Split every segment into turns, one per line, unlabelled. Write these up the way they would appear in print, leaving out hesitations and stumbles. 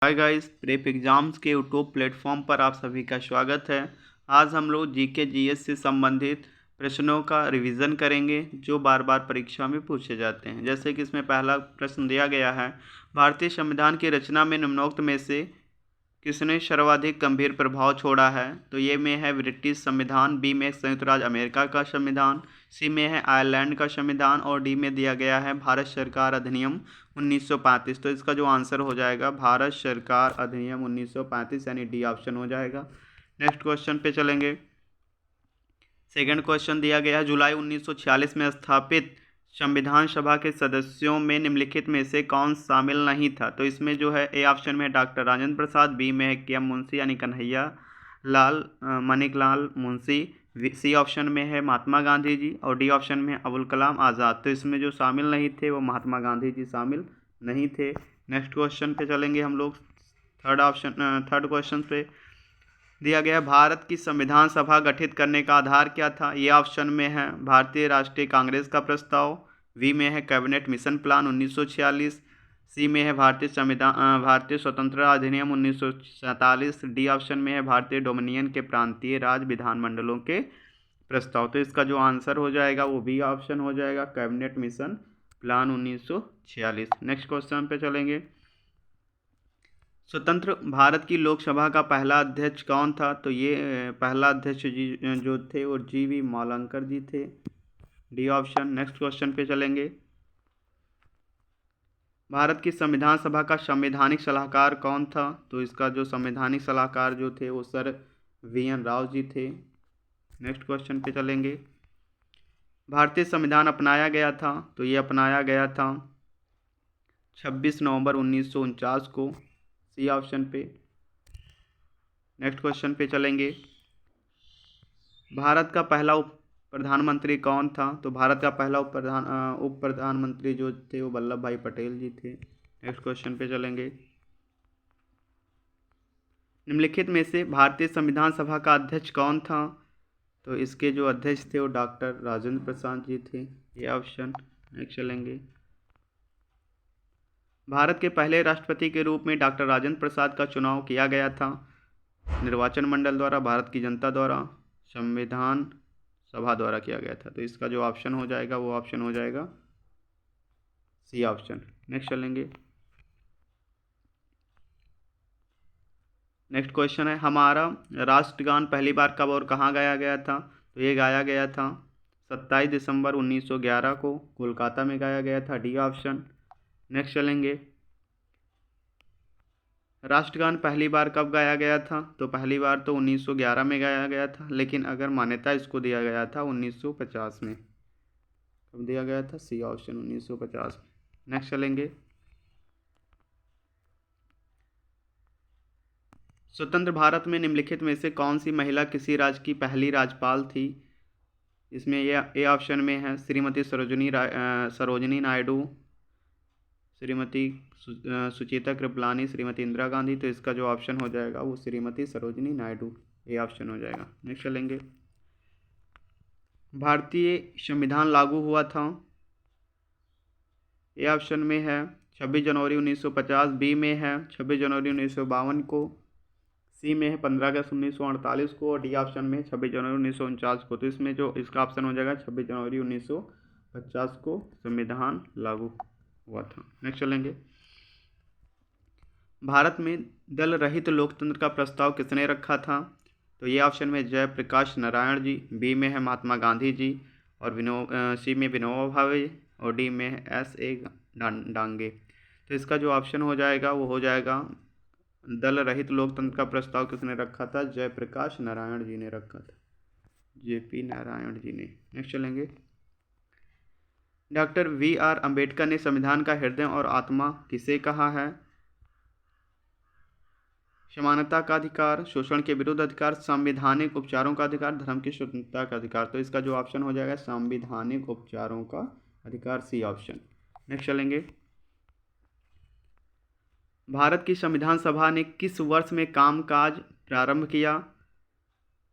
Hi guys, prep exams के YouTube platform पर आप सभी का स्वागत है। आज हम लोग जीके जीएस से संबंधित प्रश्नों का रिवीजन करेंगे जो बार बार परीक्षा में पूछे जाते हैं। जैसे कि इसमें पहला प्रश्न दिया गया है, भारतीय संविधान की रचना में निम्नोक्त में से किसने सर्वाधिक गंभीर प्रभाव छोड़ा है? तो ये में है ब्रिटिश संविधान, बी में संयुक्त राज्य अमेरिका का संविधान, सी में है आयरलैंड का संविधान और डी में दिया गया है भारत सरकार अधिनियम 1935। तो इसका जो आंसर हो जाएगा भारत सरकार अधिनियम 1935 यानी डी ऑप्शन हो जाएगा। नेक्स्ट क्वेश्चन पे चलेंगे। सेकंड क्वेश्चन दिया गया है, जुलाई 1946 में स्थापित संविधान सभा के सदस्यों में निम्नलिखित में से कौन शामिल नहीं था? तो इसमें जो है ए ऑप्शन में डॉक्टर राजेंद्र प्रसाद, बी में है के एम मुंशी यानी कन्हैया लाल मानिक लाल मुंशी, सी ऑप्शन में है महात्मा गांधी जी और डी ऑप्शन में है अबुल कलाम आज़ाद। तो इसमें जो शामिल नहीं थे वो महात्मा गांधी जी शामिल नहीं थे। नेक्स्ट क्वेश्चन पे चलेंगे हम लोग। थर्ड क्वेश्चन पे दिया गया, भारत की संविधान सभा गठित करने का आधार क्या था? ये ऑप्शन में है भारतीय राष्ट्रीय कांग्रेस का प्रस्ताव, बी में है कैबिनेट मिशन प्लान 1946, सी में है भारतीय स्वतंत्रता अधिनियम 1947, डी ऑप्शन में है भारतीय डोमिनियन के प्रांतीय राज विधानमंडलों के प्रस्ताव। तो इसका जो आंसर हो जाएगा वो बी ऑप्शन हो जाएगा, cabinet mission plan 1946। Next question पे चलेंगे। स्वतंत्र भारत की लोकसभा का पहला अध्यक्ष कौन था? तो ये पहला अध्यक्ष जी जो थे वो जी.वी. मावलंकर जी थे, डी ऑप्शन। नेक्स्ट क्वेश्चन पे चलेंगे। भारत की संविधान सभा का संवैधानिक सलाहकार कौन था? तो इसका जो संवैधानिक सलाहकार जो थे वो सर वी.एन. राव जी थे। नेक्स्ट क्वेश्चन पे चलेंगे। भारतीय संविधान अपनाया गया था, तो ये अपनाया गया था 26 नवंबर 1949 को, सी ऑप्शन पे। नेक्स्ट क्वेश्चन पे चलेंगे। भारत का पहला उप प्रधानमंत्री कौन था? तो भारत का पहला उप प्रधानमंत्री जो थे वो वल्लभ भाई पटेल जी थे। नेक्स्ट क्वेश्चन पे चलेंगे। निम्नलिखित में से भारतीय संविधान सभा का अध्यक्ष कौन था? तो इसके जो अध्यक्ष थे वो डॉक्टर राजेंद्र प्रसाद जी थे, ये ऑप्शन। नेक्स्ट चलेंगे। भारत के पहले राष्ट्रपति के रूप में डॉक्टर राजेंद्र प्रसाद का चुनाव किया गया था निर्वाचन मंडल द्वारा, भारत की जनता द्वारा, संविधान सभा द्वारा किया गया था। तो इसका जो ऑप्शन हो जाएगा वो ऑप्शन हो जाएगा सी ऑप्शन। नेक्स्ट चलेंगे। नेक्स्ट क्वेश्चन है, हमारा राष्ट्रगान पहली बार कब और कहाँ गाया गया था? तो ये गाया गया था 27 दिसंबर 1911 को, कोलकाता में गाया गया था, डी ऑप्शन। नेक्स्ट चलेंगे। राष्ट्रगान पहली बार कब गाया गया था? तो पहली बार तो 1911 में गाया गया था, लेकिन अगर मान्यता इसको दिया गया था 1950 में। कब दिया गया था? सी ऑप्शन, 1950 में। नेक्स्ट चलेंगे। स्वतंत्र भारत में निम्नलिखित में से कौन सी महिला किसी राज्य की पहली राज्यपाल थी? इसमें ए ऑप्शन में है श्रीमती सरोजिनी नायडू, श्रीमती सुचेता कृपलानी, श्रीमती इंदिरा गांधी। तो इसका जो ऑप्शन हो जाएगा वो श्रीमती सरोजिनी नायडू, ये ऑप्शन हो जाएगा। नेक्स्ट चलेंगे। भारतीय संविधान लागू हुआ था, ए ऑप्शन में है 26 जनवरी 1950, बी में है 26 जनवरी 1952 को, सी में है 15 अगस्त 1948 को और डी ऑप्शन में है 26 जनवरी 1949 को। तो इसमें जो इसका ऑप्शन हो जाएगा 26 जनवरी 1950 को संविधान लागू हुआ था। नेक्स्ट चलेंगे। भारत में दल रहित लोकतंत्र का प्रस्ताव किसने रखा था? तो ये ऑप्शन में जयप्रकाश नारायण जी, बी में है महात्मा गांधी जी और सी में विनोबा भावे और डी में है S.A. डांगे। तो इसका जो ऑप्शन हो जाएगा वो हो जाएगा दल रहित लोकतंत्र का प्रस्ताव किसने रखा था? जयप्रकाश नारायण जी ने रखा था, JP नारायण जी ने। नेक्स्ट चलेंगे। Doctor V.R. अम्बेडकर ने संविधान का हृदय और आत्मा किसे कहा है? समानता का अधिकार, शोषण के विरुद्ध अधिकार, संवैधानिक उपचारों का अधिकार, धर्म की स्वतंत्रता का अधिकार। तो इसका जो ऑप्शन हो जाएगा संवैधानिक उपचारों का अधिकार, सी ऑप्शन। नेक्स्ट चलेंगे। भारत की संविधान सभा ने किस वर्ष में कामकाज प्रारंभ किया?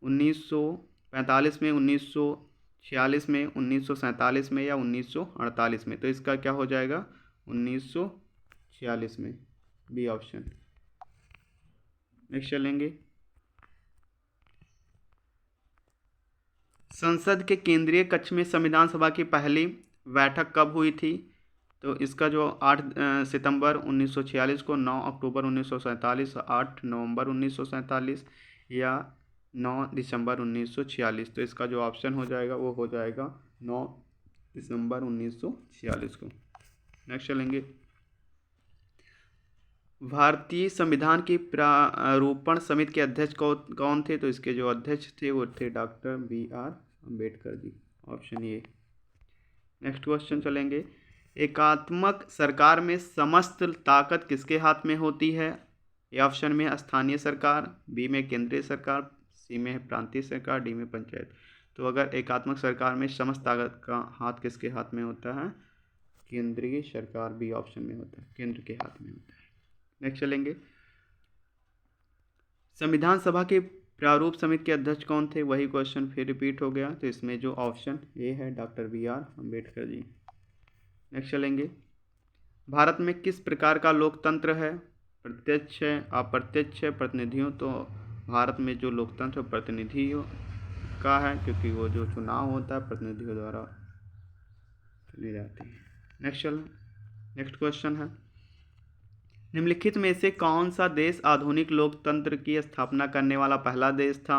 1945 में, 1946 में, 1947 में या 1948 में? तो इसका क्या हो जाएगा 1946 में, बी ऑप्शन। नेक्स्ट चलेंगे, संसद के केंद्रीय कक्ष में संविधान सभा की पहली बैठक कब हुई थी? तो इसका जो 8 सितंबर 1946 को, 9 अक्टूबर 1947, 8 नवंबर 1947 या 9 दिसंबर 1946। तो इसका जो ऑप्शन हो जाएगा वो हो जाएगा 9 दिसंबर 1946 को। नेक्स्ट चलेंगे, भारतीय संविधान की प्रारूपण समिति के अध्यक्ष कौन थे? तो इसके जो अध्यक्ष थे वो थे doctor BR Ambedkar ji, option A. Next question चलेंगे, एकात्मक सरकार में समस्त ताकत किसके हाथ में होती है? ए ऑप्शन में स्थानीय सरकार, बी में केंद्रीय सरकार, सी में है प्रांतीय सरकार, डी में पंचायत। तो अगर एकात्मक सरकार में समस्त ताकत का हाथ किसके हाथ में होता है? केंद्रीय सरकार, बी ऑप्शन में होता है, केंद्र के हाथ में होता है। नेक्स्ट चलेंगे, संविधान सभा के प्रारूप समिति के अध्यक्ष कौन थे? वही क्वेश्चन फिर रिपीट हो गया। तो इसमें जो ऑप्शन ए है doctor BR Ambedkar ji. Next चलेंगे, भारत में किस प्रकार का लोकतंत्र है? प्रत्यक्ष है, अप्रत्यक्ष है, प्रतिनिधियों? तो भारत में जो लोकतंत्र प्रतिनिधियों का है, क्योंकि वो जो चुनाव होता है प्रतिनिधियों द्वारा चुने जाते हैं। नेक्स्ट क्वेश्चन है, निम्नलिखित में से कौन सा देश आधुनिक लोकतंत्र की स्थापना करने वाला पहला देश था?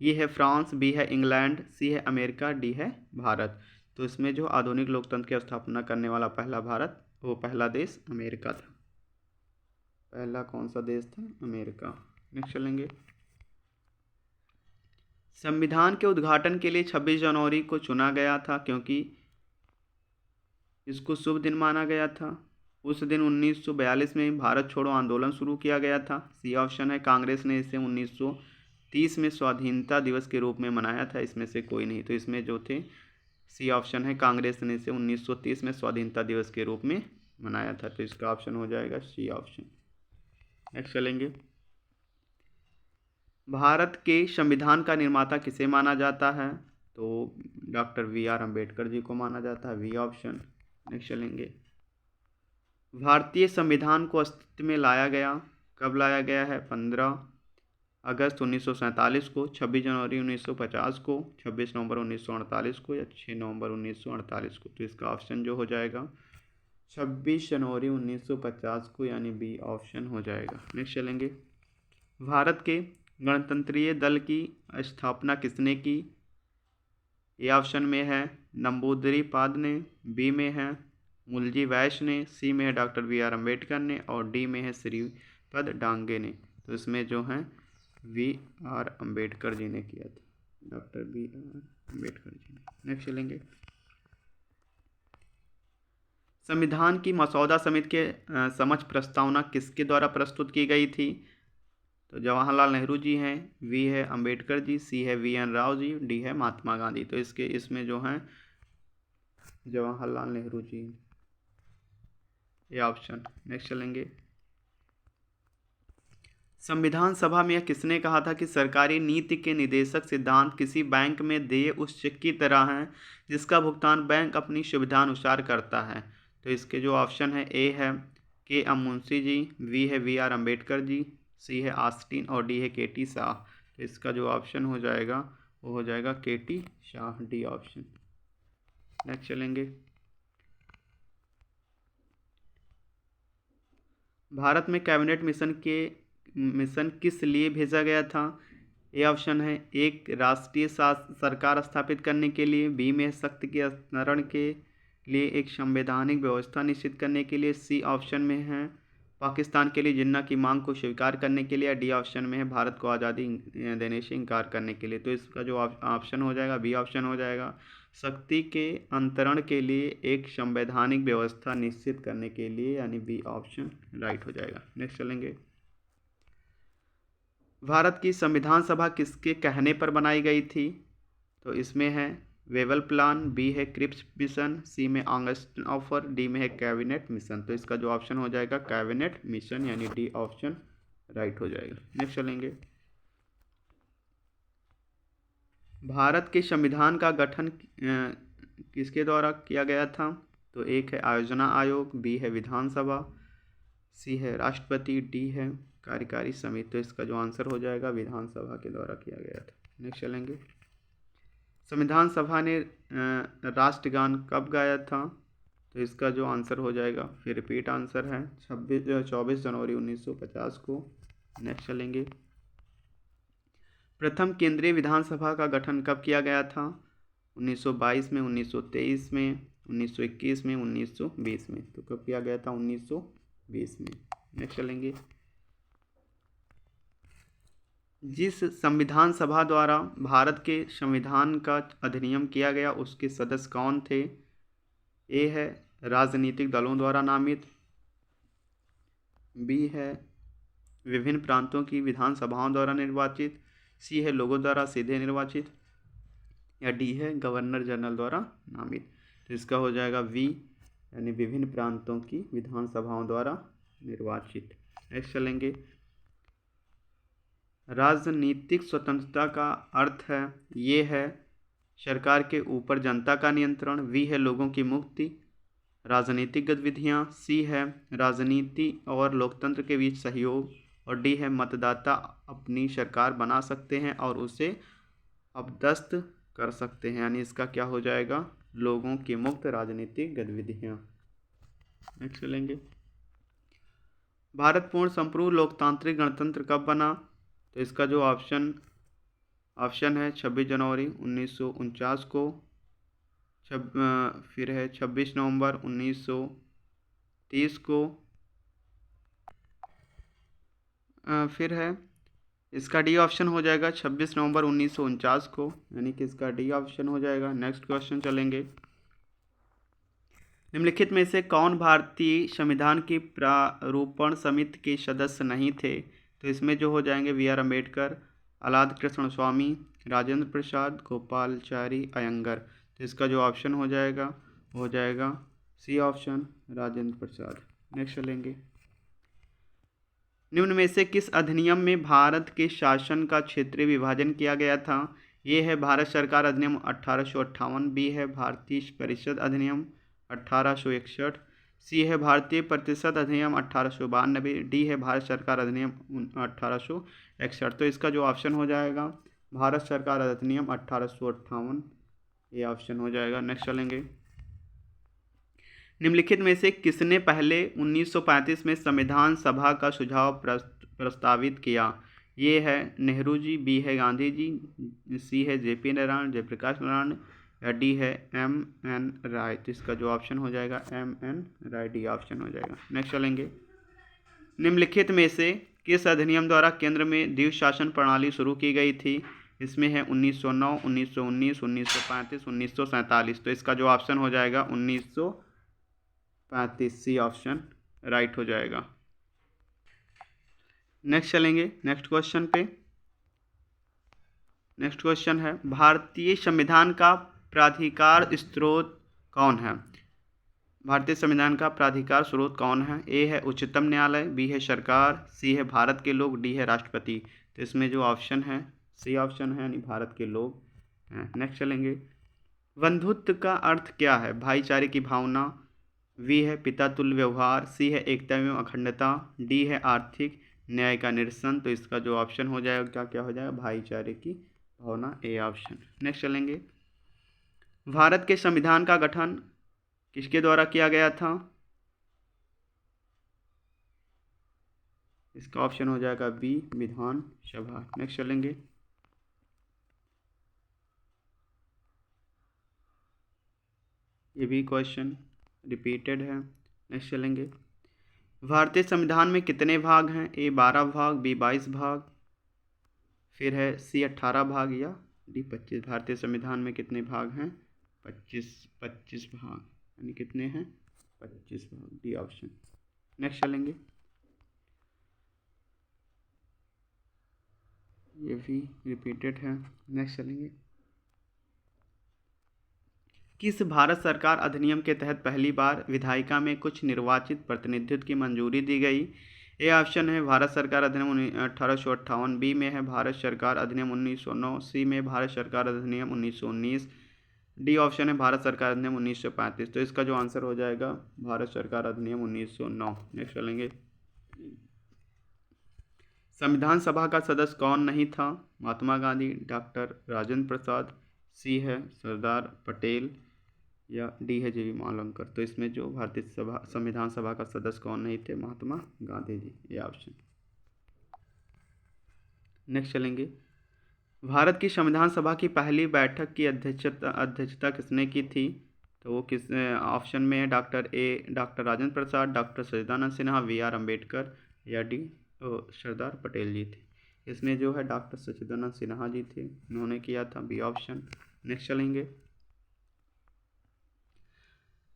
ये है फ्रांस, बी है इंग्लैंड, सी है अमेरिका, डी है भारत। तो इसमें जो आधुनिक लोकतंत्र की स्थापना करने वाला पहला देश अमेरिका था। पहला कौन सा देश था? अमेरिका। नेक्स्ट चलेंगे, संविधान के उद्घाटन के लिए 26 जनवरी को चुना गया था क्योंकि इसको शुभ दिन माना गया था। उस दिन 1942 में भारत छोड़ो आंदोलन शुरू किया गया था। सी ऑप्शन है, कांग्रेस ने इसे 1930 में स्वाधीनता दिवस के रूप में मनाया था। इसमें से कोई नहीं। तो इसमें जो थे सी ऑप्शन है, कांग्रेस ने इसे 1930 में स्वाधीनता दिवस के रूप में मनाया था। तो इसका ऑप्शन हो जाएगा सी ऑप्शन। नेक्स्ट चलेंगे, भारत के संविधान का निर्माता किसे माना जाता है? तो डॉक्टर BR अम्बेडकर जी को माना जाता है, वी ऑप्शन। नेक्स्ट चलेंगे, भारतीय संविधान को अस्तित्व में लाया गया, कब लाया गया है? 15 अगस्त 1947 को, 26 जनवरी 1950 को, 26 नवंबर 1948 को या 6 नवंबर 1948 को। तो इसका ऑप्शन जो हो जाएगा 26 जनवरी 1950 को, यानी बी ऑप्शन हो जाएगा। नेक्स्ट चलेंगे, भारत के गणतंत्रीय दल की स्थापना किसने की? ए ऑप्शन में है नंबूदरी पाद ने, बी में है मुलजी वैश्य ने, सी में है डॉक्टर BR अम्बेडकर ने और डी में है श्रीपद डांगे ने। तो इसमें जो है BR अम्बेडकर जी ने किया था, डॉक्टर BR अम्बेडकर जी ने। नेक्स्ट चलेंगे, संविधान की मसौदा समिति के समक्ष प्रस्तावना किसके द्वारा प्रस्तुत की गई थी? तो जवाहरलाल नेहरू जी हैं, वी है अम्बेडकर जी, सी है VN राव जी, डी है महात्मा गांधी। तो इसमें जो है जवाहरलाल नेहरू जी, ये ऑप्शन। नेक्स्ट चलेंगे, संविधान सभा में यह किसने कहा था कि सरकारी नीति के निर्देशक सिद्धांत किसी बैंक में देय उस चेक की तरह हैं जिसका भुगतान बैंक अपनी सुविधानुसार करता है? तो इसके जो ऑप्शन है, ए है KM मुंशी जी, वी है BR अम्बेडकर जी, सी है ऑस्टिन और डी है KT शाह। तो इसका जो ऑप्शन हो जाएगा वो हो जाएगा KT Shah, D option. Next चलेंगे, भारत में कैबिनेट मिशन किस लिए भेजा गया था? ए ऑप्शन है, एक राष्ट्रीय सरकार स्थापित करने के लिए, बी में शक्ति के हस्तांतरण के लिए, एक संवैधानिक व्यवस्था निश्चित करने के लिए, सी ऑप्शन में है पाकिस्तान के लिए जिन्ना की मांग को स्वीकार करने के लिए, डी ऑप्शन में है भारत को आज़ादी देने से इनकार करने के लिए। तो इसका जो ऑप्शन हो जाएगा बी ऑप्शन हो जाएगा, शक्ति के अंतरण के लिए एक संवैधानिक व्यवस्था निश्चित करने के लिए, यानी बी ऑप्शन राइट हो जाएगा। नेक्स्ट चलेंगे, भारत की संविधान सभा किसके कहने पर बनाई गई थी? तो इसमें है वेवल प्लान, बी है क्रिप्स मिशन, सी में ऑगस्ट ऑफर, डी में है कैबिनेट मिशन। तो इसका जो ऑप्शन हो जाएगा कैबिनेट मिशन, यानी डी ऑप्शन राइट हो जाएगा। नेक्स्ट चलेंगे, भारत के संविधान का गठन किसके द्वारा किया गया था? तो एक है आयोजना आयोग, बी है विधानसभा, सी है राष्ट्रपति, डी है कार्यकारी समिति, तो इसका जो आंसर हो जाएगा विधानसभा के द्वारा किया गया था। नेक्स्ट चलेंगे, संविधान सभा ने राष्ट्रगान कब गाया था? तो इसका जो आंसर हो जाएगा, फिर रिपीट आंसर है, 24 जनवरी 1950 को। नेक्स्ट चलेंगे, प्रथम केंद्रीय विधानसभा का गठन कब किया गया था? 1922 में, 1923 में, 1921 में, 1920 में। तो कब किया गया था? 1920 में। नेक्स्ट चलेंगे, जिस संविधान सभा द्वारा भारत के संविधान का अधिनियम किया गया उसके सदस्य कौन थे? ए है राजनीतिक दलों द्वारा नामित, बी है विभिन्न प्रांतों की विधानसभाओं द्वारा निर्वाचित, सी है लोगों द्वारा सीधे निर्वाचित, या डी है गवर्नर जनरल द्वारा नामित। तो इसका हो जाएगा वी, यानी विभिन्न प्रांतों की विधानसभाओं द्वारा निर्वाचित। नेक्स्ट चलेंगे, राजनीतिक स्वतंत्रता का अर्थ है, ये है सरकार के ऊपर जनता का नियंत्रण, वी है लोगों की मुक्ति, राजनीतिक गतिविधियाँ, सी है राजनीति और लोकतंत्र के बीच सहयोग, और डी है मतदाता अपनी सरकार बना सकते हैं और उसे अपदस्थ कर सकते हैं, यानी इसका क्या हो जाएगा? लोगों की मुक्त राजनीतिक गतिविधियाँ। नेक्स्ट चलेंगे, भारत पूर्ण संपूर्ण लोकतांत्रिक गणतंत्र कब बना? तो इसका जो ऑप्शन है 26 जनवरी 1949 को, फिर है 26 नवंबर 1930 को, फिर है इसका डी ऑप्शन हो जाएगा 26 नवंबर 1949 को, यानी कि इसका डी ऑप्शन हो जाएगा। नेक्स्ट क्वेश्चन चलेंगे, निम्नलिखित में से कौन भारतीय संविधान की प्रारूपण समिति के सदस्य नहीं थे? तो इसमें जो हो जाएंगे वी आर अम्बेडकर, अलाद कृष्ण स्वामी, राजेंद्र प्रसाद, गोपालचारी अयंगर। तो इसका जो ऑप्शन हो जाएगा C option, Rajendra Prasad. Next चलेंगे, निम्न में से किस अधिनियम में भारत के शासन का क्षेत्रीय विभाजन किया गया था? ये है भारत सरकार अधिनियम 1858, बी है भारतीय परिषद अधिनियम 1861, सी है भारतीय प्रतिशत अधिनियम 1892, डी है भारत सरकार अधिनियम 1861। तो इसका जो ऑप्शन हो जाएगा भारत सरकार अधिनियम 1858, ये ऑप्शन हो जाएगा। नेक्स्ट चलेंगे, निम्नलिखित में से किसने पहले 1935 में संविधान सभा का सुझाव प्रस्तावित किया? ये है नेहरू जी, बी है गांधी जी, सी है जेपी नारायण, जयप्रकाश नारायण, या डी है एम.एन. राय। तो इसका जो ऑप्शन हो जाएगा एम.एन. राय, डी ऑप्शन हो जाएगा। नेक्स्ट चलेंगे, निम्नलिखित में से किस अधिनियम द्वारा केंद्र में द्विशासन शासन प्रणाली शुरू की गई थी? इसमें है 1909, 1919, 1935, 1947। तो इसका जो ऑप्शन हो जाएगा 1935, सी ऑप्शन राइट हो जाएगा। नेक्स्ट चलेंगे नेक्स्ट क्वेश्चन पे। नेक्स्ट क्वेश्चन है, भारतीय संविधान का प्राधिकार स्रोत कौन है? भारतीय संविधान का प्राधिकार स्रोत कौन है? ए है उच्चतम न्यायालय, बी है सरकार, सी है भारत के लोग, डी है राष्ट्रपति। तो इसमें जो ऑप्शन है सी ऑप्शन है, यानी भारत के लोग हैं। नेक्स्ट चलेंगे, बंधुत्व का अर्थ क्या है? भाईचारे की भावना, वी है पिता तुल्य व्यवहार, सी है एकता एवं अखंडता, डी है आर्थिक न्याय का निरसन। तो इसका जो ऑप्शन हो जाएगा क्या हो जाएगा? भाईचारे की भावना, ए ऑप्शन। नेक्स्ट चलेंगे, भारत के संविधान का गठन किसके द्वारा किया गया था? इसका ऑप्शन हो जाएगा बी, विधानसभा। नेक्स्ट चलेंगे, ये भी क्वेश्चन रिपीटेड है। नेक्स्ट चलेंगे, भारतीय संविधान में कितने भाग हैं? ए 12 भाग, बी 22 भाग, फिर है सी 18 भाग, या डी 25। भारतीय संविधान में कितने भाग हैं? 25 भाग, यानी कितने हैं? 25 भाग, डी ऑप्शन। नेक्स्ट चलेंगे, ये भी रिपीटेड है। नेक्स्ट चलेंगे, किस भारत सरकार अधिनियम के तहत पहली बार विधायिका में कुछ निर्वाचित प्रतिनिधित्व की मंजूरी दी गई? ए ऑप्शन है भारत सरकार अधिनियम 1858, बी में है भारत सरकार अधिनियम 1909, सी में भारत सरकार अधिनियम 1919, डी ऑप्शन है भारत सरकार अधिनियम 1935। तो इसका जो आंसर हो जाएगा भारत सरकार अधिनियम 1909। नेक्स्ट चलेंगे, संविधान सभा का सदस्य कौन नहीं था? महात्मा गांधी, डॉक्टर राजेंद्र प्रसाद, सी है सरदार पटेल या डी है जीवी मावलंकर। तो इसमें जो भारतीय संविधान सभा का सदस्य कौन नहीं थे? महात्मा गांधी जी, ये ऑप्शन। नेक्स्ट चलेंगे, भारत की संविधान सभा की पहली बैठक की अध्यक्षता किसने की थी? तो वो किस ऑप्शन में है? डॉक्टर राजेंद्र प्रसाद, डॉक्टर सच्चिदानंद सिन्हा, वी.आर. अम्बेडकर या डी सरदार पटेल जी थे। इसमें जो है डॉक्टर सच्चिदानंद सिन्हा जी थे, उन्होंने किया था, बी ऑप्शन। नेक्स्ट चलेंगे,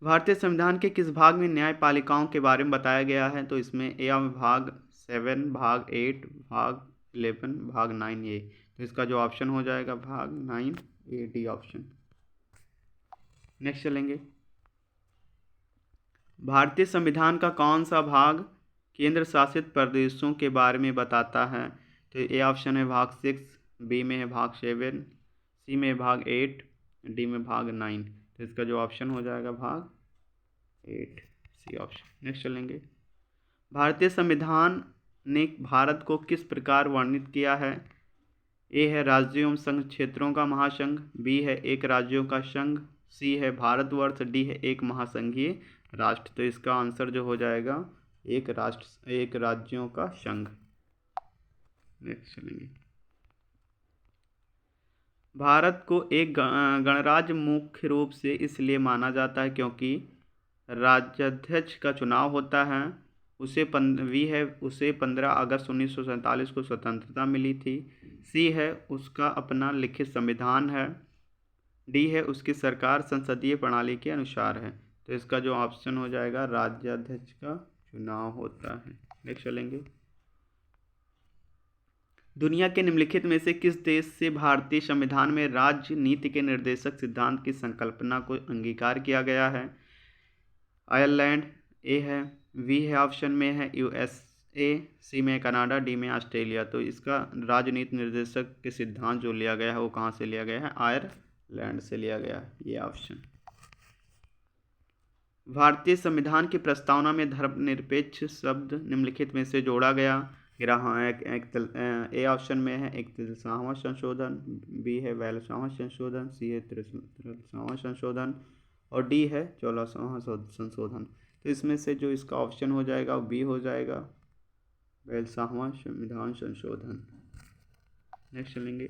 भारतीय संविधान के किस भाग में न्यायपालिकाओं के बारे में बताया गया है? तो इसमें ए भाग 7, भाग 8, भाग 11, भाग 9 ये। तो इसका जो ऑप्शन हो जाएगा भाग 9 ए, डी ऑप्शन। नेक्स्ट चलेंगे, भारतीय संविधान का कौन सा भाग केंद्र शासित प्रदेशों के बारे में बताता है? तो ए ऑप्शन है भाग 6, बी में है भाग 7, सी में भाग 8, डी में भाग 9। तो इसका जो ऑप्शन हो जाएगा भाग 8, सी ऑप्शन। नेक्स्ट चलेंगे, भारतीय संविधान ने भारत को किस प्रकार वर्णित किया है? ए है राज्यों एवं संघ क्षेत्रों का महासंघ, बी है एक राज्यों का संघ, सी है भारतवर्ष, डी है एक महासंघीय राष्ट्र। तो इसका आंसर जो हो जाएगा एक राष्ट्र एक राज्यों का संघ। नेक्स्ट चलेंगे, भारत को एक गणराज्य मुख्य रूप से इसलिए माना जाता है क्योंकि राज्याध्यक्ष का चुनाव होता है। उसे 15 अगस्त 1947 को स्वतंत्रता मिली थी। सी है उसका अपना लिखित संविधान है। डी है उसकी सरकार संसदीय प्रणाली के अनुसार है। तो इसका जो ऑप्शन हो जाएगा राज्याध्यक्ष का चुनाव होता है। नेक्स्ट चलेंगे, दुनिया के निम्नलिखित में से किस देश से भारतीय संविधान में राज्य नीति के निर्देशक सिद्धांत की संकल्पना को अंगीकार किया गया है? आयरलैंड ए है, वी है ऑप्शन में है USA, सी में कनाडा, डी में ऑस्ट्रेलिया। तो इसका राजनीति निर्देशक के सिद्धांत जो लिया गया है वो कहाँ से लिया गया है? आयरलैंड से लिया गया है, ये ऑप्शन। भारतीय संविधान की प्रस्तावना में धर्मनिरपेक्ष शब्द निम्नलिखित में से जोड़ा गया। ए ऑप्शन में है 31वां संशोधन, बी है 42वां संशोधन, सी है 63वां संशोधन और डी है 14वां संशोधन। तो इसमें से जो इसका ऑप्शन हो जाएगा वो बी हो जाएगा, 42वां संविधान संशोधन। नेक्स्ट चलेंगे,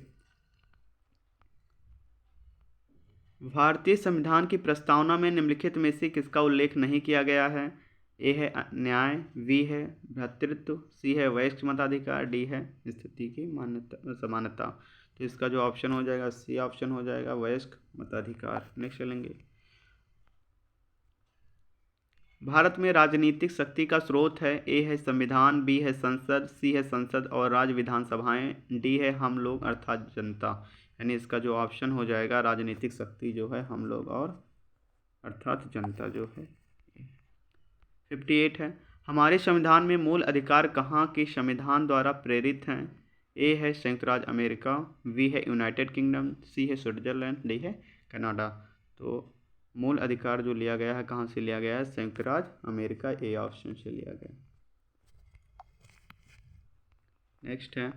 भारतीय संविधान की प्रस्तावना में निम्नलिखित में से किसका उल्लेख नहीं किया गया है? ए है न्याय, बी है भ्रातृत्व, सी है वयस्क मताधिकार, डी है स्थिति की समानता। तो इसका जो ऑप्शन हो जाएगा सी ऑप्शन हो जाएगा, वयस्क मताधिकार। नेक्स्ट चलेंगे, भारत में राजनीतिक शक्ति का स्रोत है। ए है संविधान, बी है संसद, सी है संसद और राज्य विधानसभाएं, डी है हम लोग अर्थात जनता। यानी इसका जो ऑप्शन हो जाएगा राजनीतिक शक्ति जो है हम लोग और अर्थात जनता जो है। 58 है, हमारे संविधान में मूल अधिकार कहाँ के संविधान द्वारा प्रेरित हैं? ए है संयुक्त राज्य अमेरिका, बी है यूनाइटेड किंगडम, सी है स्विट्जरलैंड, डी है कनाडा। तो मूल अधिकार जो लिया गया है कहाँ से लिया गया है? संयुक्त राज्य अमेरिका, ए ऑप्शन से लिया गया। नेक्स्ट है,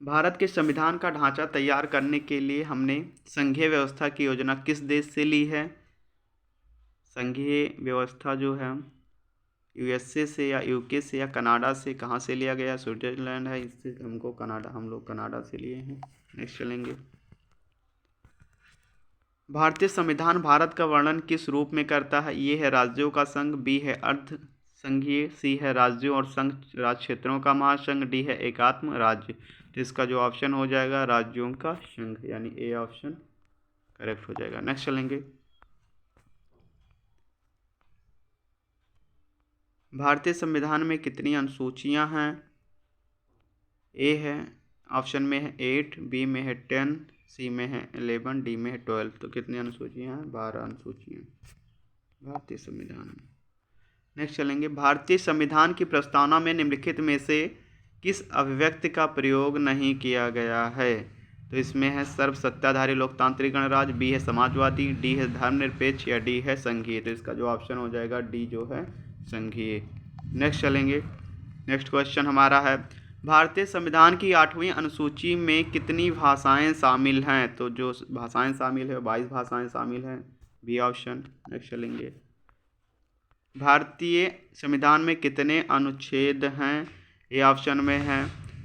भारत के संविधान का ढांचा तैयार करने के लिए हमने संघीय व्यवस्था की योजना किस देश से ली है? संघीय व्यवस्था जो है USA से या UK से या कनाडा से, कहाँ से लिया गया? स्विट्जरलैंड है, इससे हम लोग कनाडा से लिए हैं। नेक्स्ट चलेंगे, भारतीय संविधान भारत का वर्णन किस रूप में करता है? ये है राज्यों का संघ, बी है अर्ध संघीय, सी है राज्यों और संघ राज्य क्षेत्रों का महासंघ, डी है एकात्म राज्य। तो इसका जो ऑप्शन हो जाएगा राज्यों का संघ, यानी ए ऑप्शन करेक्ट हो जाएगा। नेक्स्ट चलेंगे, भारतीय संविधान में कितनी अनुसूचियां हैं? ए है ऑप्शन में है 8, बी में है 10, सी में है 11, डी में है 12। तो कितनी अनुसूचियां हैं? 12 अनुसूचियां भारतीय संविधान में। नेक्स्ट चलेंगे, भारतीय संविधान की प्रस्तावना में निम्नलिखित में से किस अभिव्यक्ति का प्रयोग नहीं किया गया है? तो इसमें है सर्व सत्ताधारी लोकतांत्रिक गणराज्य, बी है समाजवादी, डी है धर्मनिरपेक्ष या डी है संघीय। तो इसका जो ऑप्शन हो जाएगा डी जो है संघीय। नेक्स्ट चलेंगे, नेक्स्ट क्वेश्चन हमारा है, भारतीय संविधान की 8वीं अनुसूची में कितनी भाषाएं शामिल हैं? तो जो भाषाएं शामिल है 22 भाषाएं शामिल हैं, बी ऑप्शन। नेक्स्ट चलेंगे। भारतीय संविधान में कितने अनुच्छेद हैं? ए ऑप्शन में है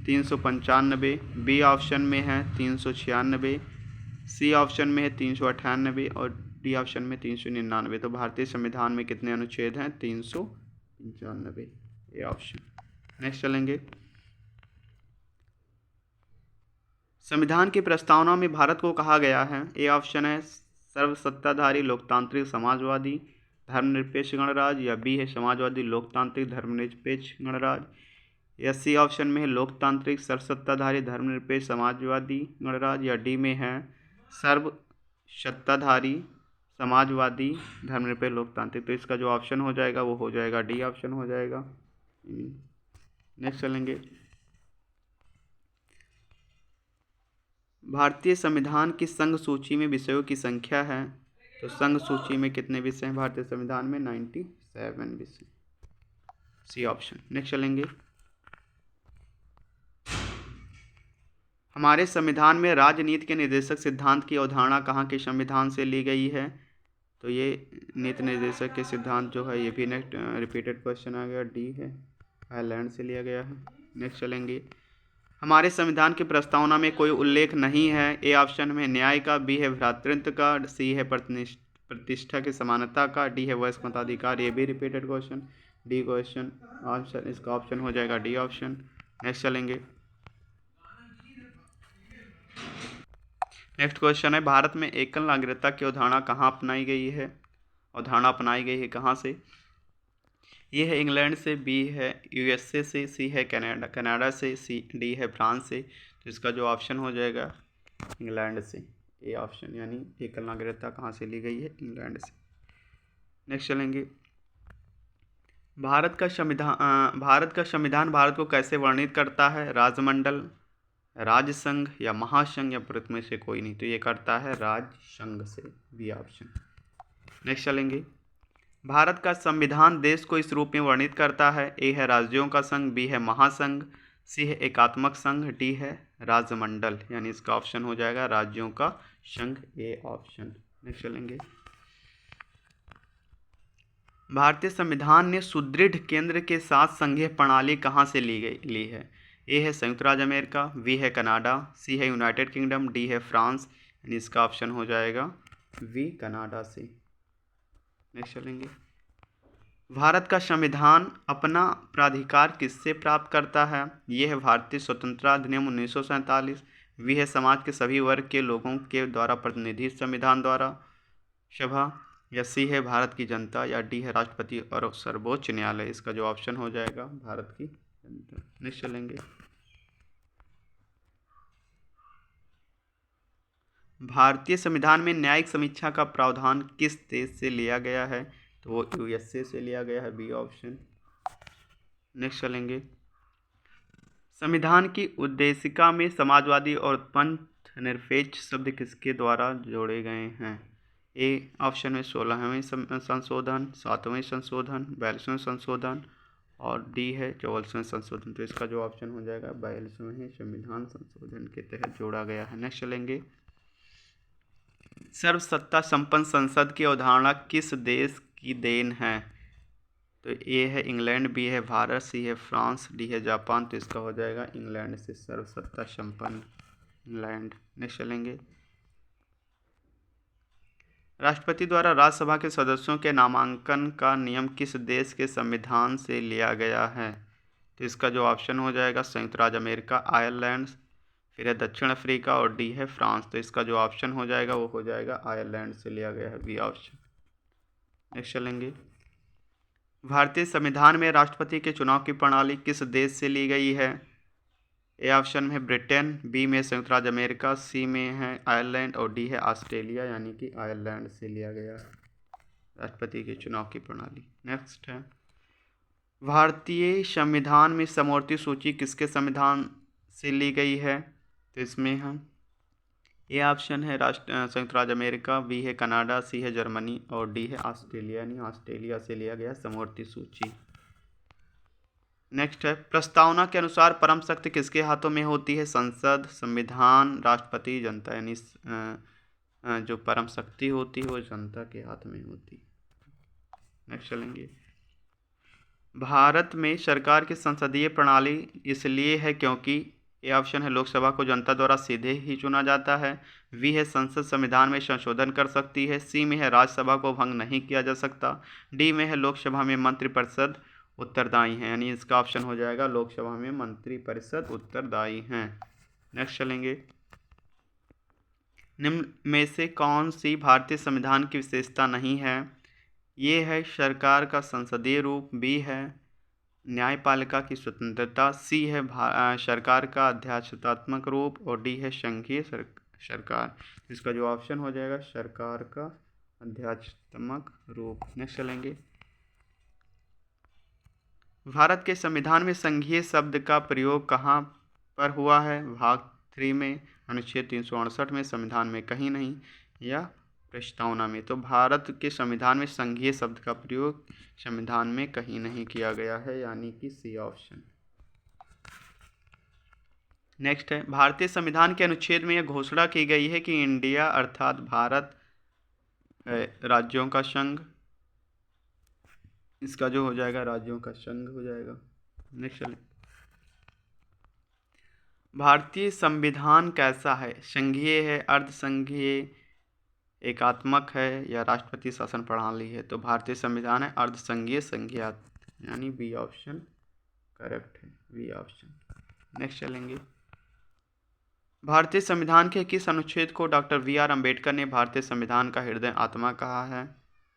395, बी ऑप्शन में है 396, सी ऑप्शन में है 398 और डी ऑप्शन में 399। तो भारतीय संविधान में कितने अनुच्छेद हैं? 395, ए ऑप्शन। नेक्स्ट चलेंगे। संविधान की प्रस्तावना में भारत को कहा गया है? ए ऑप्शन है सर्वसत्ताधारी लोकतांत्रिक समाजवादी धर्मनिरपेक्ष गणराज्य, या बी है समाजवादी लोकतांत्रिक धर्मनिरपेक्ष गणराज्य, या सी ऑप्शन में है लोकतांत्रिक सर्वसत्ताधारी धर्मनिरपेक्ष समाजवादी गणराज्य, या डी में है सर्वसत्ताधारी समाजवादी धर्मनिरपेक्ष लोकतांत्रिक। तो इसका जो ऑप्शन हो जाएगा वो हो जाएगा डी ऑप्शन हो जाएगा। नेक्स्ट चलेंगे। भारतीय संविधान की संघ सूची में विषयों की संख्या है? तो संघ सूची में कितने विषय हैं भारतीय संविधान में? 97 विषय, सी ऑप्शन। नेक्स्ट चलेंगे। हमारे संविधान में राजनीति के निर्देशक सिद्धांत की अवधारणा कहाँ के संविधान से ली गई है? तो ये नीति निर्देशक के सिद्धांत जो है ये भी नेक्स्ट रिपीटेड क्वेश्चन आ गया, डी है, आयरलैंड से लिया गया है। नेक्स्ट चलेंगे। हमारे संविधान की प्रस्तावना में कोई उल्लेख नहीं है? ए ऑप्शन में न्याय का, बी है भ्रातृत्व का, सी है प्रतिष्ठा की समानता का, डी है वयस्क मताधिकार। ये भी repeated question, D question option, इसका ऑप्शन हो जाएगा डी ऑप्शन। नेक्स्ट चलेंगे। नेक्स्ट क्वेश्चन है भारत में एकल नागरिकता की अवधारणा कहाँ अपनाई गई है? अवधारणा अपनाई गई है कहाँ से? ये है इंग्लैंड से, बी है यूएसए से, सी है कनाडा से, सी डी है फ्रांस से। तो इसका जो ऑप्शन हो जाएगा इंग्लैंड से, ए ऑप्शन, यानी एकल नागरिकता कहाँ से ली गई है? इंग्लैंड से। नेक्स्ट चलेंगे। भारत का संविधान भारत को कैसे वर्णित करता है? राजमंडल, राज्य संघ या महासंघ, या प्रयुक्त में से कोई नहीं? तो ये करता है राज्य संघ से, बी ऑप्शन। नेक्स्ट चलेंगे। भारत का संविधान देश को इस रूप में वर्णित करता है? ए है राज्यों का संघ, बी है महासंघ, सी है एकात्मक संघ, डी है राजमंडल, यानी इसका ऑप्शन हो जाएगा राज्यों का संघ, ए ऑप्शन। नेक्स्ट चलेंगे। भारतीय संविधान ने सुदृढ़ केंद्र के साथ संघीय प्रणाली कहाँ से ली है? ए है संयुक्त राज्य अमेरिका, बी है कनाडा, सी है यूनाइटेड किंगडम, डी है फ्रांस, यानी इसका ऑप्शन हो जाएगा वी, कनाडा से। नेक्स्ट चलेंगे। भारत का संविधान अपना प्राधिकार किससे प्राप्त करता है? ये है भारतीय स्वतंत्रता अधिनियम 1947, बी है समाज के सभी वर्ग के लोगों के द्वारा प्रतिनिधि संविधान द्वारा सभा, या सी है भारत की जनता, या डी है राष्ट्रपति और सर्वोच्च न्यायालय। इसका जो ऑप्शन हो जाएगा भारत की जनता। नेक्स्ट चलेंगे। भारतीय संविधान में न्यायिक समीक्षा का प्रावधान किस देश से लिया गया है? तो वो यूएसए से लिया गया है, बी ऑप्शन। नेक्स्ट चलेंगे। संविधान की उद्देशिका में समाजवादी और पंथ निरपेक्ष शब्द किसके द्वारा जोड़े गए हैं? ए ऑप्शन में 16वें संशोधन, 7वें संशोधन, 42वें संशोधन, और डी है 44वें संशोधन। तो इसका जो ऑप्शन हो जाएगा 42वें संविधान संशोधन के तहत जोड़ा गया है। नेक्स्ट चलेंगे। सर्वसत्ता संपन्न संसद की अवधारणा किस देश की देन है? तो ए है इंग्लैंड, बी है भारत, सी है फ्रांस, डी है जापान। तो इसका हो जाएगा इंग्लैंड से, सर्वसत्ता संपन्न इंग्लैंड। नेक्स्ट चलेंगे। राष्ट्रपति द्वारा राज्यसभा के सदस्यों के नामांकन का नियम किस देश के संविधान से लिया गया है? तो इसका जो ऑप्शन हो जाएगा संयुक्त राज्य अमेरिका, आयरलैंड, फिर है दक्षिण अफ्रीका, और डी है फ्रांस। तो इसका जो ऑप्शन हो जाएगा वो हो जाएगा आयरलैंड से लिया गया है, बी ऑप्शन। नेक्स्ट चलेंगे। भारतीय संविधान में राष्ट्रपति के चुनाव की प्रणाली किस देश से ली गई है? ए ऑप्शन में ब्रिटेन, बी में संयुक्त राज्य अमेरिका, सी में है आयरलैंड, और डी है ऑस्ट्रेलिया, यानी कि आयरलैंड से लिया गया है राष्ट्रपति के चुनाव की प्रणाली। नेक्स्ट है। भारतीय संविधान में समवर्ती सूची किसके संविधान से ली गई है? तो इसमें हम ए ऑप्शन है संयुक्त राज्य अमेरिका, बी है कनाडा, सी है जर्मनी, और डी है ऑस्ट्रेलिया, यानी ऑस्ट्रेलिया से लिया गया समवर्ती सूची। नेक्स्ट है, प्रस्तावना के अनुसार परम शक्ति किसके हाथों में होती है? संसद, संविधान, राष्ट्रपति, जनता। यानी जो परम शक्ति होती है वो जनता के हाथ में होती है। नेक्स्ट चलेंगे, भारत में सरकार की संसदीय प्रणाली इसलिए है क्योंकि ए ऑप्शन है, लोकसभा को जनता द्वारा सीधे ही चुना जाता है। बी है, संसद संविधान में संशोधन कर सकती है। सी में है, राज्यसभा को भंग नहीं किया जा सकता। डी में है, लोकसभा में मंत्रिपरिषद उत्तरदायी हैं। यानी इसका ऑप्शन हो जाएगा, लोकसभा में मंत्रिपरिषद उत्तरदायी हैं। नेक्स्ट चलेंगे, निम्न में से कौन सी भारतीय संविधान की विशेषता नहीं है? ये है सरकार का संसदीय रूप, बी है न्यायपालिका की स्वतंत्रता, सी है सरकार का अध्यादेशात्मक रूप, और डी है संघीय सरकार। इसका जो ऑप्शन हो जाएगा, सरकार का अध्यादेशात्मक रूप। नेक्स्ट चलेंगे, भारत के संविधान में संघीय शब्द का प्रयोग कहाँ पर हुआ है? भाग 3 में, अनुच्छेद 368 में, संविधान में कहीं नहीं, या प्रस्तावना में। तो भारत के संविधान में संघीय शब्द का प्रयोग संविधान में कहीं नहीं किया गया है, यानी कि सी ऑप्शन। नेक्स्ट है, भारतीय संविधान के अनुच्छेद में यह घोषणा की गई है कि इंडिया अर्थात भारत राज्यों का संघ। इसका जो हो जाएगा, राज्यों का संघ हो जाएगा। नेक्स्ट चलिए, भारतीय संविधान कैसा है? संघीय है, अर्धसंघीय, एकात्मक है, या राष्ट्रपति शासन प्रणाली है? तो भारतीय संविधान है अर्धसंघीय संघीय, यानी बी ऑप्शन करेक्ट है, बी ऑप्शन। नेक्स्ट चलेंगे, भारतीय संविधान के किस अनुच्छेद को डॉक्टर बी.आर. अम्बेडकर ने भारतीय संविधान का हृदय आत्मा कहा है?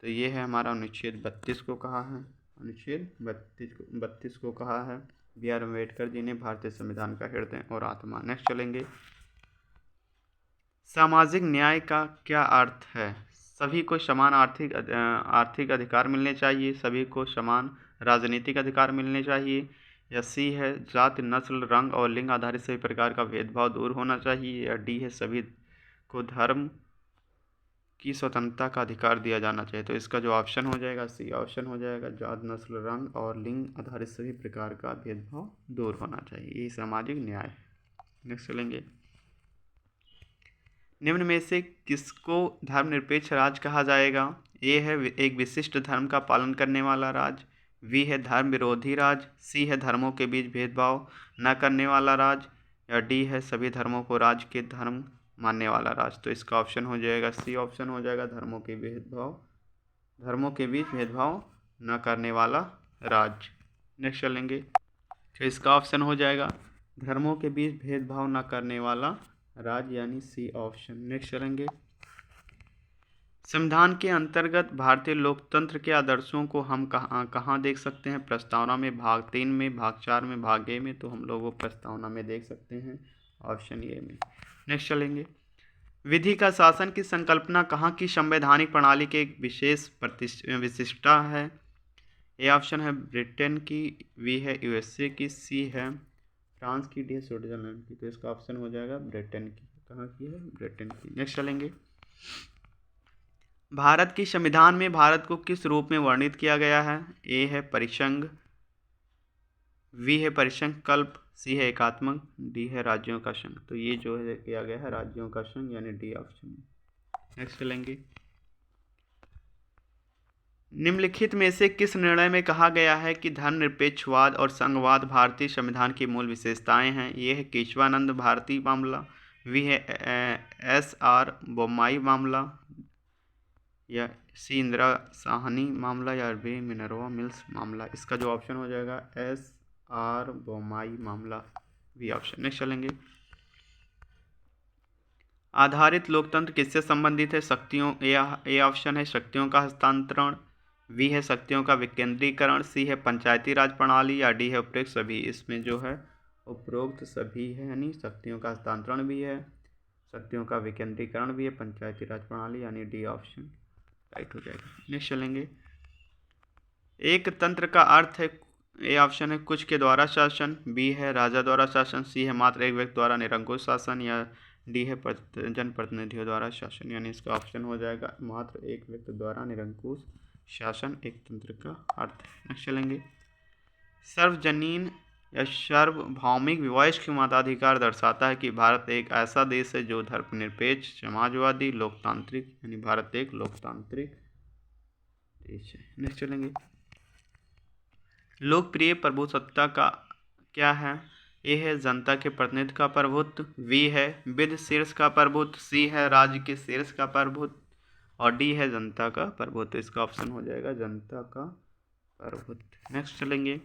तो ये है हमारा अनुच्छेद 32 को कहा है, अनुच्छेद 32 को कहा है बी.आर. अम्बेडकर जी ने भारतीय संविधान का हृदय और आत्मा। नेक्स्ट चलेंगे, सामाजिक न्याय का क्या अर्थ है? सभी को समान आर्थिक अधिकार मिलने चाहिए, सभी को समान राजनीतिक अधिकार मिलने चाहिए, या सी है, जाति, नस्ल, रंग और लिंग आधारित सभी प्रकार का भेदभाव दूर होना चाहिए, या डी है, सभी को धर्म की स्वतंत्रता का अधिकार दिया जाना चाहिए। तो इसका जो ऑप्शन हो जाएगा, सी ऑप्शन हो जाएगा, जाति, नस्ल, रंग और लिंग आधारित सभी प्रकार का भेदभाव दूर होना चाहिए, ये सामाजिक न्याय है। नेक्स्ट चलेंगे, निम्न में से किसको धर्मनिरपेक्ष राज्य कहा जाएगा? ए है, एक विशिष्ट धर्म का पालन करने वाला राज्य, बी है, धर्म विरोधी राज्य, सी है, धर्मों के बीच भेदभाव न करने वाला राज्य, या डी है, सभी धर्मों को राज्य के धर्म मानने वाला राज्य। तो इसका ऑप्शन हो जाएगा, सी ऑप्शन हो जाएगा, धर्मों के बीच भेदभाव न करने वाला राज्य। नेक्स्ट चलेंगे, तो इसका ऑप्शन हो जाएगा, धर्मों के बीच भेदभाव न करने वाला राज्य, यानी सी ऑप्शन। नेक्स्ट चलेंगे, संविधान के अंतर्गत भारतीय लोकतंत्र के आदर्शों को हम कहाँ देख सकते हैं? प्रस्तावना में, भाग 3 में, भाग 4 में, भाग ए में। तो हम लोग वो प्रस्तावना में देख सकते हैं, ऑप्शन ए में। नेक्स्ट चलेंगे, विधि का शासन की संकल्पना कहाँ की संवैधानिक प्रणाली के एक विशेष विशिष्टता है? ए ऑप्शन है, ब्रिटेन की, बी है, यूएसए की, सी है, फ्रांस की, डी है, स्विट्जरलैंड की। तो इसका ऑप्शन हो जाएगा ब्रिटेन की। कहाँ की है? ब्रिटेन की। नेक्स्ट चलेंगे, भारत की संविधान में भारत को किस रूप में वर्णित किया गया है? ए है, परिसंघ, बी है, परिसंघकल्प, सी है, एकात्मक, डी है, राज्यों का संघ। तो ये जो है किया गया है राज्यों का संघ, यानी डी ऑप्शन। नेक्स्ट चलेंगे, निम्नलिखित में से किस निर्णय में कहा गया है कि धर्मनिरपेक्षवाद और संघवाद भारतीय संविधान की मूल विशेषताएं हैं? ये है, केशवानंद भारती मामला, वी है, एस.आर. बोम्मई मामला, या सी, इंदिरा साहनी मामला, या बी, मिनर्वा मिल्स मामला। इसका जो ऑप्शन हो जाएगा, एस.आर. बोम्मई मामला, बी ऑप्शन। नेक्स्ट चलेंगे, आधारित लोकतंत्र किससे संबंधित है? शक्तियों, ए ऑप्शन है, शक्तियों का हस्तांतरण, बी है, शक्तियों का विकेंद्रीकरण, सी है, पंचायती राज प्रणाली, या डी है, उपरोक्त सभी। इसमें जो है उपरोक्त सभी है, यानी शक्तियों का हस्तांतरण भी है, शक्तियों का विकेंद्रीकरण भी है, पंचायती राज प्रणाली, यानी डी ऑप्शन राइट हो जाएगा। नेक्स्ट चलेंगे, एक तंत्र का अर्थ है, ए ऑप्शन है, कुछ के द्वारा शासन, बी है, राजा द्वारा शासन, सी है, मात्र एक व्यक्ति द्वारा निरंकुश शासन, या डी है, जनप्रतिनिधियों द्वारा शासन। यानी इसका ऑप्शन हो जाएगा, मात्र एक व्यक्ति द्वारा निरंकुश शासन एक तंत्र का अर्थ है। नेक्स्ट चलेंगे, सार्वजनीन या सार्वभौमिक वॉइस के मताधिकार दर्शाता है कि भारत एक ऐसा देश है जो धर्मनिरपेक्ष, समाजवादी, लोकतांत्रिक, यानी भारत एक लोकतांत्रिक देश है। नेक्स्ट चलेंगे। लोकप्रिय प्रभुसत्ता का क्या है? ए है जनता के प्रतिनिधि का प्रभुत्व, बी है विधि शीर्ष का प्रभुत्व, सी है राज्य के शीर्ष का प्रभुत्व और डी है जनता का प्रभुत्व। इसका ऑप्शन हो जाएगा जनता का प्रभुत्व। नेक्स्ट चलेंगे।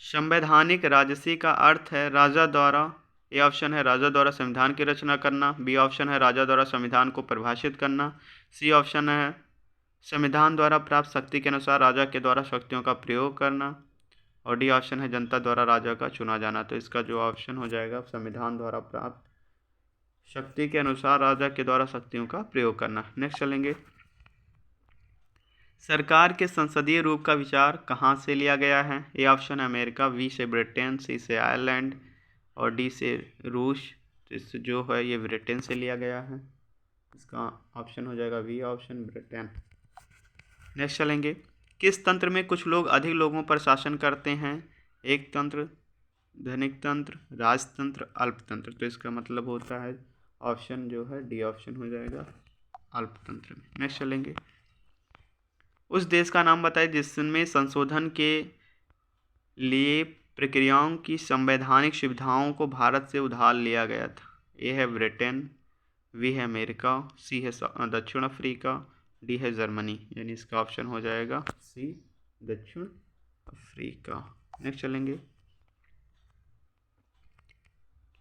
संवैधानिक राजसी का अर्थ है राजा द्वारा, ए ऑप्शन है राजा द्वारा संविधान की रचना करना, बी ऑप्शन है राजा द्वारा संविधान को परिभाषित करना, सी ऑप्शन है संविधान द्वारा प्राप्त शक्ति के अनुसार राजा के द्वारा शक्तियों का प्रयोग करना और डी ऑप्शन है जनता द्वारा राजा का चुना जाना। तो इसका जो ऑप्शन हो जाएगा संविधान द्वारा प्राप्त शक्ति के अनुसार राजा के द्वारा शक्तियों का प्रयोग करना। नेक्स्ट चलेंगे। सरकार के संसदीय रूप का विचार कहाँ से लिया गया है? ए ऑप्शन है अमेरिका, बी से ब्रिटेन, सी से आयरलैंड और डी से रूस। तो इस जो है ये ब्रिटेन से लिया गया है। इसका ऑप्शन हो जाएगा बी ऑप्शन ब्रिटेन। नेक्स्ट चलेंगे। किस तंत्र में कुछ लोग अधिक लोगों पर शासन करते हैं? एक तंत्र, धनिक तंत्र, राजतंत्र, अल्पतंत्र। तो इसका मतलब होता है ऑप्शन जो है डी ऑप्शन हो जाएगा अल्पतंत्र में। नेक्स्ट चलेंगे। उस देश का नाम बताइए जिसमें संशोधन के लिए प्रक्रियाओं की संवैधानिक सुविधाओं को भारत से उधार लिया गया था। ए है ब्रिटेन, बी है अमेरिका, सी है दक्षिण अफ्रीका, डी है जर्मनी। यानी इसका ऑप्शन हो जाएगा सी दक्षिण अफ्रीका। नेक्स्ट चलेंगे।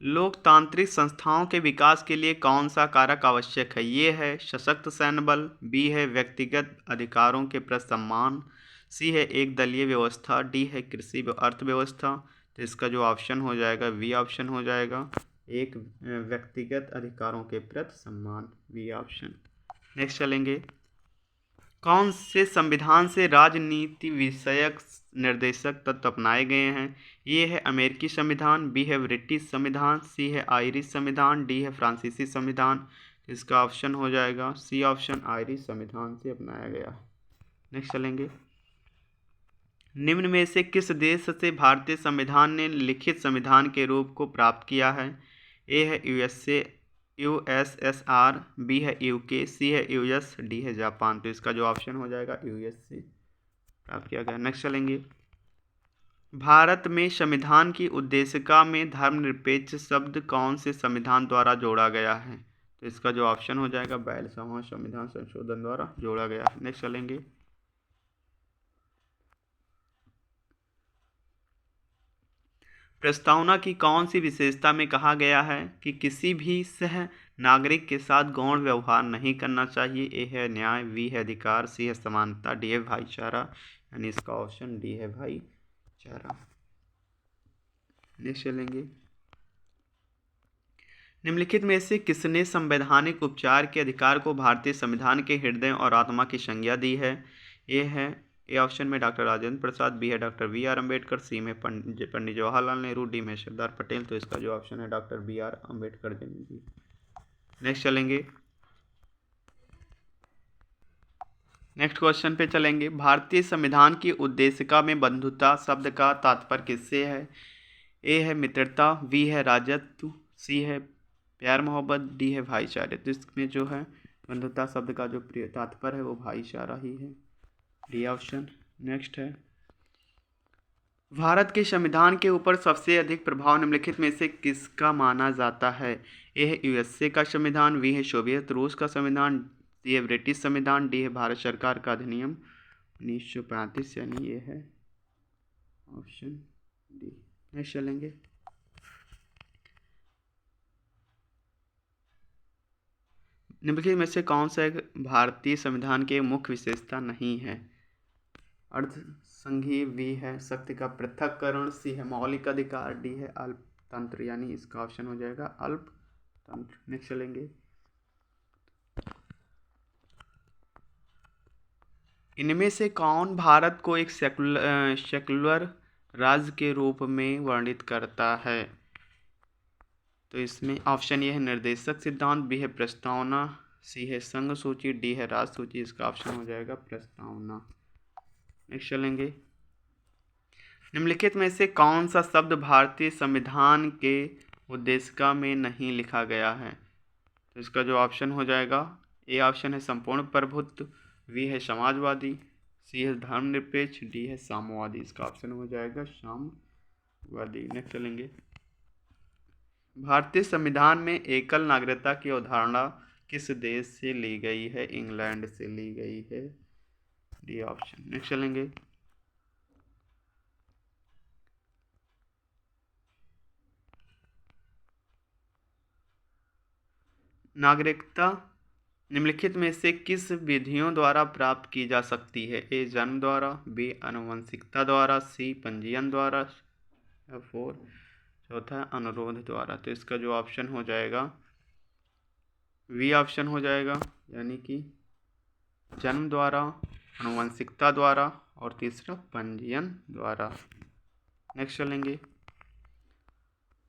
लोकतांत्रिक संस्थाओं के विकास के लिए कौन सा कारक आवश्यक है? ये है सशक्त सैन्य बल, बी है व्यक्तिगत अधिकारों के प्रति सम्मान, सी है एक दलीय व्यवस्था, डी है कृषि अर्थव्यवस्था। तो इसका जो ऑप्शन हो जाएगा बी ऑप्शन हो जाएगा एक व्यक्तिगत अधिकारों के प्रति सम्मान, बी ऑप्शन। नेक्स्ट चलेंगे। कौन से संविधान से राजनीति विषयक निर्देशक तत्व अपनाए गए हैं? ये है अमेरिकी संविधान, बी है ब्रिटिश संविधान, सी है आयरिश संविधान, डी है फ्रांसीसी संविधान। इसका ऑप्शन हो जाएगा सी ऑप्शन आयरिश संविधान से अपनाया गया। नेक्स्ट चलेंगे। निम्न में से किस देश से भारतीय संविधान ने लिखित संविधान के रूप को प्राप्त किया है? ए है यूएसएसआर, बी है यूके, सी है यूएस, डी है जापान। तो इसका जो ऑप्शन हो जाएगा यूएस से प्राप्त किया गया। नेक्स्ट चलेंगे। भारत में संविधान की उद्देशिका में धर्मनिरपेक्ष शब्द कौन से संविधान द्वारा जोड़ा गया है? तो इसका जो ऑप्शन हो जाएगा 42वां संविधान संशोधन द्वारा जोड़ा गया है। नेक्स्ट चलेंगे। प्रस्तावना की कौन सी विशेषता में कहा गया है कि किसी भी सह नागरिक के साथ गौण व्यवहार नहीं करना चाहिए? ए है न्याय, बी है अधिकार, सी है समानता, डी है भाईचारा। यानी इसका ऑप्शन डी है भाईचारा। नेक्स्ट चलेंगे। निम्नलिखित में से किसने संवैधानिक उपचार के अधिकार को भारतीय संविधान के हृदय और आत्मा की संज्ञा दी है? ए ऑप्शन में डॉक्टर राजेंद्र प्रसाद, बी है डॉक्टर बी आर अम्बेडकर, सी में पंडित जवाहरलाल नेहरू, डी में सरदार पटेल। तो इसका जो ऑप्शन है doctor B R Ambedkar ji. Next चलेंगे। नेक्स्ट क्वेश्चन पे चलेंगे। भारतीय संविधान की उद्देशिका में बंधुता शब्द का तात्पर्य किससे है? ए है मित्रता, बी है राजत्व, सी है प्यार मोहब्बत, डी है भाईचारे। तो इसमें जो है बंधुता शब्द का जो तात्पर्य है वो भाईचारा ही है, डी ऑप्शन। नेक्स्ट है। भारत के संविधान के ऊपर सबसे अधिक प्रभाव निम्नलिखित में से किसका माना जाता है? ए है यूएसए का संविधान, बी है सोवियत रूस का संविधान, सी है ब्रिटिश संविधान, डी है भारत सरकार का अधिनियम 1935। यानी ये है ऑप्शन डी। नेक्स्ट चलेंगे। निम्नलिखित में से कौन सा भारतीय संविधान की मुख्य विशेषता नहीं है? अर्ध संघीय, बी है शक्ति का पृथक्करण, सी है मौलिक अधिकार, डी है अल्पतंत्र। यानी इसका ऑप्शन हो जाएगा अल्पतंत्र। नेक्स्ट चलेंगे। इनमें से कौन भारत को एक सेकुलर राज्य के रूप में वर्णित करता है? तो इसमें ऑप्शन ये है निर्देशक सिद्धांत, बी है प्रस्तावना, सी है संघ सूची, डी है राज सूची। इसका ऑप्शन हो जाएगा प्रस्तावना। नेक्स्ट चलेंगे। निम्नलिखित में से कौन सा शब्द भारतीय संविधान के उद्देशिका में नहीं लिखा गया है? तो इसका जो ऑप्शन हो जाएगा, ए ऑप्शन है संपूर्ण प्रभुत्व, बी है समाजवादी, सी है धर्मनिरपेक्ष, डी है साम्यवादी। इसका ऑप्शन हो जाएगा साम्यवादी। नेक्स्ट चलेंगे, भारतीय संविधान में एकल नागरिकता की अवधारणा किस देश से ली गई है? इंग्लैंड से ली गई है, डी ऑप्शन। नेक्स्ट चलेंगे, नागरिकता निम्नलिखित में से किस विधियों द्वारा प्राप्त की जा सकती है? ए जन्म द्वारा, बी आनुवंशिकता द्वारा, सी पंजीयन द्वारा, या फोर चौथा है अनुरोध द्वारा। तो इसका जो ऑप्शन हो जाएगा वी ऑप्शन हो जाएगा, यानी कि जन्म द्वारा, आनुवंशिकता द्वारा और तीसरा पंजीयन द्वारा। नेक्स्ट चलेंगे,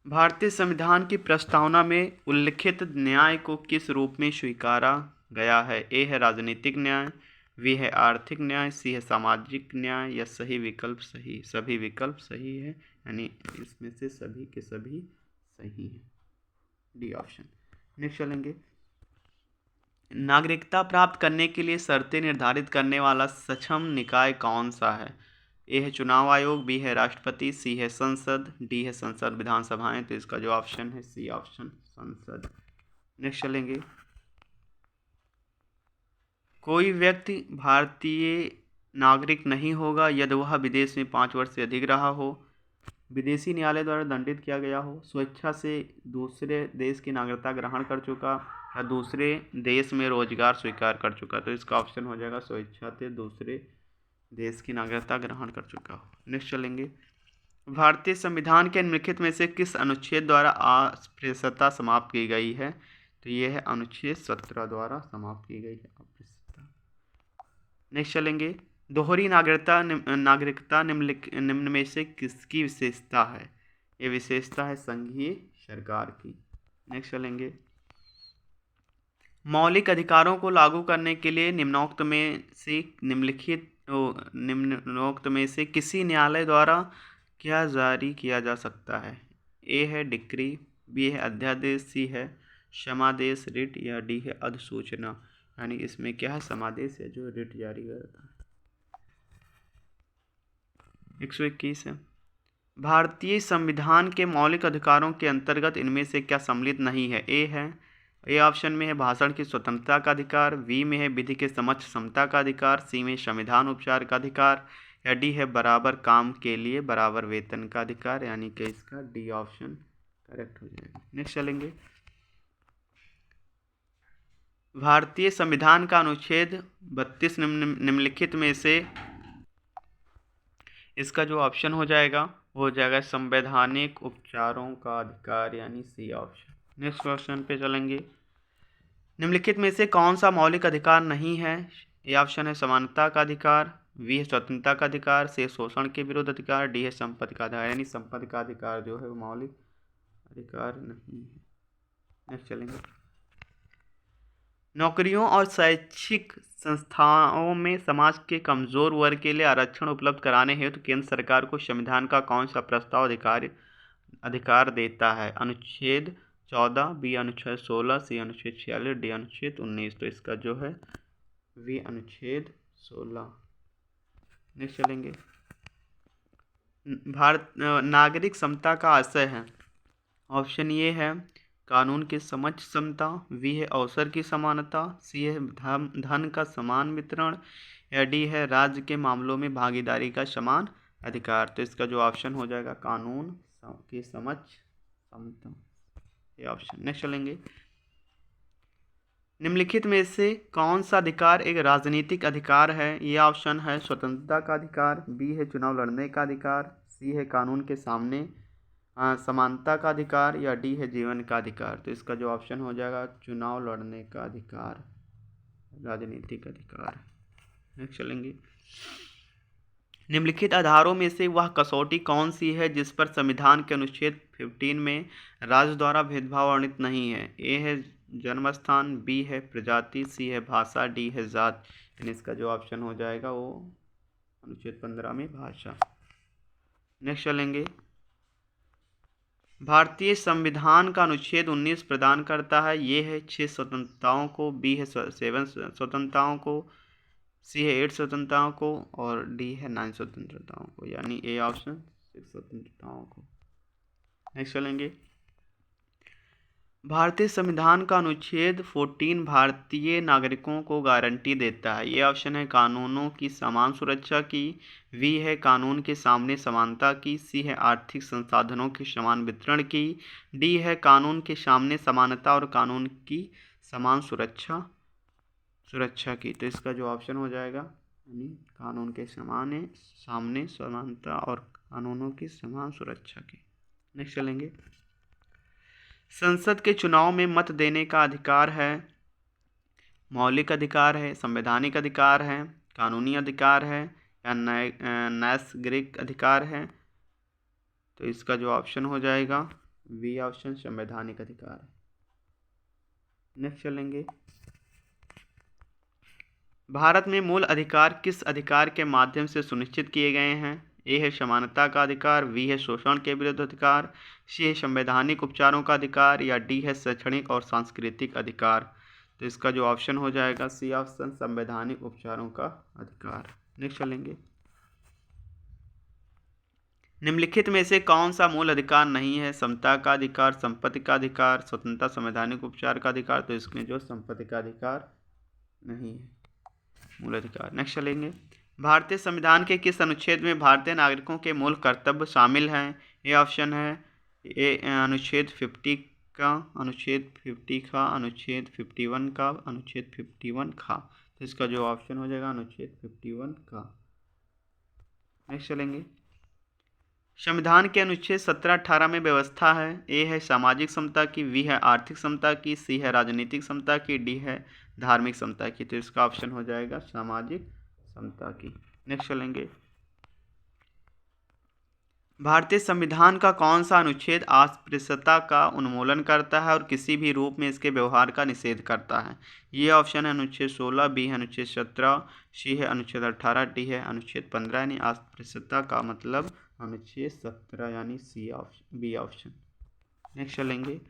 भारतीय संविधान की प्रस्तावना में उल्लिखित न्याय को किस रूप में स्वीकारा गया है? ए है राजनीतिक न्याय, बी है आर्थिक न्याय, सी है सामाजिक न्याय, या सही विकल्प सही, सभी विकल्प सही है, यानी इसमें से सभी के सभी सही है, डी ऑप्शन। नेक्स्ट चलेंगे, नागरिकता प्राप्त करने के लिए शर्तें निर्धारित करने वाला सक्षम निकाय कौन सा है? ए है चुनाव आयोग, बी है राष्ट्रपति, सी है संसद, डी है संसद विधानसभाएं। तो इसका जो ऑप्शन है सी ऑप्शन, संसद। नेक्स्ट चलेंगे, कोई व्यक्ति भारतीय नागरिक नहीं होगा यदि वह विदेश में 5 वर्ष से अधिक रहा हो, विदेशी न्यायालय द्वारा दंडित किया गया हो, स्वेच्छा से दूसरे देश की नागरिकता ग्रहण कर चुका, या दूसरे देश में रोजगार स्वीकार कर चुका। तो इसका ऑप्शन हो जाएगा स्वेच्छा से दूसरे देश की नागरिकता ग्रहण कर चुका हो। नेक्स्ट चलेंगे, भारतीय संविधान के निम्नलिखित में से किस अनुच्छेद द्वारा अस्पृश्यता समाप्त की गई है? तो ये है अनुच्छेद 17 द्वारा समाप्त की गई है अस्पृश्यता। नेक्स्ट चलेंगे, दोहरी नागरिकता निम्न में से किसकी विशेषता है? ये विशेषता है संघीय सरकार की। नेक्स्ट चलेंगे, मौलिक अधिकारों को लागू करने के लिए निम्नोक्त में से किसी न्यायालय द्वारा क्या जारी किया जा सकता है? ए है डिक्री, बी है अध्यादेश, सी है समादेश रिट, या डी है अधिसूचना। यानी इसमें क्या है, समादेश है जो रिट जारी करता है। 121 है, भारतीय संविधान के मौलिक अधिकारों के अंतर्गत इनमें से क्या सम्मिलित नहीं है? ए ऑप्शन में है भाषण की स्वतंत्रता का अधिकार, बी में है विधि के समक्ष समता का अधिकार, सी में संविधान उपचार का अधिकार, या डी है बराबर काम के लिए बराबर वेतन का अधिकार। यानी कि इसका डी ऑप्शन करेक्ट हो जाएगा। नेक्स्ट चलेंगे, भारतीय संविधान का अनुच्छेद 32 निम्नलिखित में से इसका जो ऑप्शन हो जाएगा संवैधानिक उपचारों का अधिकार, यानी सी ऑप्शन। नेक्स्ट क्वेश्चन पे चलेंगे, निम्नलिखित में से कौन सा मौलिक अधिकार नहीं है? ए ऑप्शन है समानता का अधिकार, बी है स्वतंत्रता का अधिकार, सी शोषण के विरुद्ध अधिकार, डी है संपत्ति का अधिकार। यानी संपत्ति का अधिकार जो है वो मौलिक अधिकार नहीं है। नेक्स्ट चलेंगे, नौकरियों और शैक्षिक संस्थाओं में समाज के कमजोर वर्ग के लिए आरक्षण उपलब्ध कराने हेतु केंद्र सरकार को संविधान का कौन सा प्रस्ताव अधिकार देता है? अनुच्छेद 14, बी अनुच्छेद 16, सी अनुच्छेद 46, डी अनुच्छेद 19। तो इसका जो है वी अनुच्छेद 16। नेक्स्ट चलेंगे, भारत नागरिक समता का आशय है। ऑप्शन ये है कानून की समझ समता, बी है अवसर की समानता, सी है धन का समान वितरण, या डी है राज्य के मामलों में भागीदारी का समान अधिकार। तो इसका जो ऑप्शन हो जाएगा कानून की समझ समता, ये ऑप्शन। नेक्स्ट चलेंगे, निम्नलिखित में से कौन सा अधिकार एक राजनीतिक अधिकार है? ये ऑप्शन है स्वतंत्रता का अधिकार, बी है चुनाव लड़ने का अधिकार, सी है कानून के सामने समानता का अधिकार, या डी है जीवन का अधिकार। तो इसका जो ऑप्शन हो जाएगा चुनाव लड़ने का अधिकार, राजनीतिक अधिकार। नेक्स्ट चलेंगे, निम्नलिखित आधारों में से वह कसौटी कौन सी है जिस पर संविधान के अनुच्छेद 15 में राज्य द्वारा भेदभाव वर्णित नहीं है? ए है जन्म स्थान, बी है प्रजाति, सी है भाषा, डी है जात। यानी इसका जो ऑप्शन हो जाएगा वो अनुच्छेद 15 में भाषा। नेक्स्ट चलेंगे। भारतीय संविधान का अनुच्छेद 19 प्रदान करता है। ये है 6 स्वतंत्रताओं को, बी है 7 स्वतंत्रताओं को, सी है 8 स्वतंत्रताओं को और डी है 9 स्वतंत्रताओं को, यानी ए ऑप्शन 6 स्वतंत्रताओं को। नेक्स्ट चलेंगे। भारतीय संविधान का अनुच्छेद 14 भारतीय नागरिकों को गारंटी देता है। ये ऑप्शन है कानूनों की समान सुरक्षा की, बी है कानून के सामने समानता की, सी है आर्थिक संसाधनों के समान वितरण की, डी है कानून के सामने समानता और कानून की समान सुरक्षा की। तो इसका जो ऑप्शन हो जाएगा यानी कानून के सामने समानता और कानूनों की समान सुरक्षा की। नेक्स्ट चलेंगे। संसद के चुनाव में मत देने का अधिकार है, मौलिक अधिकार है, संवैधानिक अधिकार है, कानूनी अधिकार है या नैसर्गिक अधिकार है। तो इसका जो ऑप्शन हो जाएगा बी ऑप्शन संवैधानिक अधिकार है। नेक्स्ट चलेंगे। भारत में मूल अधिकार किस अधिकार के माध्यम से सुनिश्चित किए गए हैं? ए है समानता का अधिकार, बी है शोषण के विरुद्ध अधिकार, सी है संवैधानिक उपचारों का अधिकार या डी है शैक्षणिक और सांस्कृतिक अधिकार। तो इसका जो ऑप्शन हो जाएगा सी ऑप्शन संवैधानिक उपचारों का अधिकार। नेक्स्ट चलेंगे। निम्नलिखित में से कौन सा मूल अधिकार नहीं है? समता का अधिकार, संपत्ति का अधिकार, स्वतंत्रता, संवैधानिक उपचार का अधिकार। तो इसमें जो संपत्ति का अधिकार नहीं है मूल अधिकार। नेक्स्ट चलेंगे। भारतीय संविधान के किस अनुच्छेद में भारतीय नागरिकों के मूल कर्तव्य शामिल हैं? ये ऑप्शन है ए अनुच्छेद 50 का, अनुच्छेद 50 का, अनुच्छेद 51 का, अनुच्छेद 51 का। तो इसका जो ऑप्शन हो जाएगा अनुच्छेद 51 का। नेक्स्ट चलेंगे। संविधान के अनुच्छेद 17-18 में व्यवस्था है। ए है सामाजिक समता की, बी है आर्थिक समता की, सी है राजनीतिक समता की, डी है धार्मिक समता की। तो इसका ऑप्शन हो जाएगा सामाजिक समता की। नेक्स्ट चलेंगे। भारतीय संविधान का कौन सा अनुच्छेद अस्पृश्यता का उन्मूलन करता है और किसी भी रूप में इसके व्यवहार का निषेध करता है? ये ऑप्शन है अनुच्छेद 16, बी है अनुच्छेद 17, सी है अनुच्छेद 18, डी है अनुच्छेद 15। यानी अस्पृश्यता का मतलब अनुच्छेद 17 यानी C option, B option. Next चलेंगे।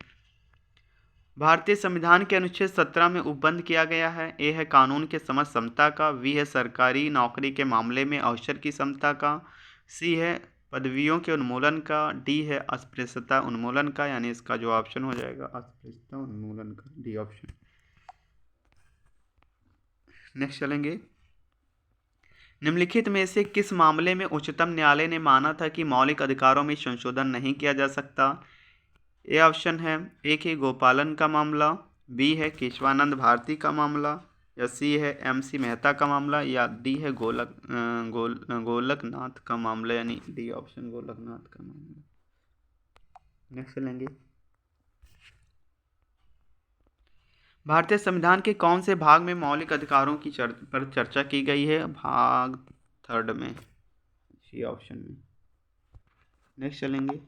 भारतीय संविधान के अनुच्छेद 17 में उपबंध किया गया है। ए है कानून के समक्ष समता का, बी है सरकारी नौकरी के मामले में अवसर की समता का, सी है पदवियों के उन्मूलन का, डी है अस्पृश्यता उन्मूलन का। यानी इसका जो ऑप्शन हो जाएगा अस्पृश्यता उन्मूलन का, डी ऑप्शन। नेक्स्ट चलेंगे। निम्नलिखित में से किस मामले में उच्चतम न्यायालय ने माना था कि मौलिक अधिकारों में संशोधन नहीं किया जा सकता? ए ऑप्शन है एक है गोपालन का मामला, बी है केशवानंद भारती का मामला या सी है MC मेहता का मामला या डी है गोलकनाथ का मामला। यानी डी ऑप्शन गोलकनाथ का मामला। नेक्स्ट लेंगे। भारतीय संविधान के कौन से भाग में मौलिक अधिकारों की पर चर्चा की गई है? भाग 3 में, सी ऑप्शन में। नेक्स्ट चलेंगे।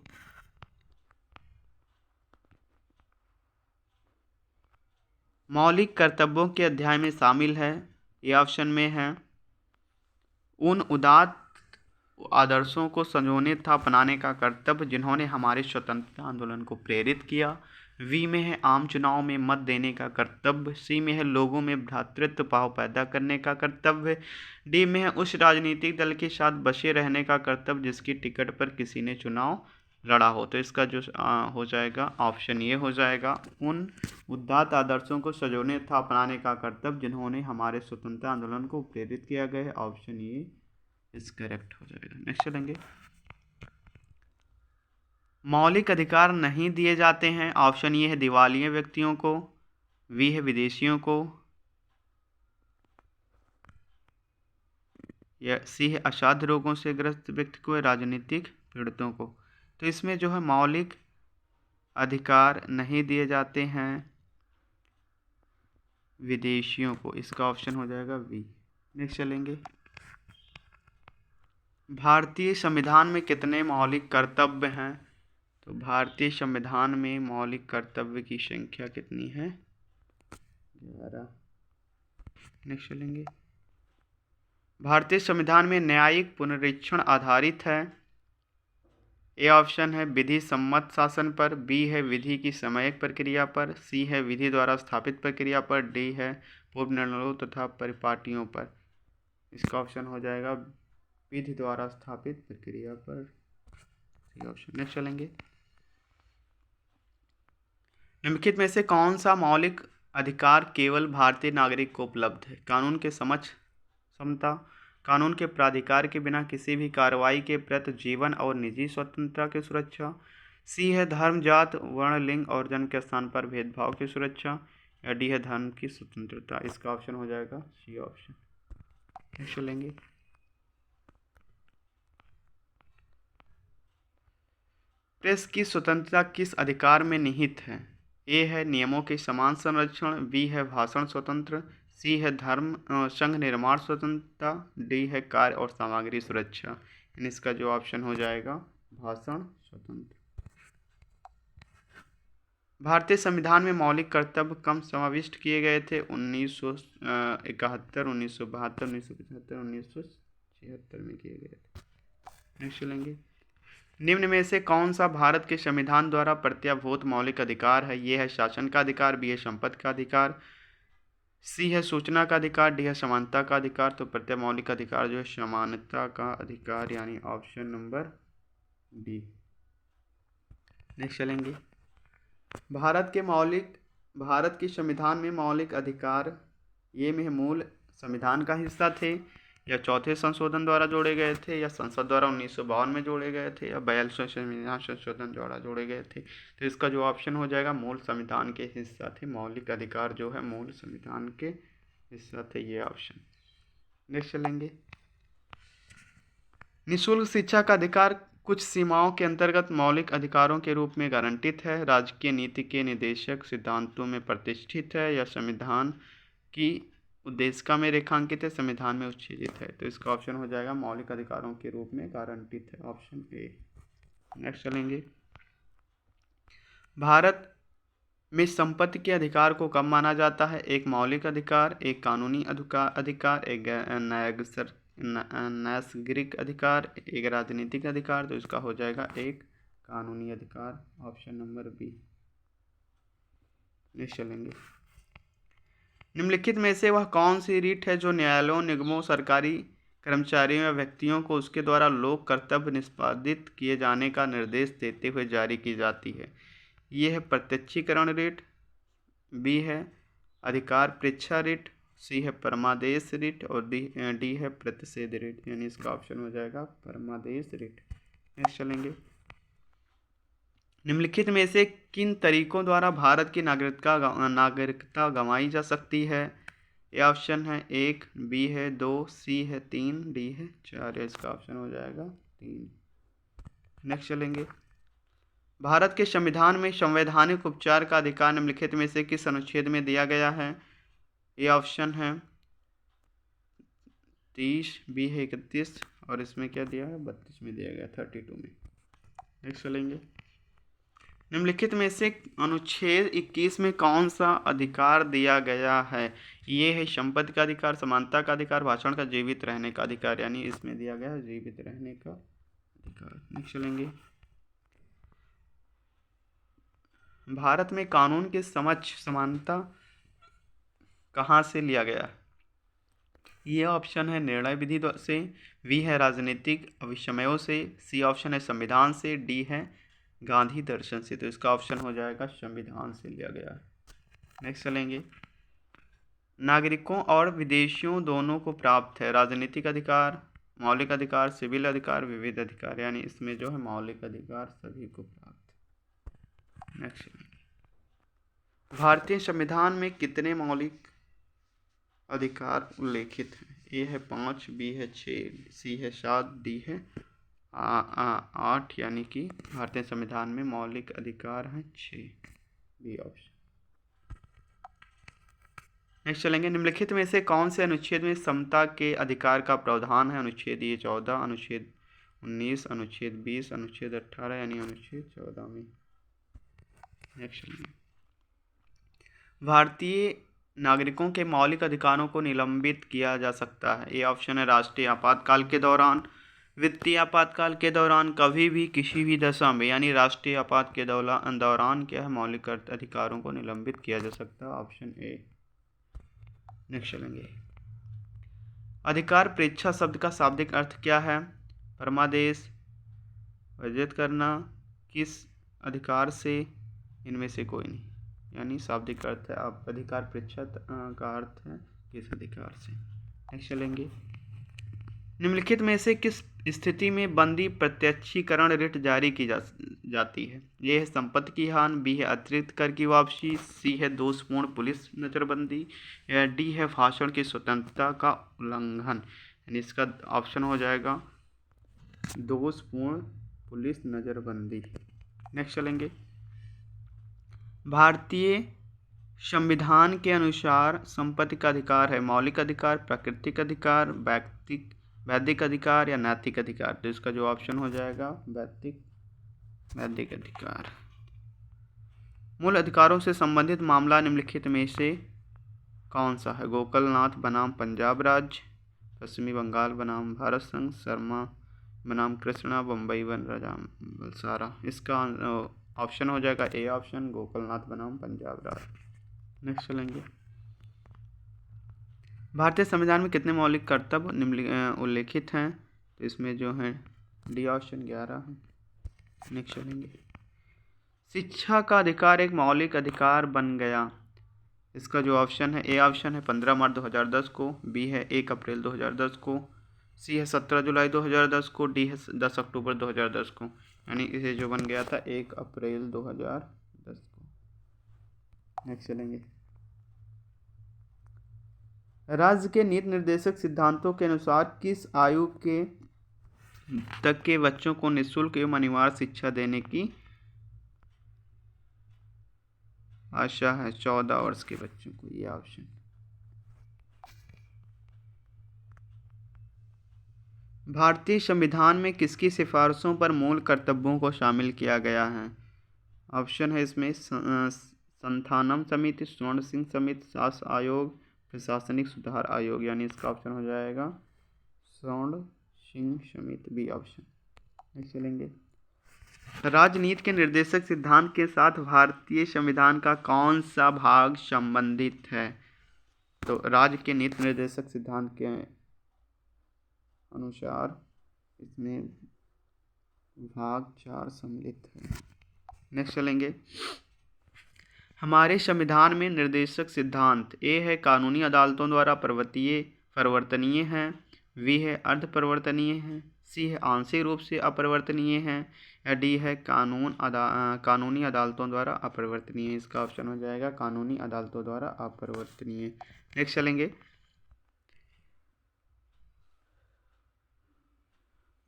मौलिक कर्तव्यों के अध्याय में शामिल है। ये ऑप्शन में है उन उदात्त आदर्शों को संजोने तथा अपनाने का कर्तव्य जिन्होंने हमारे स्वतंत्रता आंदोलन को प्रेरित किया। वी में है आम चुनाव में मत देने का कर्तव्य, सी में है लोगों में भ्रातृत्व भाव पैदा करने का कर्तव्य, डी में है उस राजनीतिक दल के साथ बसे रहने का कर्तव्य जिसकी टिकट पर किसी ने चुनाव लड़ा हो। तो इसका जो हो जाएगा ऑप्शन ये हो जाएगा उन उदात्त आदर्शों को संजोने तथा अपनाने का कर्तव्य जिन्होंने हमारे स्वतंत्रता आंदोलन को प्रेरित किया गया है। ऑप्शन ये इस करेक्ट हो जाएगा। नेक्स्ट चलेंगे। मौलिक अधिकार नहीं दिए जाते हैं। ऑप्शन ये है दिवालिया व्यक्तियों को, वी है विदेशियों को या सी है असाध्य रोगों से ग्रस्त व्यक्ति को या राजनीतिक पीड़ितों को। तो इसमें जो है मौलिक अधिकार नहीं दिए जाते हैं विदेशियों को, इसका ऑप्शन हो जाएगा वी। नेक्स्ट चलेंगे। भारतीय संविधान में कितने मौलिक कर्तव्य हैं? तो भारतीय संविधान में मौलिक कर्तव्य की संख्या कितनी है? 11। नेक्स्ट चलेंगे। भारतीय संविधान में न्यायिक पुनरीक्षण आधारित है। ए ऑप्शन है विधि सम्मत शासन पर, बी है विधि की समयक प्रक्रिया पर, सी है विधि द्वारा स्थापित प्रक्रिया पर, डी है पूर्व निर्णयों तथा परिपाटियों पर। इसका ऑप्शन हो जाएगा विधि द्वारा स्थापित प्रक्रिया पर, सी ऑप्शन। नेक्स्ट चलेंगे। निम्नलिखित में से कौन सा मौलिक अधिकार केवल भारतीय नागरिक को उपलब्ध है? कानून के समक्ष समता, कानून के प्राधिकार के बिना किसी भी कार्रवाई के प्रति जीवन और निजी स्वतंत्रता की सुरक्षा, सी है धर्म जात वर्ण लिंग और जन्म के स्थान पर भेदभाव की सुरक्षा, या डी है धर्म की स्वतंत्रता। इसका ऑप्शन हो जाएगा सी ऑप्शन। नेक्स्ट लेंगे। प्रेस की स्वतंत्रता किस अधिकार में निहित है? ए है नियमों के समान संरक्षण, बी है भाषण स्वतंत्र, सी है धर्म संघ निर्माण स्वतंत्रता, डी है कार्य और सामग्री सुरक्षा। इसका जो ऑप्शन हो जाएगा भाषण स्वतंत्र। भारतीय संविधान में मौलिक कर्तव्य कब समाविष्ट किए गए थे? 1971, 1972, 1975, 1976 में किए गए थे। नेक्स्ट चलेंगे। निम्न में से कौन सा भारत के संविधान द्वारा प्रत्याभूत मौलिक अधिकार है? ये है शासन का अधिकार, बी है संपत्ति का अधिकार, सी है सूचना का अधिकार, डी है समानता का अधिकार। तो प्रत्यय मौलिक अधिकार जो है समानता का अधिकार, यानी ऑप्शन नंबर डी। नेक्स्ट चलेंगे। भारत के संविधान में मौलिक अधिकार ये में मूल संविधान का हिस्सा थे, या चौथे संशोधन द्वारा जोड़े गए थे, या संसद द्वारा 1952 में जोड़े गए थे, या 42वें संविधान संशोधन द्वारा जोड़े गए थे। तो इसका जो ऑप्शन हो जाएगा मूल संविधान के हिस्सा थे। मौलिक अधिकार जो है मूल संविधान के हिस्सा थे, ये ऑप्शन। नेक्स्ट चलेंगे। निःशुल्क शिक्षा का अधिकार कुछ सीमाओं के अंतर्गत मौलिक अधिकारों के रूप में गारंटित है, राजकीय नीति के निर्देशक सिद्धांतों में प्रतिष्ठित है, या संविधान की उद्देशिका में रेखांकित है, संविधान में उच्छेदित है। तो इसका ऑप्शन हो जाएगा मौलिक अधिकारों के रूप में गारंटित है, ऑप्शन ए। नेक्स्ट चलेंगे। भारत में संपत्ति के अधिकार को कब माना जाता है? एक मौलिक अधिकार, एक कानूनी अधिकार, एक नैसर्गिक अधिकार, एक राजनीतिक अधिकार। तो इसका हो जाएगा एक कानूनी अधिकार, ऑप्शन नंबर बी। नेक्स्ट चलेंगे। निम्नलिखित में से वह कौन सी रीट है जो न्यायालयों, निगमों, सरकारी कर्मचारियों या व्यक्तियों को उसके द्वारा लोक कर्तव्य निष्पादित किए जाने का निर्देश देते हुए जारी की जाती है? ये है प्रत्यक्षीकरण रीट, बी है अधिकार परीक्षा रीट, सी है परमादेश रीट, और डी है प्रतिषेध रीट। यानी इसका ऑप्शन हो जाएगा परमादेश रीट। नेक्स्ट चलेंगे। निम्नलिखित में से किन तरीकों द्वारा भारत की नागरिकता गंवाई जा सकती है? ये ऑप्शन है 1, बी है 2, सी है 3, डी है 4। इसका ऑप्शन हो जाएगा 3। नेक्स्ट चलेंगे। भारत के संविधान में संवैधानिक उपचार का अधिकार निम्नलिखित में से किस अनुच्छेद में दिया गया है? ये ऑप्शन है 30, बी है 31, और इसमें क्या दिया है 32 में दिया गया, 32 में। नेक्स्ट चलेंगे। निम्नलिखित में से अनुच्छेद 21 में कौन सा अधिकार दिया गया है? ये है संपत्ति का अधिकार, समानता का अधिकार, भाषण का, जीवित रहने का अधिकार। यानी इसमें दिया गया है जीवित रहने का अधिकार। नेक्स्ट चलेंगे। भारत में कानून के समक्ष समानता कहाँ से लिया गया? ये ऑप्शन है निर्णय विधि से, बी है राजनीतिक अभिसमयों से, सी ऑप्शन है संविधान से, डी है गांधी दर्शन से। तो इसका ऑप्शन हो जाएगा संविधान से लिया गया है। नेक्स्ट चलेंगे। नागरिकों और विदेशियों दोनों को प्राप्त है राजनीतिक अधिकार, मौलिक अधिकार, सिविल अधिकार, विविध अधिकार। यानी इसमें जो है मौलिक अधिकार सभी को प्राप्त। नेक्स्ट, भारतीय संविधान में कितने मौलिक अधिकार उल्लेखित हैं? ए है 5, बी है 6, सी है 7, डी है 8। यानी कि भारतीय संविधान में मौलिक अधिकार हैं 6, बी ऑप्शन। नेक्स्ट चलेंगे। निम्नलिखित में से कौन से अनुच्छेद में समता के अधिकार का प्रावधान है? अनुच्छेद 14, अनुच्छेद 19, अनुच्छेद 20, अनुच्छेद 18, यानी अनुच्छेद 14 में। नेक्स्ट चलेंगे। भारतीय नागरिकों के मौलिक अधिकारों को निलंबित किया जा सकता है। ए ऑप्शन है राष्ट्रीय आपातकाल के दौरान, वित्तीय आपातकाल के दौरान कभी भी किसी भी दशा में यानी राष्ट्रीय आपात के दौरान क्या है, मौलिक अधिकारों को निलंबित किया जा सकता है। Option A. नेक्स्ट चलेंगे। अधिकार परीक्षा शब्द का शाब्दिक अर्थ क्या है? परमादेश, वर्जित करना, किस अधिकार से, इनमें से कोई नहीं। यानी शाब्दिक अर्थ है आप अधिकार परीक्षा का अर्थ है किस अधिकार से। नेक्स्ट चलेंगे। निम्नलिखित में से किस स्थिति में बंदी प्रत्यक्षीकरण रिट जारी की जाती है? ये है संपत्ति की हानि, बी है अतिरिक्त कर की वापसी, सी है दोषपूर्ण पुलिस नजरबंदी, या डी है भाषण की स्वतंत्रता का उल्लंघन। यानी इसका ऑप्शन हो जाएगा दोषपूर्ण पुलिस नजरबंदी। नेक्स्ट चलेंगे। भारतीय संविधान के अनुसार संपत्ति का अधिकार है मौलिक अधिकार, प्राकृतिक अधिकार, वैधिक अधिकार या नैतिक अधिकार। तो इसका जो ऑप्शन हो जाएगा वैधिक अधिकार। मूल अधिकारों से संबंधित मामला निम्नलिखित में से कौन सा है? गोकलनाथ बनाम पंजाब राज्य, पश्चिमी बंगाल बनाम भारत संघ, शर्मा बनाम कृष्णा, बम्बई बनाम बलसारा। इसका ऑप्शन हो जाएगा ए ऑप्शन, गोकलनाथ बनाम पंजाब राज्य। नेक्स्ट चलेंगे। भारतीय संविधान में कितने मौलिक कर्तव्य उल्लेखित हैं? तो इसमें जो है डी ऑप्शन 11 है। नेक्स्ट चलेंगे। शिक्षा का अधिकार एक मौलिक अधिकार बन गया। इसका जो ऑप्शन है ए ऑप्शन है 15 मार्च 2010 को, बी है 1 अप्रैल 2010 को, सी है 17 जुलाई 2010 को, डी है 10 अक्टूबर 2010 को। यानी इसे जो बन गया था 1 अप्रैल 2010 को। नेक्स्ट चलेंगे। राज्य के नीति निर्देशक सिद्धांतों के अनुसार किस आयु के तक के बच्चों को निःशुल्क एवं अनिवार्य शिक्षा देने की आशा है? 14 वर्ष के बच्चों को, ये ऑप्शन। भारतीय संविधान में किसकी सिफारिशों पर मूल कर्तव्यों को शामिल किया गया है? ऑप्शन है इसमें संथानम समिति, स्वर्ण सिंह समिति, शास्त्र आयोग, प्रशासनिक सुधार आयोग। यानी इसका ऑप्शन हो जाएगा स्वर्ण सिंह समिति, बी ऑप्शन। नेक्स्ट चलेंगे। राजनीति के निर्देशक सिद्धांत के साथ भारतीय संविधान का कौन सा भाग संबंधित है? तो राज्य के नीति निर्देशक सिद्धांत के अनुसार इसमें भाग 4 सम्मिलित है। नेक्स्ट चलेंगे। हमारे संविधान में निर्देशक सिद्धांत ए है कानूनी अदालतों द्वारा परिवर्तनीय है, बी है अर्ध परिवर्तनीय है, सी है आंशिक रूप से अपरिवर्तनीय है, या डी है कानूनी अदालतों द्वारा अपरिवर्तनीय। इसका ऑप्शन हो जाएगा कानूनी अदालतों द्वारा अपरिवर्तनीय। नेक्स्ट चलेंगे।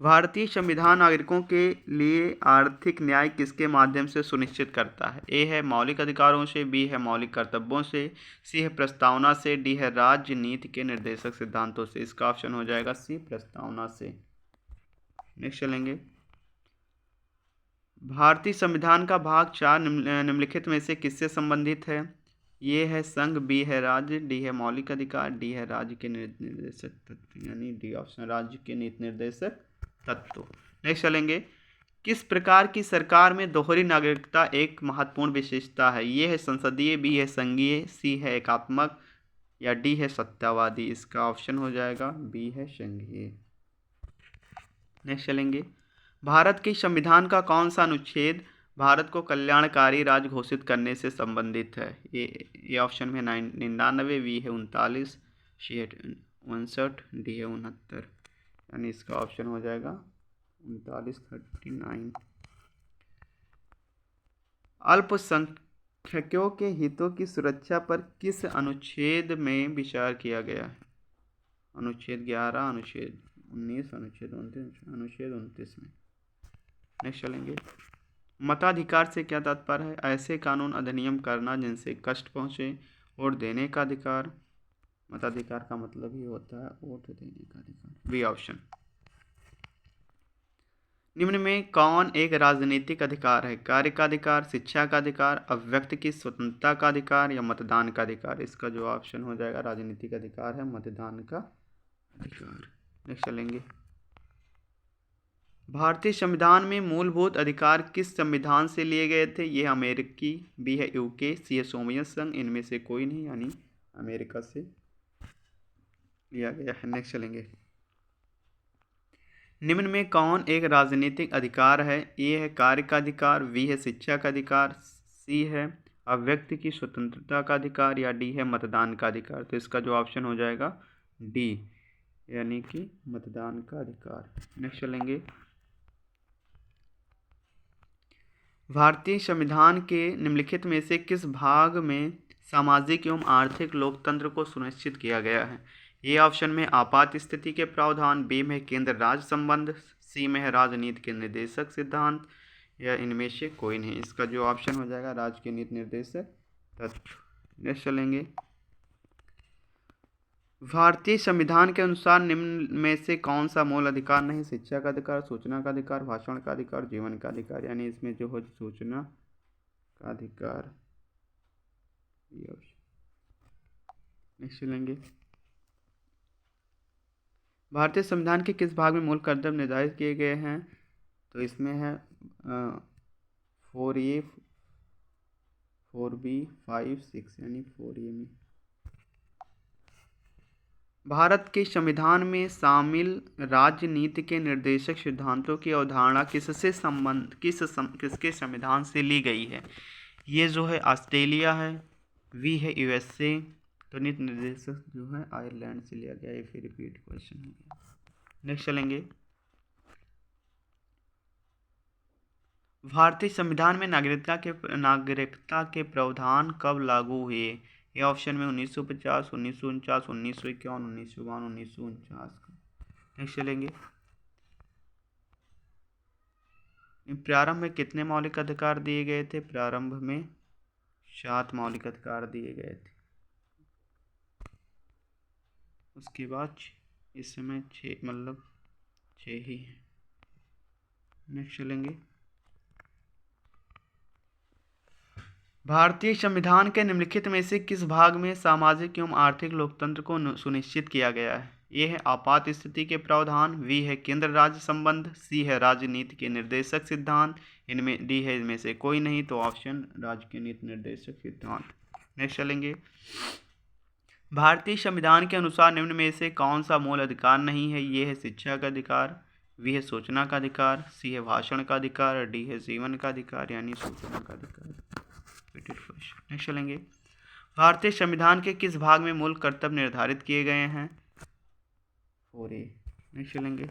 भारतीय संविधान नागरिकों के लिए आर्थिक न्याय किसके माध्यम से सुनिश्चित करता है? ए है मौलिक अधिकारों से, बी है मौलिक कर्तव्यों से, सी है प्रस्तावना से, डी है राजनीति के निर्देशक सिद्धांतों से। इसका ऑप्शन हो जाएगा सी प्रस्तावना से। नेक्स्ट चलेंगे। भारतीय संविधान का भाग 4 निम्नलिखित में से किससे संबंधित है? ये है संघ, बी है राज्य, डी है मौलिक अधिकार, डी है राज्य के नीति निर्देशक तत्व। यानी डी ऑप्शन राज्य के नीति निर्देशक तत्व। नेक्स्ट चलेंगे। किस प्रकार की सरकार में दोहरी नागरिकता एक महत्वपूर्ण विशेषता है? ये है संसदीय, बी है संघीय, सी है एकात्मक, या डी है सत्तावादी। इसका ऑप्शन हो जाएगा बी है संघीय। नेक्स्ट चलेंगे। भारत के संविधान का कौन सा अनुच्छेद भारत को कल्याणकारी राज्य घोषित करने से संबंधित है? ये ऑप्शन में 99, बी है 39, सी है 59, डी है 69। यानी इसका ऑप्शन हो जाएगा 39, 39। अल्पसंख्यकों के हितों की सुरक्षा पर किस अनुच्छेद में विचार किया गया है? अनुच्छेद 11, अनुच्छेद 19, अनुच्छेद 29, अनुच्छेद 29 में। नेक्स्ट चलेंगे। मताधिकार से क्या तात्पर्य है? ऐसे कानून अधिनियम करना जिनसे कष्ट पहुँचे। वोट देने का अधिकार। मताधिकार का मतलब ही होता है वोट देने का अधिकार, बी ऑप्शन। निम्न में कौन एक राजनीतिक अधिकार है? कार्य का अधिकार, शिक्षा का अधिकार, अभिव्यक्ति की स्वतंत्रता का अधिकार, या मतदान का अधिकार। इसका जो ऑप्शन हो जाएगा राजनीतिक अधिकार है मतदान का अधिकार। नेक्स्ट चलेंगे। भारतीय संविधान में मूलभूत अधिकार किस संविधान से लिए गए थे? ये अमेरिकी, बी है यूके, सी है सोवियत संघ, इनमें से कोई नहीं यानी अमेरिका से लिया गया है। नेक्स्ट चलेंगे। निम्न में कौन एक राजनीतिक अधिकार है? ए है कार्य का अधिकार, बी है शिक्षा का अधिकार, सी है अभिव्यक्ति की स्वतंत्रता का अधिकार, या डी है मतदान का अधिकार। तो इसका जो ऑप्शन हो जाएगा डी, यानी कि मतदान का अधिकार। नेक्स्ट चलेंगे। भारतीय संविधान के निम्नलिखित में से किस भाग में सामाजिक एवं आर्थिक लोकतंत्र को सुनिश्चित किया गया है? ए ऑप्शन में आपात स्थिति के प्रावधान, बी में केंद्र राज्य संबंध, सी में है राजनीति के निर्देशक सिद्धांत, या इनमें से कोई नहीं। इसका जो ऑप्शन हो जाएगा राज्य के नीति निर्देशक तत्व। नेक्स्ट चलेंगे। भारतीय संविधान के अनुसार निम्न में से कौन सा मूल अधिकार नहीं? शिक्षा का अधिकार, सूचना का अधिकार, भाषण का अधिकार, जीवन का अधिकार, यानी इसमें जो हो सूचना का अधिकार। नेक्स्ट चलेंगे। भारतीय संविधान के किस भाग में मूल कर्तव्य निर्धारित किए गए हैं? तो इसमें है 4A 4B 5 6, यानी 4A में। भारत के संविधान में शामिल राजनीति के निर्देशक सिद्धांतों की अवधारणा किसके संविधान से ली गई है? ये जो है ऑस्ट्रेलिया है, वी है यूएसए, तो नीति निर्देशक जो है आयरलैंड से लिया गया। ये फिर रिपीट क्वेश्चन हो गया। नेक्स्ट चलेंगे। भारतीय संविधान में नागरिकता के प्रावधान कब लागू हुए? ये ऑप्शन में 1950, 1949, 1951, 1952, 1949 का। नेक्स्ट चलेंगे। प्रारंभ में कितने मौलिक अधिकार दिए गए थे? प्रारंभ में 7 मौलिक अधिकार दिए गए थे। उसके बाद इस समय 6 मतलब 6 ही है। नेक्स्ट चलेंगे। भारतीय संविधान के निम्नलिखित में से किस भाग में सामाजिक एवं आर्थिक लोकतंत्र को सुनिश्चित किया गया है? ये है आपात स्थिति के प्रावधान, बी है केंद्र राज्य संबंध, सी है राजनीति के निर्देशक सिद्धांत, इनमें डी है इनमें से कोई नहीं। तो ऑप्शन राज्य के नीति निर्देशक सिद्धांत। नेक्स्ट चलेंगे। भारतीय संविधान के अनुसार निम्न में से कौन सा मूल अधिकार नहीं है? ये है शिक्षा का अधिकार, बी है सूचना का अधिकार, सी है भाषण का अधिकार, डी है जीवन का अधिकार, यानी सूचना का अधिकार। नेक्स्ट चलेंगे। भारतीय संविधान के किस भाग में मूल कर्तव्य निर्धारित किए गए हैं? 4A। नेक्स्ट चलेंगे।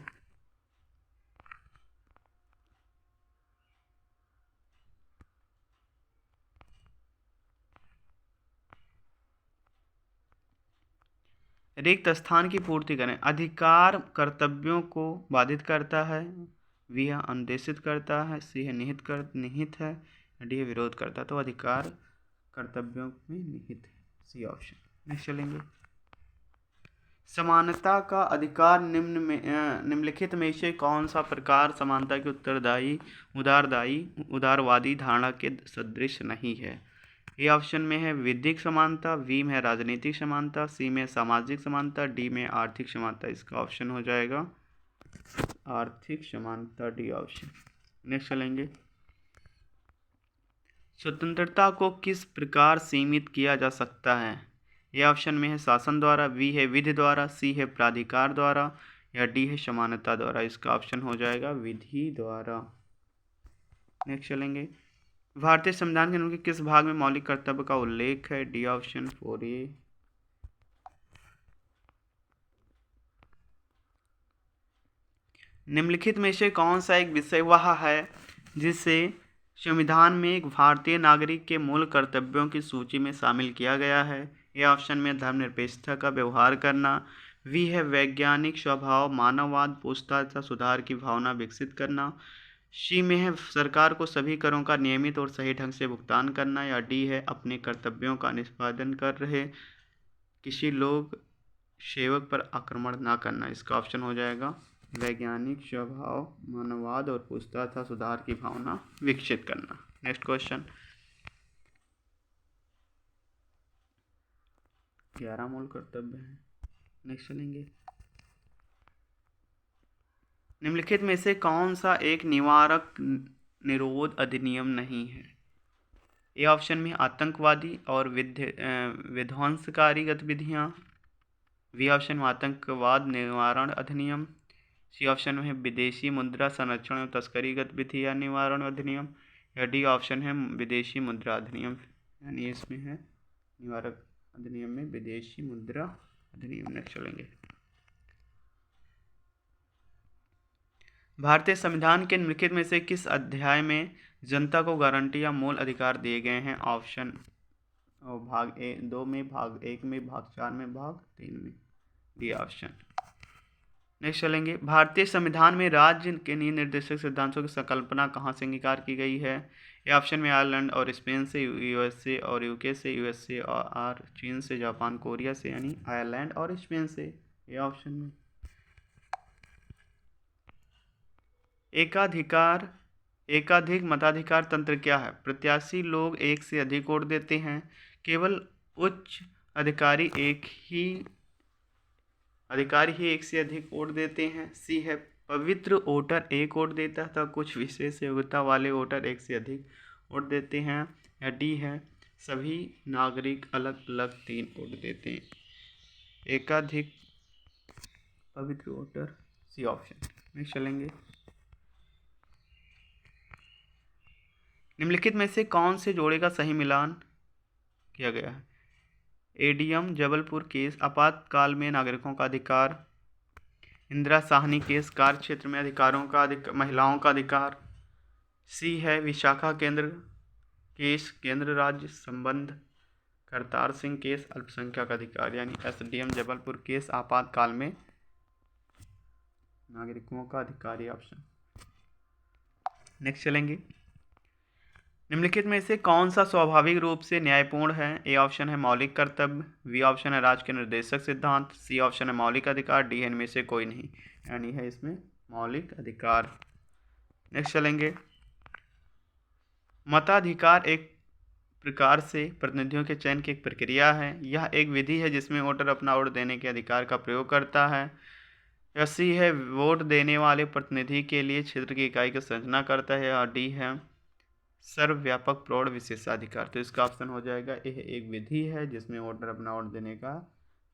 रिक्त स्थान की पूर्ति करें। अधिकार कर्तव्यों को बाधित करता है, बी है अनुदेशित करता है, सी है निहित है, डी है विरोध करता है। तो अधिकार कर्तव्यों में निहित है, सी ऑप्शन। नेक्स्ट चलेंगे। समानता का अधिकार निम्नलिखित में से कौन सा प्रकार समानता की उदारवादी धारणा के सदृश नहीं है? ए ऑप्शन में है विधिक समानता, बी में है राजनीतिक समानता, सी में सामाजिक समानता, डी में आर्थिक समानता। इसका ऑप्शन हो जाएगा आर्थिक समानता, डी ऑप्शन। नेक्स्ट चलेंगे। स्वतंत्रता को किस प्रकार सीमित किया जा सकता है? ए ऑप्शन में है शासन द्वारा, बी है विधि द्वारा, सी है प्राधिकार द्वारा, या डी है समानता द्वारा। इसका ऑप्शन हो जाएगा विधि द्वारा। नेक्स्ट चलेंगे। भारतीय संविधान के निम्न किस भाग में मौलिक कर्तव्य का उल्लेख है? D option 4A। निम्नलिखित में से कौन सा एक विषय वह है जिसे संविधान में एक भारतीय नागरिक के मूल कर्तव्यों की सूची में शामिल किया गया है? ये ऑप्शन में धर्मनिरपेक्षता का व्यवहार करना, वी है वैज्ञानिक स्वभाव, मानववाद, पूछताछ तथा सुधार की भावना विकसित करना, सी में है सरकार को सभी करों का नियमित और सही ढंग से भुगतान करना, या डी है अपने कर्तव्यों का निष्पादन कर रहे किसी लोग सेवक पर आक्रमण ना करना। इसका ऑप्शन हो जाएगा वैज्ञानिक स्वभाव, मानववाद और पूछताछ तथा सुधार की भावना विकसित करना। Next question. 11 मूल कर्तव्य हैं। नेक्स्ट चलेंगे। निम्नलिखित में से कौन सा एक निवारक निरोध अधिनियम नहीं है? ए ऑप्शन में आतंकवादी और विध्वंसकारी गतिविधियां, बी ऑप्शन में आतंकवाद निवारण अधिनियम, सी ऑप्शन में है विदेशी मुद्रा संरक्षण एवं तस्करी गतिविधियां निवारण अधिनियम, या डी ऑप्शन है विदेशी मुद्रा अधिनियम। यानी इसमें है निवारक अधिनियम में विदेशी मुद्रा अधिनियम। नेक्स्ट चलेंगे। भारतीय संविधान के निम्नलिखित में से किस अध्याय में जनता को गारंटी या मूल अधिकार दिए गए हैं? ऑप्शन भाग 2 में, भाग 1 में, भाग 4 में, भाग 3 में, डी ऑप्शन। नेक्स्ट चलेंगे। भारतीय संविधान में राज्य के निर्देशक सिद्धांतों की संकल्पना कहाँ से अंगीकार की गई है? ए ऑप्शन में आयरलैंड और स्पेन से, यूएसए और यूके से, यूएसए और चीन से, जापान कोरिया से, यानी आयरलैंड और स्पेन से, ए ऑप्शन में। एकाधिक मताधिकार तंत्र क्या है? प्रत्याशी लोग एक से अधिक वोट देते हैं, केवल उच्च अधिकारी एक से अधिक वोट देते हैं। सी है पवित्र वोटर एक वोट देता है, तो कुछ विशेष योग्यता वाले वोटर एक से अधिक वोट देते हैं, या डी है सभी नागरिक अलग अलग 3 वोट देते हैं। एकाधिक पवित्र वोटर, सी ऑप्शन में चलेंगे। निम्नलिखित में से कौन से जोड़े का सही मिलान किया गया है? एडीएम जबलपुर केस आपातकाल में नागरिकों का अधिकार, इंदिरा साहनी केस कार्य क्षेत्र में अधिकारों का महिलाओं का अधिकार, सी है विशाखा केंद्र केस केंद्र राज्य संबंध, करतार सिंह केस अल्पसंख्यक अधिकार, यानी एसडीएम जबलपुर केस आपातकाल में नागरिकों का अधिकारी ऑप्शन। नेक्स्ट चलेंगे। निम्नलिखित में से कौन सा स्वाभाविक रूप से न्यायपूर्ण है? ए ऑप्शन है मौलिक कर्तव्य, बी ऑप्शन है राज्य के निर्देशक सिद्धांत, सी ऑप्शन है मौलिक अधिकार, डी इनमें से कोई नहीं, यानी है इसमें मौलिक अधिकार। नेक्स्ट चलेंगे। मताधिकार एक प्रकार से प्रतिनिधियों के चयन की एक प्रक्रिया है। यह एक विधि है जिसमें वोटर अपना वोट देने के अधिकार का प्रयोग करता है। या सी है वोट देने वाले प्रतिनिधि के लिए क्षेत्र की इकाई की संरचना करता है, और डी है सर्वव्यापक प्रौढ़ विशेषाधिकार। तो इसका ऑप्शन हो जाएगा यह एक विधि है जिसमें वोटर अपना वोट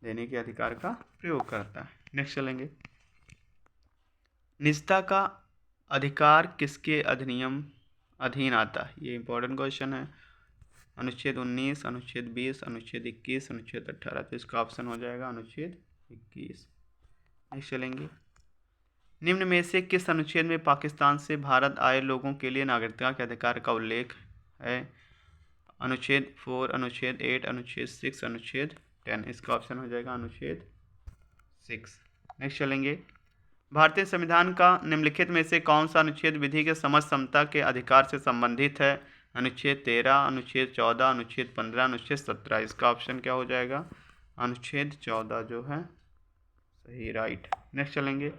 देने के अधिकार का प्रयोग करता है। नेक्स्ट चलेंगे। निजता का अधिकार किसके अधिनियम अधीन आता है? ये इंपॉर्टेंट क्वेश्चन है। अनुच्छेद 19, अनुच्छेद 20, अनुच्छेद 21, अनुच्छेद 18। तो इसका ऑप्शन हो जाएगा अनुच्छेद 21। नेक्स्ट चलेंगे। निम्न में से किस अनुच्छेद में पाकिस्तान से भारत आए लोगों के लिए नागरिकता के अधिकार का उल्लेख है? अनुच्छेद 4, अनुच्छेद 8, अनुच्छेद 6, अनुच्छेद 10। इसका ऑप्शन हो जाएगा अनुच्छेद 6। नेक्स्ट चलेंगे। भारतीय संविधान का निम्नलिखित में से कौन सा अनुच्छेद विधि के समझ समता के अधिकार से संबंधित है? अनुच्छेद 13, अनुच्छेद 14, अनुच्छेद 15, अनुच्छेद 17। इसका ऑप्शन क्या हो जाएगा? अनुच्छेद 14 जो है सही, राइट। नेक्स्ट चलेंगे।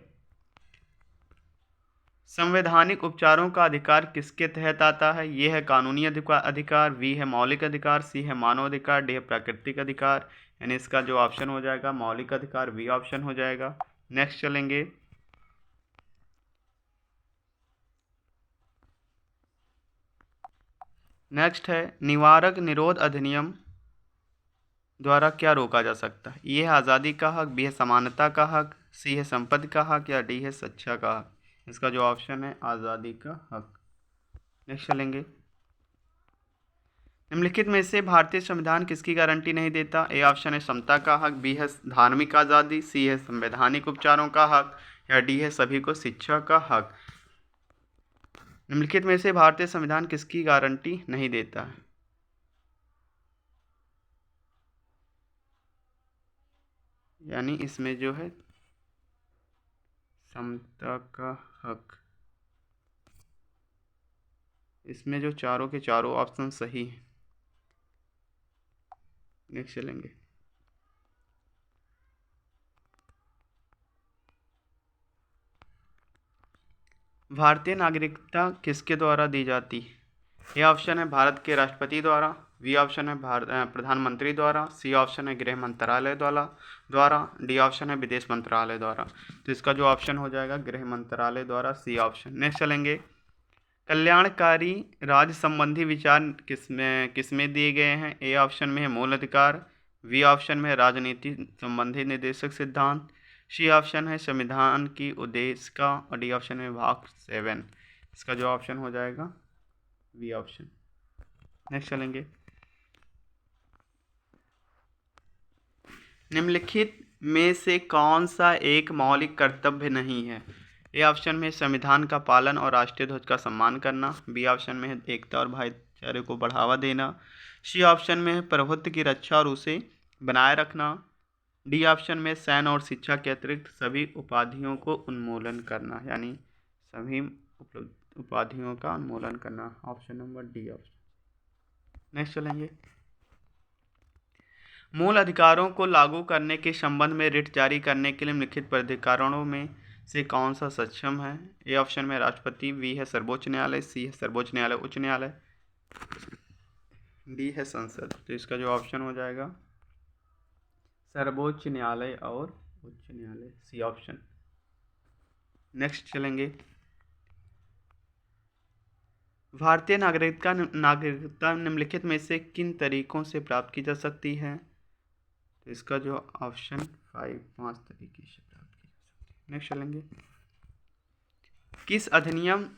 संवैधानिक उपचारों का अधिकार किसके तहत आता है? ये है कानूनी अधिकार, बी है मौलिक अधिकार, सी है मानव अधिकार, डी है प्राकृतिक अधिकार। यानी इसका जो ऑप्शन हो जाएगा मौलिक अधिकार, बी ऑप्शन हो जाएगा। नेक्स्ट चलेंगे। नेक्स्ट है निवारक निरोध अधिनियम द्वारा क्या रोका जा सकता है? ये है आज़ादी का हक, बी है समानता का हक, सी है संपत्ति का हक, या डी है शिक्षा का हक। इसका जो ऑप्शन है आज़ादी का हक। नेक्स्ट चलेंगे। निम्नलिखित में से भारतीय संविधान किसकी गारंटी नहीं देता? ए ऑप्शन है समता का हक, बी है धार्मिक आज़ादी, सी है संवैधानिक उपचारों का हक, या डी है सभी को शिक्षा का हक। निम्नलिखित में से भारतीय संविधान किसकी गारंटी नहीं देता है? यानी इसमें जो है समता का हक, इसमें जो चारों के चारों ऑप्शन सही हैं। नेक्स्ट चलेंगे। भारतीय नागरिकता किसके द्वारा दी जाती है? ए ऑप्शन है भारत के राष्ट्रपति द्वारा, बी ऑप्शन है प्रधानमंत्री द्वारा, सी ऑप्शन है गृह मंत्रालय द्वारा, डी ऑप्शन है विदेश मंत्रालय द्वारा। तो इसका जो ऑप्शन हो जाएगा गृह मंत्रालय द्वारा, सी ऑप्शन। नेक्स्ट चलेंगे, कल्याणकारी राज्य संबंधी विचार किसमें दिए गए हैं। ए ऑप्शन में है मूल अधिकार, बी ऑप्शन में है राजनीति संबंधी निर्देशक सिद्धांत, सी ऑप्शन है संविधान की उद्देश्य का, और डी ऑप्शन में भाग 7। इसका जो ऑप्शन हो जाएगा बी ऑप्शन। नेक्स्ट चलेंगे, निम्नलिखित में से कौन सा एक मौलिक कर्तव्य नहीं है। ए ऑप्शन में संविधान का पालन और राष्ट्रीय ध्वज का सम्मान करना, बी ऑप्शन में है एकता और भाईचारे को बढ़ावा देना, सी ऑप्शन में है प्रभुत्व की रक्षा और उसे बनाए रखना, डी ऑप्शन में सैन्य और शिक्षा के अतिरिक्त सभी उपाधियों को उन्मूलन करना, यानी सभी उपाधियों का उन्मूलन करना। Option number D option. Next चलेंगे, मूल अधिकारों को लागू करने के संबंध में रिट जारी करने के लिए निम्नलिखित प्राधिकरणों में से कौन सा सक्षम है। ए ऑप्शन में राष्ट्रपति, बी है सर्वोच्च न्यायालय, सी है सर्वोच्च न्यायालय उच्च न्यायालय, डी है संसद। तो इसका जो ऑप्शन हो जाएगा सर्वोच्च न्यायालय और उच्च न्यायालय, सी ऑप्शन। नेक्स्ट चलेंगे, भारतीय नागरिकता निम्नलिखित में से किन तरीकों से प्राप्त की जा सकती है। तो इसका जो ऑप्शन 5 तरीके से प्राप्त की जा सकती है। नेक्स्ट चलेंगे, किस अधिनियम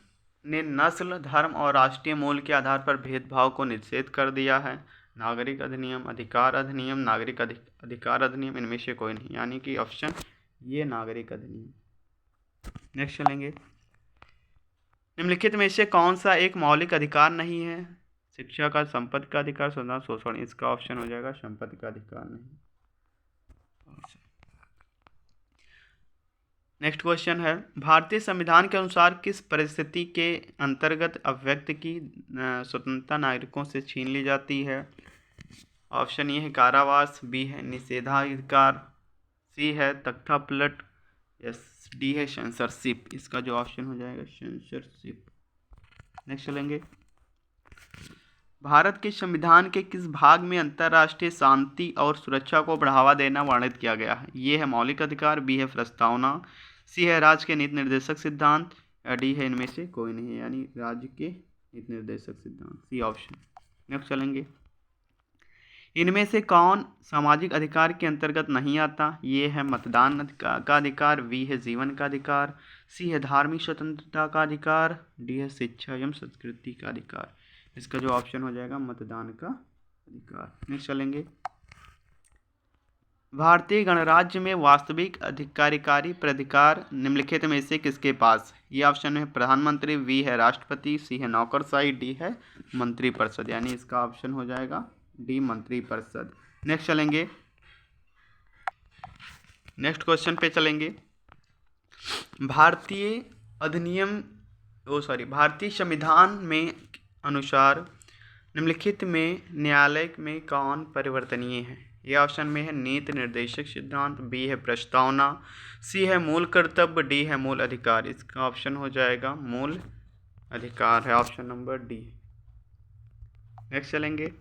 ने नस्ल, धर्म और राष्ट्रीय मूल के आधार पर भेदभाव को निषेध कर दिया है। नागरिक अधिनियम, अधिकार अधिनियम, नागरिक अधिकार अधिनियम, इनमें से कोई नहीं, यानी कि ऑप्शन ये नागरिक अधिनियम। नेक्स्ट चलेंगे, निम्नलिखित में से कौन सा एक मौलिक अधिकार नहीं है। शिक्षा का, संपत्ति का अधिकार, स्वतंत्रता, शोषण। इसका ऑप्शन हो जाएगा संपत्ति का अधिकार नहीं। नेक्स्ट क्वेश्चन है, भारतीय संविधान के अनुसार किस परिस्थिति के अंतर्गत अभिव्यक्ति की स्वतंत्रता नागरिकों से छीन ली जाती है। ऑप्शन ए है कारावास, बी है निषेधाधिकार, सी है तख्ता पलट, यस डी है सेंसरशिप। इसका जो ऑप्शन हो जाएगा सेंसरशिप। नेक्स्ट चलेंगे, भारत के संविधान के किस भाग में अंतर्राष्ट्रीय शांति और सुरक्षा को बढ़ावा देना वर्णित किया गया है। ये है मौलिक अधिकार, बी है प्रस्तावना, सी है राज्य के नीति निर्देशक सिद्धांत, या डी है इनमें से कोई नहीं है, यानी राज्य के नीति निर्देशक सिद्धांत, सी ऑप्शन। नेक्स्ट चलेंगे, इनमें से कौन सामाजिक अधिकार के अंतर्गत नहीं आता। ये है मतदान का अधिकार, बी है जीवन का अधिकार, सी है धार्मिक स्वतंत्रता का अधिकार, डी है शिक्षा एवं संस्कृति का अधिकार। इसका जो ऑप्शन हो जाएगा मतदान का अधिकार। नेक्स्ट चलेंगे, भारतीय गणराज्य में वास्तविक कार्यकारी प्राधिकार निम्नलिखित में से किसके पास। ये ऑप्शन है प्रधानमंत्री, बी है राष्ट्रपति, सी है नौकरशाही, डी है मंत्रिपरिषद, यानी इसका ऑप्शन हो जाएगा डी मंत्रिपरिषद। नेक्स्ट चलेंगे, नेक्स्ट क्वेश्चन पे चलेंगे, भारतीय संविधान में अनुसार निम्नलिखित में न्यायालय में कौन परिवर्तनीय है। ये ऑप्शन में है नीति निर्देशक सिद्धांत, बी है प्रस्तावना, सी है मूल कर्तव्य, डी है मूल अधिकार। इसका ऑप्शन हो जाएगा मूल अधिकार है, ऑप्शन नंबर डी। नेक्स्ट चलेंगे,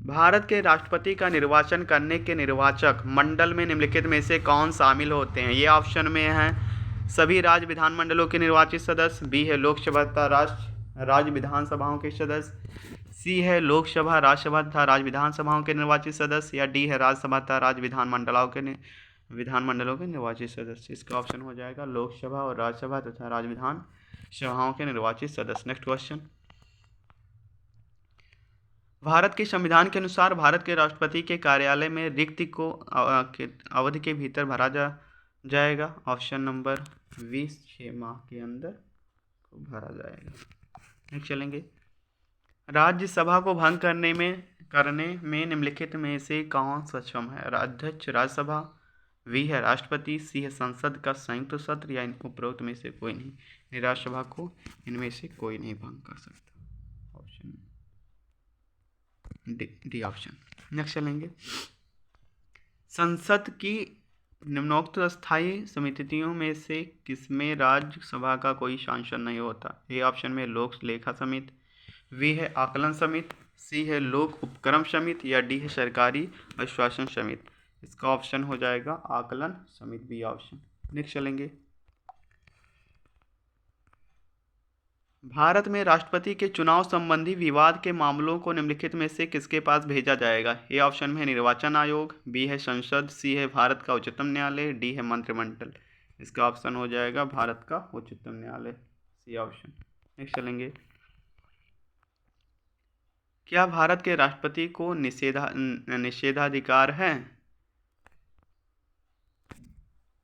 भारत के राष्ट्रपति का निर्वाचन करने के निर्वाचक मंडल में निम्नलिखित में से कौन शामिल होते हैं। ये ऑप्शन में है सभी राज्य विधानमंडलों के निर्वाचित सदस्य, बी है लोकसभा तथा राज्य विधानसभाओं के सदस्य, सी है लोकसभा, राज्यसभा तथा राज्य विधानसभाओं के निर्वाचित सदस्य, या डी है राज्यसभा तथा राज्य विधानमंडलों के निर्वाचित सदस्य। इसका ऑप्शन हो जाएगा लोकसभा और राज्यसभा तथा राज्य विधानसभाओं के निर्वाचित सदस्य। नेक्स्ट क्वेश्चन, भारत के संविधान के अनुसार भारत के राष्ट्रपति के कार्यालय में रिक्ति को अवधि के भीतर भरा जाएगा। ऑप्शन नंबर 20 6 माह के अंदर को भरा जाएगा। नेक्स्ट चलेंगे, राज्यसभा को भंग करने में निम्नलिखित में से कौन सक्षम है। अध्यक्ष राज्यसभा, बी है राष्ट्रपति, सी है संसद का संयुक्त सत्र, या उपरोक्त में से कोई नहीं। राज्यसभा को इनमें से कोई नहीं भंग कर सकता, ऑप्शन डी ऑप्शन। नेक्स्ट चलेंगे, संसद की निम्नोक्त स्थायी समितियों में से किसमें राज्यसभा का कोई सांसद नहीं होता? ए ऑप्शन में लोक लेखा समिति, बी है आकलन समिति, सी है लोक उपक्रम समिति या डी है सरकारी आश्वासन समिति। इसका ऑप्शन हो जाएगा आकलन समिति, बी ऑप्शन। नेक्स्ट चलेंगे। भारत में राष्ट्रपति के चुनाव संबंधी विवाद के मामलों को निम्नलिखित में से किसके पास भेजा जाएगा? ए ऑप्शन में है निर्वाचन आयोग, बी है संसद, सी है भारत का उच्चतम न्यायालय, डी है मंत्रिमंडल। इसका ऑप्शन हो जाएगा भारत का उच्चतम न्यायालय, सी ऑप्शन। नेक्स्ट चलेंगे। क्या भारत के राष्ट्रपति को निषेधाधिकार है?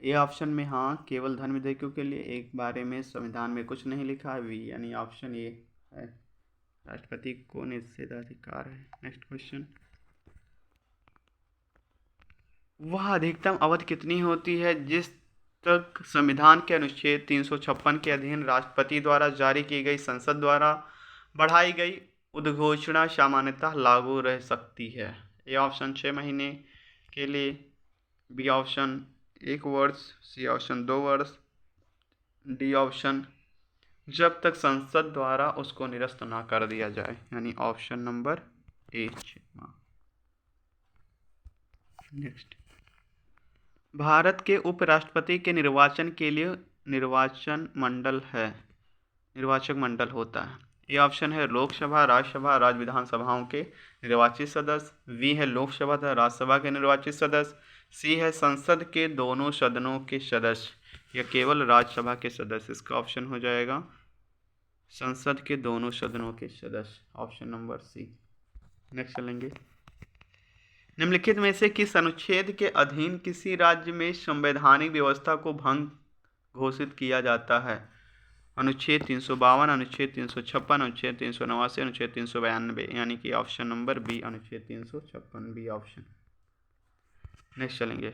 ए ऑप्शन में हाँ, केवल धर्म विधेयकों के लिए। एक बारे में संविधान में कुछ नहीं लिखा है, बी यानी ऑप्शन ए है, राष्ट्रपति को निषेधाधिकार है। Next question. वह अधिकतम अवधि कितनी होती है जिस तक संविधान के अनुच्छेद 356 के अधीन राष्ट्रपति द्वारा जारी की गई संसद द्वारा बढ़ाई गई उद्घोषणा सामान्यतः लागू रह सकती है? ए ऑप्शन 6 महीने के लिए, बी ऑप्शन 1 वर्ष, सी ऑप्शन 2 वर्ष, डी ऑप्शन जब तक संसद द्वारा उसको निरस्त ना कर दिया जाए, यानी ऑप्शन नंबर ए 6 माह। नेक्स्ट। भारत के उपराष्ट्रपति के निर्वाचन के लिए निर्वाचन निर्वाचक मंडल होता है। ये ऑप्शन है लोकसभा, राज्यसभा, राज्य विधानसभाओं के निर्वाचित सदस्य, बी है लोकसभा तथा राज्यसभा के निर्वाचित सदस्य, सी है संसद के दोनों सदनों के सदस्य या केवल राज्यसभा के सदस्य। इसका ऑप्शन हो जाएगा संसद के दोनों सदनों के सदस्य, ऑप्शन नंबर सी। नेक्स्ट चलेंगे। निम्नलिखित में से किस अनुच्छेद के अधीन किसी राज्य में संवैधानिक व्यवस्था को भंग घोषित किया जाता है? अनुच्छेद 352, अनुच्छेद 356, अनुच्छेद 389, अनुच्छेद 392, यानी कि ऑप्शन नंबर बी अनुच्छेद 356, बी ऑप्शन। नेक्स्ट चलेंगे।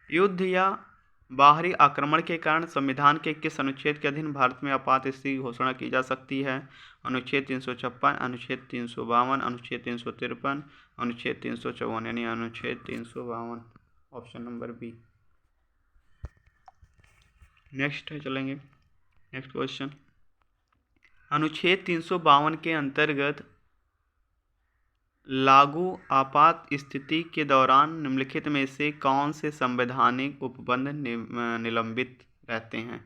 युद्ध या बाहरी आक्रमण के कारण संविधान के किस अनुच्छेद के अधीन भारत में आपात स्थिति की घोषणा की जा सकती है? अनुच्छेद 356, अनुच्छेद 352, अनुच्छेद 353, अनुच्छेद 354, यानी अनुच्छेद 352, ऑप्शन नंबर बी। नेक्स्ट चलेंगे। Next question. अनुच्छेद 352 के अंतर्गत लागू आपात स्थिति के दौरान निम्नलिखित में से कौन से संवैधानिक उपबंध निलंबित रहते हैं?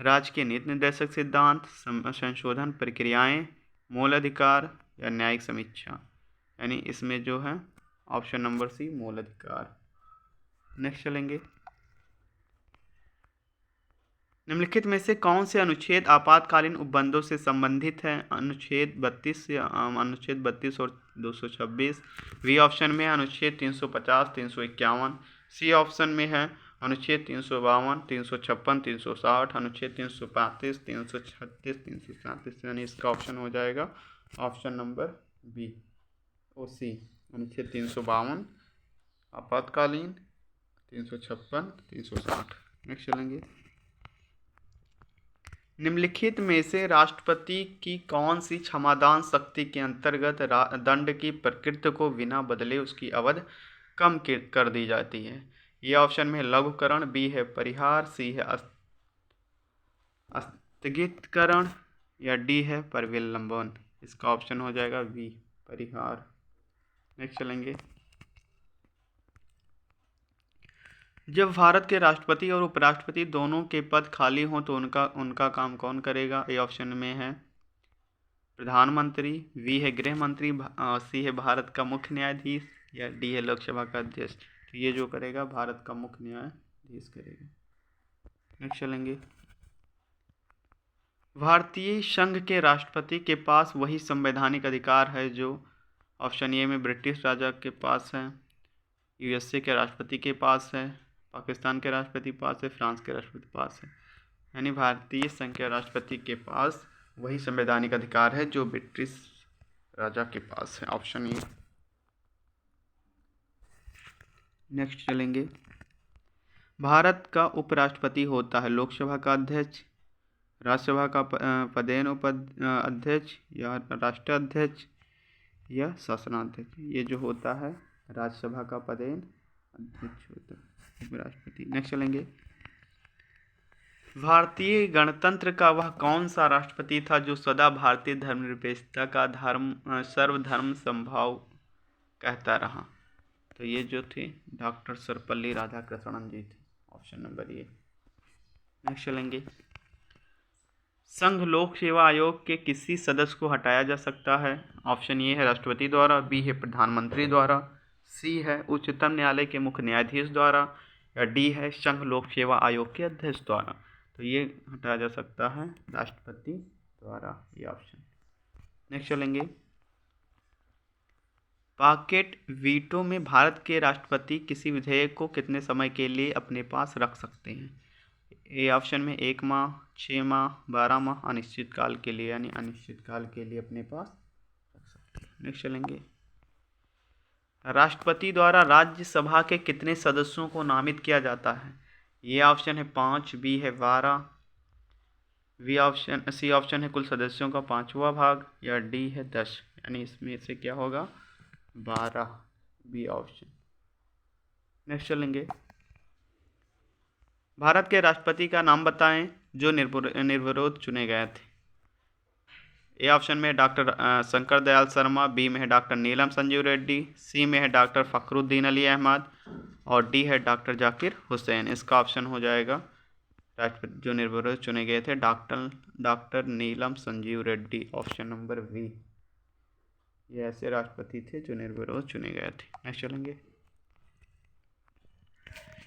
राज्य के नीति निर्देशक सिद्धांत, संशोधन प्रक्रियाएं, मूल अधिकार या न्यायिक समीक्षा, यानी इसमें जो है ऑप्शन नंबर सी मूल अधिकार। नेक्स्ट चलेंगे। निम्नलिखित में से कौन से अनुच्छेद आपातकालीन उपबंधों से संबंधित है? अनुच्छेद 32 और 226। बी ऑप्शन में है अनुच्छेद 350, 351, सी ऑप्शन में है अनुच्छेद 352, 356, 360, अनुच्छेद 335, 336, 337, यानी इसका ऑप्शन हो जाएगा ऑप्शन नंबर बी ओ सी, अनुच्छेद 352 आपातकालीन, 356, 360। नेक्स्ट चलेंगे। निम्नलिखित में से राष्ट्रपति की कौन सी क्षमादान शक्ति के अंतर्गत दंड की प्रकृति को बिना बदले उसकी अवधि कम कर दी जाती है? ये ऑप्शन में लघुकरण, बी है परिहार, सी है स्थगितकरण या डी है परिविलंबन। इसका ऑप्शन हो जाएगा बी परिहार। नेक्स्ट चलेंगे। जब भारत के राष्ट्रपति और उपराष्ट्रपति दोनों के पद खाली हों तो उनका काम कौन करेगा? ए ऑप्शन में है प्रधानमंत्री, बी है गृह मंत्री, सी है भारत का मुख्य न्यायाधीश या डी है लोकसभा का अध्यक्ष। तो ये जो करेगा भारत का मुख्य न्यायाधीश करेगा। नेक्स्ट चलेंगे। भारतीय संघ के राष्ट्रपति के पास वही संवैधानिक अधिकार है जो ऑप्शन ए में ब्रिटिश राजा के पास है, यूएसए के राष्ट्रपति के पास है, पाकिस्तान के राष्ट्रपति पास है, फ्रांस के राष्ट्रपति पास है। यानी भारतीय संघ के राष्ट्रपति के पास वही संवैधानिक अधिकार है जो ब्रिटिश राजा के पास है, ऑप्शन ए। नेक्स्ट चलेंगे। भारत का उपराष्ट्रपति होता है लोकसभा का अध्यक्ष, राज्यसभा का पदेन अध्यक्ष या राष्ट्राध्यक्ष या शासनाध्यक्ष। ये जो होता है राज्यसभा का पदेन अध्यक्ष होता है उपराष्ट्रपति। नेक्स्ट चलेंगे, भारतीय गणतंत्र का वह कौन सा राष्ट्रपति था जो सदा भारतीय धर्मनिरपेक्षता का सर्वधर्म समभाव कहता रहा? तो ये जो थे डॉक्टर सर्वपल्ली राधाकृष्णन जी थे, ऑप्शन नंबर ये। नेक्स्ट चलेंगे, संघ लोक सेवा आयोग के किसी सदस्य को हटाया जा सकता है? ऑप्शन ए है राष्ट्रपति द्वारा, बी है प्रधानमंत्री द्वारा, सी है उच्चतम न्यायालय के मुख्य न्यायाधीश द्वारा, या डी है संघ लोक सेवा आयोग के अध्यक्ष द्वारा। तो ये हटाया जा सकता है राष्ट्रपति द्वारा, ये ऑप्शन। नेक्स्ट चलेंगे, पॉकेट वीटो में भारत के राष्ट्रपति किसी विधेयक को कितने समय के लिए अपने पास रख सकते हैं? ए ऑप्शन में 1 माह, 6 माह, 12 माह, अनिश्चित काल के लिए, यानी अनिश्चित काल के लिए अपने पास रख सकते हैं। नेक्स्ट चलेंगे, राष्ट्रपति द्वारा राज्यसभा के कितने सदस्यों को नामित किया जाता है? ये ऑप्शन है 5, बी है 12, सी ऑप्शन है कुल सदस्यों का 5वां भाग, या डी है 10, यानी इसमें से क्या होगा 12, बी ऑप्शन। नेक्स्ट चलेंगे, भारत के राष्ट्रपति का नाम बताएं जो निर्विरोध चुने गए थे। ए ऑप्शन में डॉक्टर शंकर दयाल शर्मा, बी में है डॉक्टर नीलम संजीव रेड्डी, सी में है डॉक्टर फखरुद्दीन अली अहमद, और डी है डॉक्टर जाकिर हुसैन। इसका ऑप्शन हो जाएगा राष्ट्रपति जो निर्विरोध चुने गए थे doctor Neelam Sanjiva Reddy, option number B. ये ऐसे राष्ट्रपति थे जो निर्विरोध चुने गए थे। नेक्स्ट चलेंगे,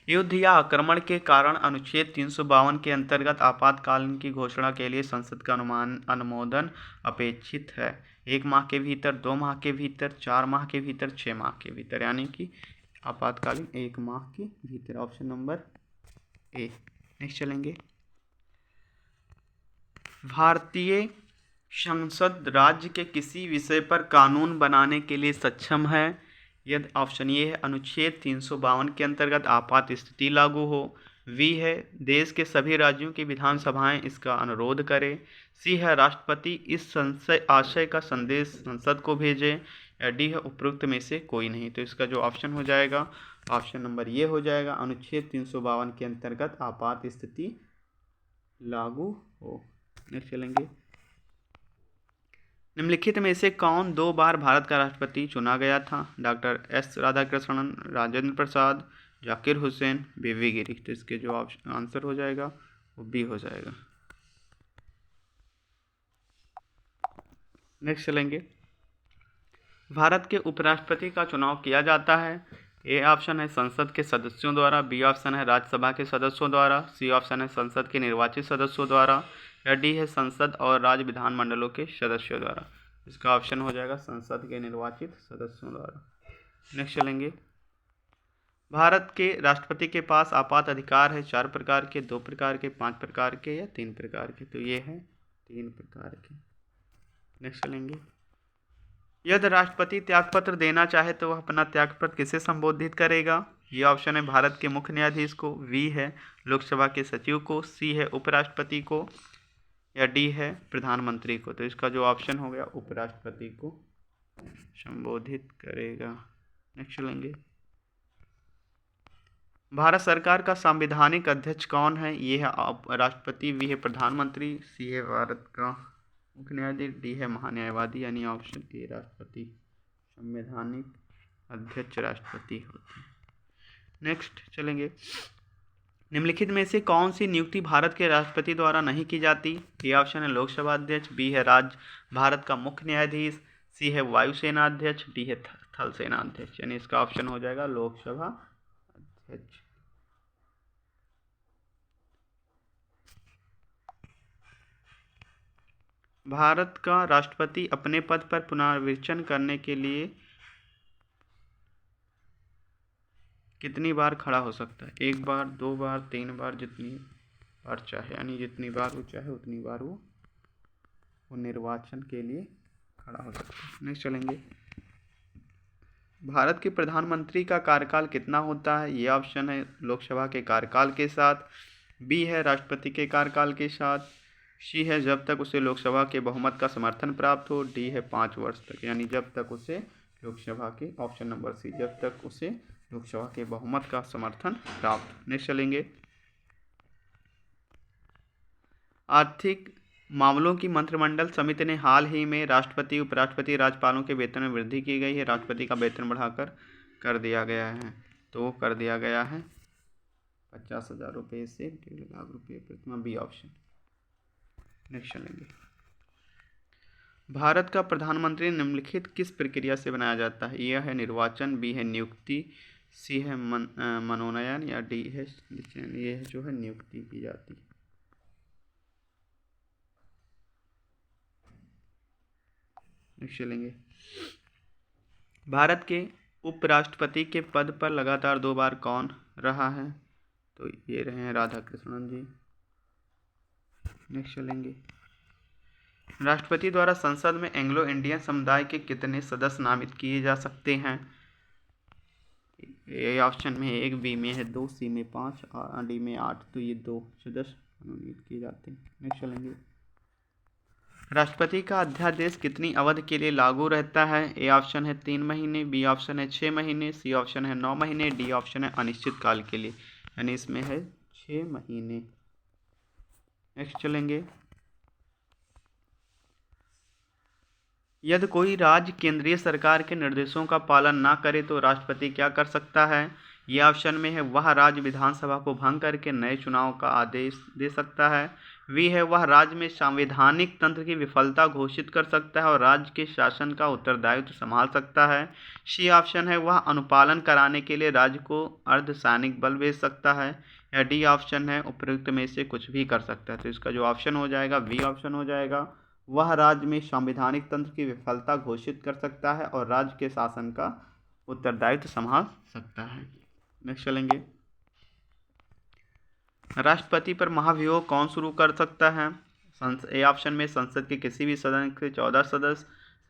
युद्ध या आक्रमण के कारण अनुच्छेद 352 के अंतर्गत आपातकालीन की घोषणा के लिए संसद का अनुमोदन अपेक्षित है? 1 माह के भीतर, 2 माह के भीतर, 4 माह के भीतर, 6 माह के भीतर, यानी कि आपातकालीन 1 माह के भीतर, ऑप्शन नंबर ए। नेक्स्ट चलेंगे, भारतीय संसद राज्य के किसी विषय पर कानून बनाने के लिए सक्षम है यदि ऑप्शन ए है अनुच्छेद 352 के अंतर्गत आपात स्थिति लागू हो, वी है देश के सभी राज्यों की विधानसभाएं इसका अनुरोध करें, सी है राष्ट्रपति इस आशय का संदेश संसद को भेजे, या डी है उपरोक्त में से कोई नहीं। तो इसका जो ऑप्शन हो जाएगा ऑप्शन नंबर ये हो जाएगा, अनुच्छेद 352 के अंतर्गत आपात स्थिति लागू हो। नेक्स्ट चलेंगे, निम्नलिखित में से कौन 2 बार भारत का राष्ट्रपति चुना गया था? डॉक्टर एस राधाकृष्णन, राजेंद्र प्रसाद, जाकिर हुसैन, बीवी गिरी। तो इसके जो आंसर हो जाएगा वो बी हो जाएगा। नेक्स्ट चलेंगे, भारत के उपराष्ट्रपति का चुनाव किया जाता है? ए ऑप्शन है संसद के सदस्यों द्वारा, बी ऑप्शन है राज्यसभा के सदस्यों द्वारा, सी ऑप्शन है संसद के निर्वाचित सदस्यों द्वारा, या डी है संसद और राज्य विधानमंडलों के सदस्यों द्वारा। इसका ऑप्शन हो जाएगा संसद के निर्वाचित सदस्यों द्वारा। नेक्स्ट चलेंगे, भारत के राष्ट्रपति के पास आपात अधिकार है 4 प्रकार के, 2 प्रकार के, 5 प्रकार के, या 3 प्रकार के। तो ये है 3 प्रकार के। नेक्स्ट चलेंगे, यदि राष्ट्रपति त्यागपत्र देना चाहे तो वह अपना त्यागपत्र किसे संबोधित करेगा? ये ऑप्शन है भारत के मुख्य न्यायाधीश को, वी है लोकसभा के सचिव को, सी है उपराष्ट्रपति को, या डी है प्रधानमंत्री को। तो इसका जो ऑप्शन हो गया उपराष्ट्रपति को संबोधित करेगा। नेक्स्ट चलेंगे, भारत सरकार का संवैधानिक अध्यक्ष कौन है? ये है राष्ट्रपति, वी है प्रधानमंत्री, सी है भारत का मुख्य न्यायाधीश, डी है महान्यायवादी, यानी ऑप्शन ए राष्ट्रपति। संवैधानिक अध्यक्ष राष्ट्रपति होते हैं। नेक्स्ट चलेंगे, निम्नलिखित में से कौन सी नियुक्ति भारत के राष्ट्रपति द्वारा नहीं की जाती? ए ऑप्शन है लोकसभा अध्यक्ष, बी है भारत का मुख्य न्यायाधीश, सी है वायुसेना अध्यक्ष, डी है थल सेना अध्यक्ष। यानी इसका ऑप्शन हो जाएगा लोकसभा अध्यक्ष। भारत का राष्ट्रपति अपने पद पर पुनर्विवेचन करने के लिए कितनी बार खड़ा हो सकता है? 1 बार, 2 बार, 3 बार, जितनी बार चाहे, यानी जितनी बार वो चाहे उतनी बार वो निर्वाचन के लिए खड़ा हो सकता है। नेक्स्ट चलेंगे, भारत के प्रधानमंत्री का कार्यकाल कितना होता है? ये ऑप्शन है लोकसभा के कार्यकाल के साथ, बी है राष्ट्रपति के कार्यकाल के साथ, सी है जब तक उसे लोकसभा के बहुमत का समर्थन प्राप्त हो, डी है 5 वर्ष तक, यानी जब तक उसे लोकसभा के, ऑप्शन नंबर सी, जब तक उसे लोकसभा के बहुमत का समर्थन प्राप्त। नेक्स्ट चलेंगे, आर्थिक मामलों की मंत्रिमंडल समिति ने हाल ही में राष्ट्रपति, उपराष्ट्रपति, राज्यपालों के वेतन में वृद्धि की गई है। राष्ट्रपति का वेतन बढ़ाकर कर दिया गया है, तो कर दिया गया है 50,000 रुपये से 1.5 लाख रुपये प्रतिमाह, बी ऑप्शन। नेक्स्ट चलेंगे, भारत का प्रधानमंत्री निम्नलिखित किस प्रक्रिया से बनाया जाता है? यह है निर्वाचन, बी है नियुक्ति, सी है मनोनयन, या डी है ये है जो है नियुक्ति की जाती है। नेक्स्ट चलेंगे, भारत के उपराष्ट्रपति के पद पर लगातार 2 बार कौन रहा है? तो ये रहे हैं राधाकृष्णन जी। नेक्स्ट चलेंगे, राष्ट्रपति द्वारा संसद में एंग्लो इंडियन समुदाय के कितने सदस्य नामित किए जा सकते हैं? ए ऑप्शन में 1, बी में है 2, सी में 5 और डी में 8, तो ये 2 सदस्य मनोनीत किए जाते हैं। नेक्स्ट चलेंगे, राष्ट्रपति का अध्यादेश कितनी अवधि के लिए लागू रहता है? ए ऑप्शन है 3 महीने, बी ऑप्शन है 6 महीने, सी ऑप्शन है 9 महीने, डी ऑप्शन है अनिश्चित काल के लिए, यानी इसमें है 6 महीने। नेक्स्ट चलेंगे, यदि कोई राज्य केंद्रीय सरकार के निर्देशों का पालन ना करे तो राष्ट्रपति क्या कर सकता है? ये ऑप्शन में है वह राज्य विधानसभा को भंग करके नए चुनाव का आदेश दे सकता है, वी है वह राज्य में संवैधानिक तंत्र की विफलता घोषित कर सकता है और राज्य के शासन का उत्तरदायित्व संभाल सकता है, सी ऑप्शन है वह अनुपालन कराने के लिए राज्य को अर्धसैनिक बल भेज सकता है, या डी ऑप्शन है उपयुक्त में से कुछ भी कर सकता है। तो इसका जो ऑप्शन हो जाएगा बी ऑप्शन हो जाएगा, वह राज्य में संवैधानिक तंत्र की विफलता घोषित कर सकता है और राज्य के शासन का उत्तरदायित्व संभाल सकता है। नेक्स्ट चलेंगे, राष्ट्रपति पर महाभियोग कौन शुरू कर सकता है? ए ऑप्शन में संसद के किसी भी सदन के 14 सदस्य,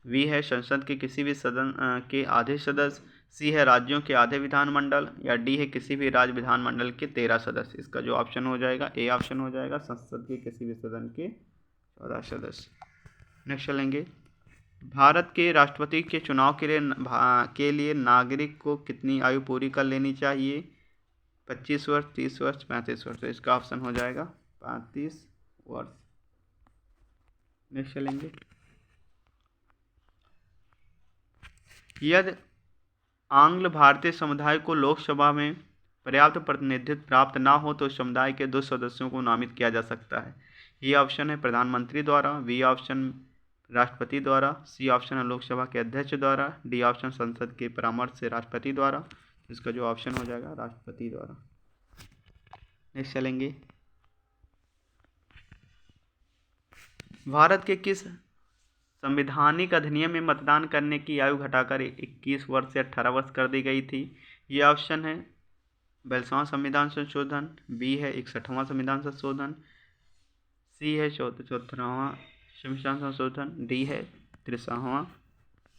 बी है संसद के किसी भी सदन के आधे सदस्य, सी है राज्यों के आधे विधानमंडल, या डी है किसी भी राज्य विधानमंडल के 13 सदस्य। इसका जो ऑप्शन हो जाएगा ए ऑप्शन हो जाएगा, संसद के किसी भी सदन के 14 सदस्य। नेक्स्ट चलेंगे, भारत के राष्ट्रपति के चुनाव के लिए नागरिक को कितनी आयु पूरी कर लेनी चाहिए? 25 वर्ष, 30 वर्ष, 35 वर्ष। तो इसका ऑप्शन हो जाएगा 35 वर्ष। नेक्स्ट चलेंगे, यदि आंग्ल भारतीय समुदाय को लोकसभा में पर्याप्त प्रतिनिधित्व प्राप्त ना हो तो समुदाय के 2 सदस्यों को नामित किया जा सकता है। ये ऑप्शन है प्रधानमंत्री द्वारा, बी ऑप्शन राष्ट्रपति द्वारा, सी ऑप्शन है लोकसभा के अध्यक्ष द्वारा, डी ऑप्शन संसद के परामर्श से राष्ट्रपति द्वारा। इसका जो ऑप्शन हो जाएगा राष्ट्रपति द्वारा। नेक्स्ट चलेंगे, भारत के किस संवैधानिक अधिनियम में मतदान करने की आयु घटाकर 21 वर्ष से 18 वर्ष कर दी गई थी? ये ऑप्शन है 42वां संविधान संशोधन, बी है 61वां संविधान संशोधन, सी है 74वां संविधान संशोधन, डी है 63वां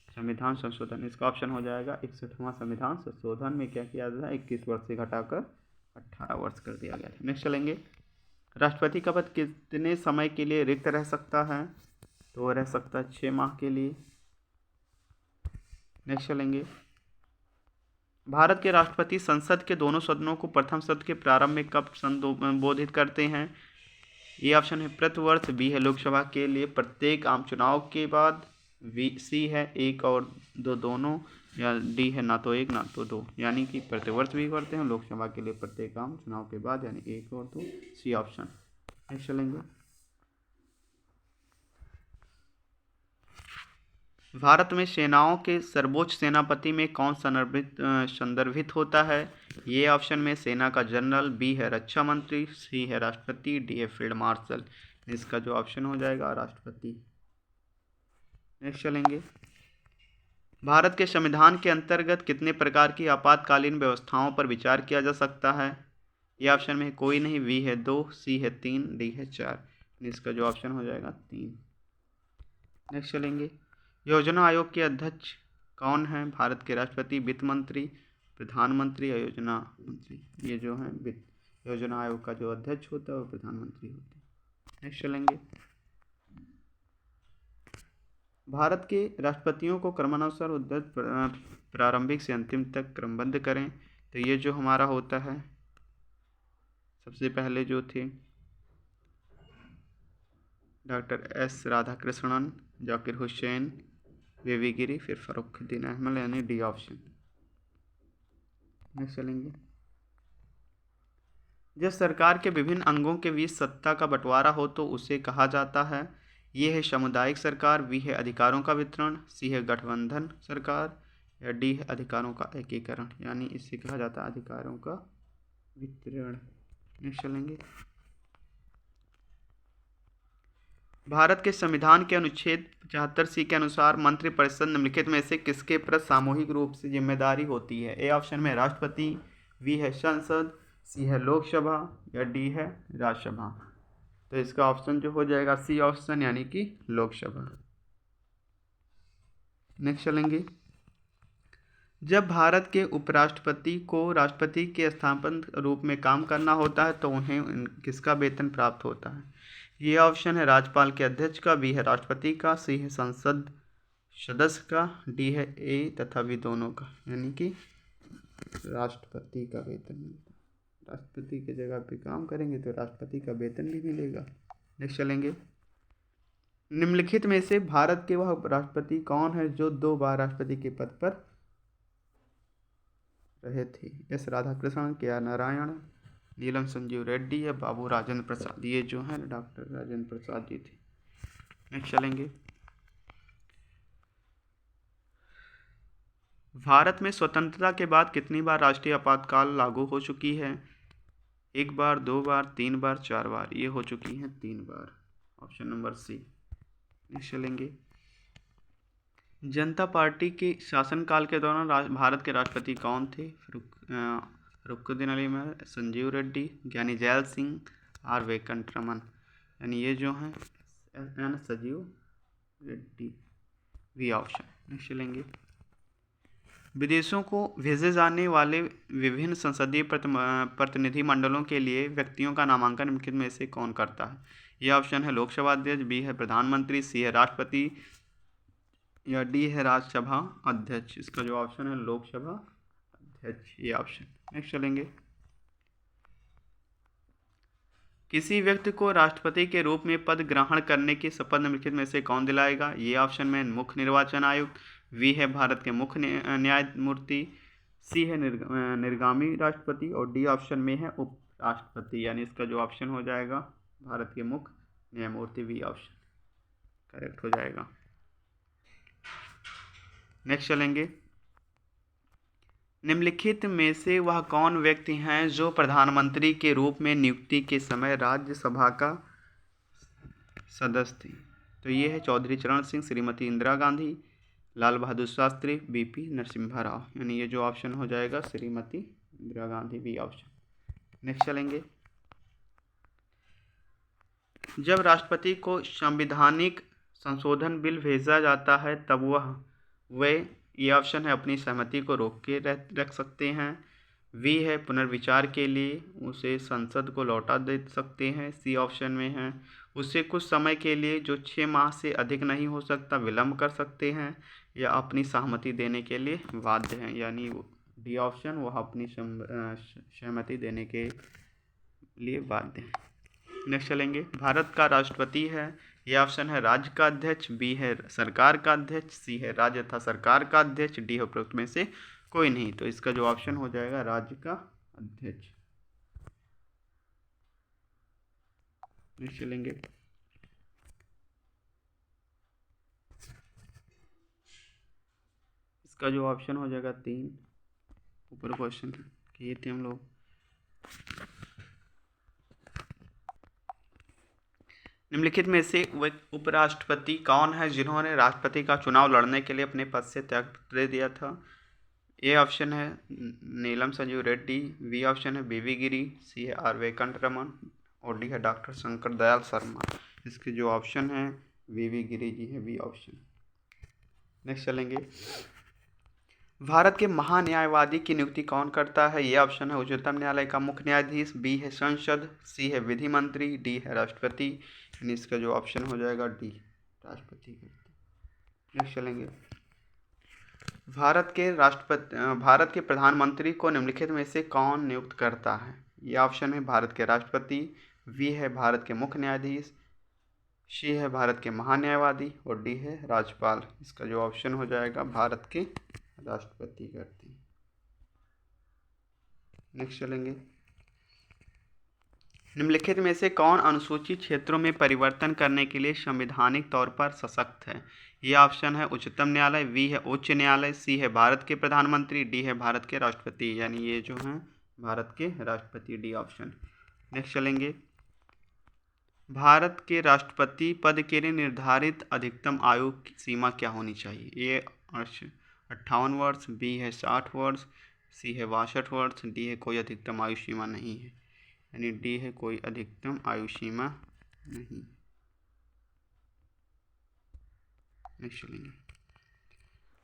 संविधान संशोधन। इसका ऑप्शन हो जाएगा 61वां संविधान संशोधन में क्या किया गया, 21 वर्ष से घटाकर 18 वर्ष कर दिया गया था। नेक्स्ट चलेंगे, राष्ट्रपति का पद कितने समय के लिए रिक्त रह सकता है? तो रह सकता है 6 माह के लिए। नेक्स्ट चलेंगे, भारत के राष्ट्रपति संसद के दोनों सदनों को प्रथम सत्र के प्रारंभ में कब संबोधित करते हैं? ये ऑप्शन है प्रतिवर्ष, बी है लोकसभा के लिए प्रत्येक आम चुनाव के बाद, सी है 1 और 2 दोनों, या डी है ना तो 1 ना तो 2, यानी कि प्रतिवर्ष भी करते हैं, लोकसभा के लिए प्रत्येक आम चुनाव के बाद, यानी 1 और 2, सी ऑप्शन। नेक्स्ट चलेंगे, भारत में सेनाओं के सर्वोच्च सेनापति में कौन संदर्भित होता है? ये ऑप्शन में सेना का जनरल, बी है रक्षा मंत्री, सी है राष्ट्रपति, डी है फील्ड मार्शल। इसका जो ऑप्शन हो जाएगा राष्ट्रपति। नेक्स्ट चलेंगे, भारत के संविधान के अंतर्गत कितने प्रकार की आपातकालीन व्यवस्थाओं पर विचार किया जा सकता है? ये ऑप्शन में कोई नहीं, बी है 2, सी है 3, डी है 4। इसका जो ऑप्शन हो जाएगा 3। नेक्स्ट चलेंगे, योजना आयोग के अध्यक्ष कौन है? भारत के राष्ट्रपति, वित्त मंत्री, प्रधानमंत्री या योजना मंत्री। ये जो है योजना आयोग का जो अध्यक्ष होता है वो प्रधानमंत्री होते हैं। नेक्स्ट चलेंगे, भारत के राष्ट्रपतियों को क्रमानुसार उद्धृत प्रारंभिक से अंतिम तक क्रमबद्ध करें। तो ये जो हमारा होता है, सबसे पहले जो थे डॉक्टर एस राधाकृष्णन, जाकिर हुसैन, वीवी गिरी, फिर फर्रुखुद्दीन अहमद, यानी डी ऑप्शन। नेक्स्ट चलेंगे। जब सरकार के विभिन्न अंगों के बीच सत्ता का बंटवारा हो तो उसे कहा जाता है, ये है सामुदायिक सरकार, बी है अधिकारों का वितरण, सी है गठबंधन सरकार, या डी है अधिकारों का एकीकरण, यानी इसे कहा जाता है अधिकारों का वितरण। नेक्स्ट चलेंगे। भारत के संविधान के अनुच्छेद 75C के अनुसार मंत्रिपरिषद निम्नलिखित में से किसके प्रति सामूहिक रूप से जिम्मेदारी होती है? ए ऑप्शन में राष्ट्रपति, बी है संसद, सी है लोकसभा, या डी है राज्यसभा। तो इसका ऑप्शन जो हो जाएगा सी ऑप्शन, यानी कि लोकसभा। नेक्स्ट चलेंगे। जब भारत के उपराष्ट्रपति को राष्ट्रपति के स्थापन रूप में काम करना होता है तो उन्हें किसका वेतन प्राप्त होता है? ये ऑप्शन है राज्यपाल के अध्यक्ष का, बी है राष्ट्रपति का, सी है संसद सदस्य का, डी है ए तथा बी दोनों का, यानी कि राष्ट्रपति का वेतन मिलता है। राष्ट्रपति की जगह पे काम करेंगे तो राष्ट्रपति का वेतन भी मिलेगा। नेक्स्ट चलेंगे। निम्नलिखित में से भारत के वह राष्ट्रपति कौन है जो 2 बार राष्ट्रपति के पद पर रहे थे? एस राधाकृष्णन, के आर नारायण, नीलम संजीव रेड्डी, या बाबू राजेंद्र प्रसाद। ये जो है डॉक्टर राजेंद्र प्रसाद जी थे। नेक्स्ट चलेंगे। भारत में स्वतंत्रता के बाद कितनी बार राष्ट्रीय आपातकाल लागू हो चुकी है? 1 बार, 2 बार, 3 बार, 4 बार। ये हो चुकी हैं 3 बार, ऑप्शन नंबर सी। नेक्स्ट चलेंगे। जनता पार्टी के शासनकाल के दौरान भारत के राष्ट्रपति कौन थे? फर्रुखुद्दीन अली महमूद, संजीव रेड्डी, ज्ञानी जैल सिंह, आर वेंकटरमन, यानी ये जो हैं N Sanjeeva Reddy, B option. Next चलेंगे। विदेशों को भेजे जाने वाले विभिन्न संसदीय प्रतिनिधि मंडलों के लिए व्यक्तियों का नामांकन निम्नलिखित में से कौन करता है? ये ऑप्शन है लोकसभा अध्यक्ष, बी है प्रधानमंत्री, सी है राष्ट्रपति, या डी है राज्यसभा अध्यक्ष। इसका जो ऑप्शन है लोकसभा अध्यक्ष, ये ऑप्शन। नेक्स्ट चलेंगे। किसी व्यक्ति को राष्ट्रपति के रूप में पद ग्रहण करने की शपथ निम्नलिखित में से कौन दिलाएगा? ये ऑप्शन में मुख्य निर्वाचन आयुक्त, वी है भारत के मुख्य न्यायमूर्ति, सी है निर्गामी राष्ट्रपति, और डी ऑप्शन में है उप राष्ट्रपति, यानी इसका जो ऑप्शन हो जाएगा भारत के मुख्य न्यायमूर्ति, वी ऑप्शन करेक्ट हो जाएगा। नेक्स्ट चलेंगे। निम्नलिखित में से वह कौन व्यक्ति हैं जो प्रधानमंत्री के रूप में नियुक्ति के समय राज्यसभा का सदस्य थे? तो ये है चौधरी चरण सिंह, श्रीमती इंदिरा गांधी, लाल बहादुर शास्त्री, बीपी नरसिम्हा राव, यानी ये जो ऑप्शन हो जाएगा Shrimati Indira Gandhi, B option. Next चलेंगे। जब राष्ट्रपति को संवैधानिक संशोधन बिल भेजा जाता है तब वे ये ऑप्शन है अपनी सहमति को रोक के रख सकते हैं, वी है पुनर्विचार के लिए उसे संसद को लौटा दे सकते हैं, सी ऑप्शन में है उसे कुछ समय के लिए जो 6 माह से अधिक नहीं हो सकता विलंब कर सकते हैं, या अपनी सहमति देने के लिए बाध्य हैं, यानी डी ऑप्शन वह अपनी सहमति देने के लिए बाध्य हैं। नेक्स्ट चलेंगे। भारत का राष्ट्रपति है, ये ऑप्शन है राज्य का अध्यक्ष, बी है सरकार का अध्यक्ष, सी है राज्य तथा सरकार का अध्यक्ष, डी है उपरोक्त में से कोई नहीं। तो इसका जो ऑप्शन हो जाएगा राज्य का अध्यक्ष। नेक्स्ट चलेंगे। इसका जो ऑप्शन हो जाएगा 3, ऊपर क्वेश्चन किए थे हम लोग। निम्नलिखित में से उपराष्ट्रपति कौन है जिन्होंने राष्ट्रपति का चुनाव लड़ने के लिए अपने पद से त्याग दे दिया था? ए ऑप्शन है नीलम संजीव रेड्डी, बी ऑप्शन है बीवी गिरी, सी है आर वेंकटरमन, और डी है डॉक्टर शंकर दयाल शर्मा। इसके जो ऑप्शन है बीवी गिरी जी है, बी ऑप्शन। नेक्स्ट चलेंगे। भारत के महान्यायवादी की नियुक्ति कौन करता है? ये ऑप्शन है उच्चतम न्यायालय का मुख्य न्यायाधीश, बी है संसद, सी है विधि मंत्री, डी है राष्ट्रपति, यानी इसका जो ऑप्शन हो जाएगा डी राष्ट्रपति। नेक्स्ट चलेंगे। भारत के प्रधानमंत्री को निम्नलिखित में से कौन नियुक्त करता है? ये ऑप्शन है भारत के राष्ट्रपति, वी है भारत के मुख्य न्यायाधीश, सी है भारत के महान्यायवादी और डी है राज्यपाल। इसका जो ऑप्शन हो जाएगा भारत के राष्ट्रपति करते हैं। नेक्स्ट चलेंगे, निम्नलिखित में से कौन अनुसूचित क्षेत्रों में परिवर्तन करने के लिए संवैधानिक तौर पर सशक्त है? ये ऑप्शन है उच्चतम न्यायालय, वी है उच्च न्यायालय, सी है भारत के प्रधानमंत्री, डी है भारत के राष्ट्रपति। यानी ये जो हैं भारत के राष्ट्रपति, डी ऑप्शन। नेक्स्ट चलेंगे, भारत के राष्ट्रपति पद के लिए निर्धारित अधिकतम आयु की सीमा क्या होनी चाहिए? ए 58 वर्ष, बी है 60 वर्ष, सी है 62 वर्ष, डी है कोई अधिकतम आयु सीमा नहीं है। यानी डी है कोई अधिकतम आयु सीमा नहीं। नेक्स्ट चलेंगे,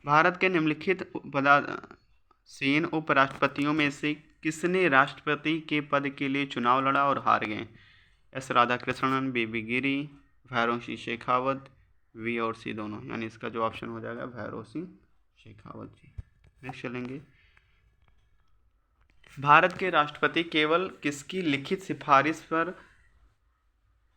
भारत के निम्नलिखित पदासीन उपराष्ट्रपतियों में से किसने राष्ट्रपति के पद के लिए चुनाव लड़ा और हार गए? S Radhakrishnan, B Giri, Bhairon Singh Shekhawat, B और सी दोनों। यानी इसका जो ऑप्शन हो जाएगा भैरों सिंह शेखावत जी। नेक्स्ट चलेंगे, भारत के राष्ट्रपति केवल किसकी लिखित सिफारिश पर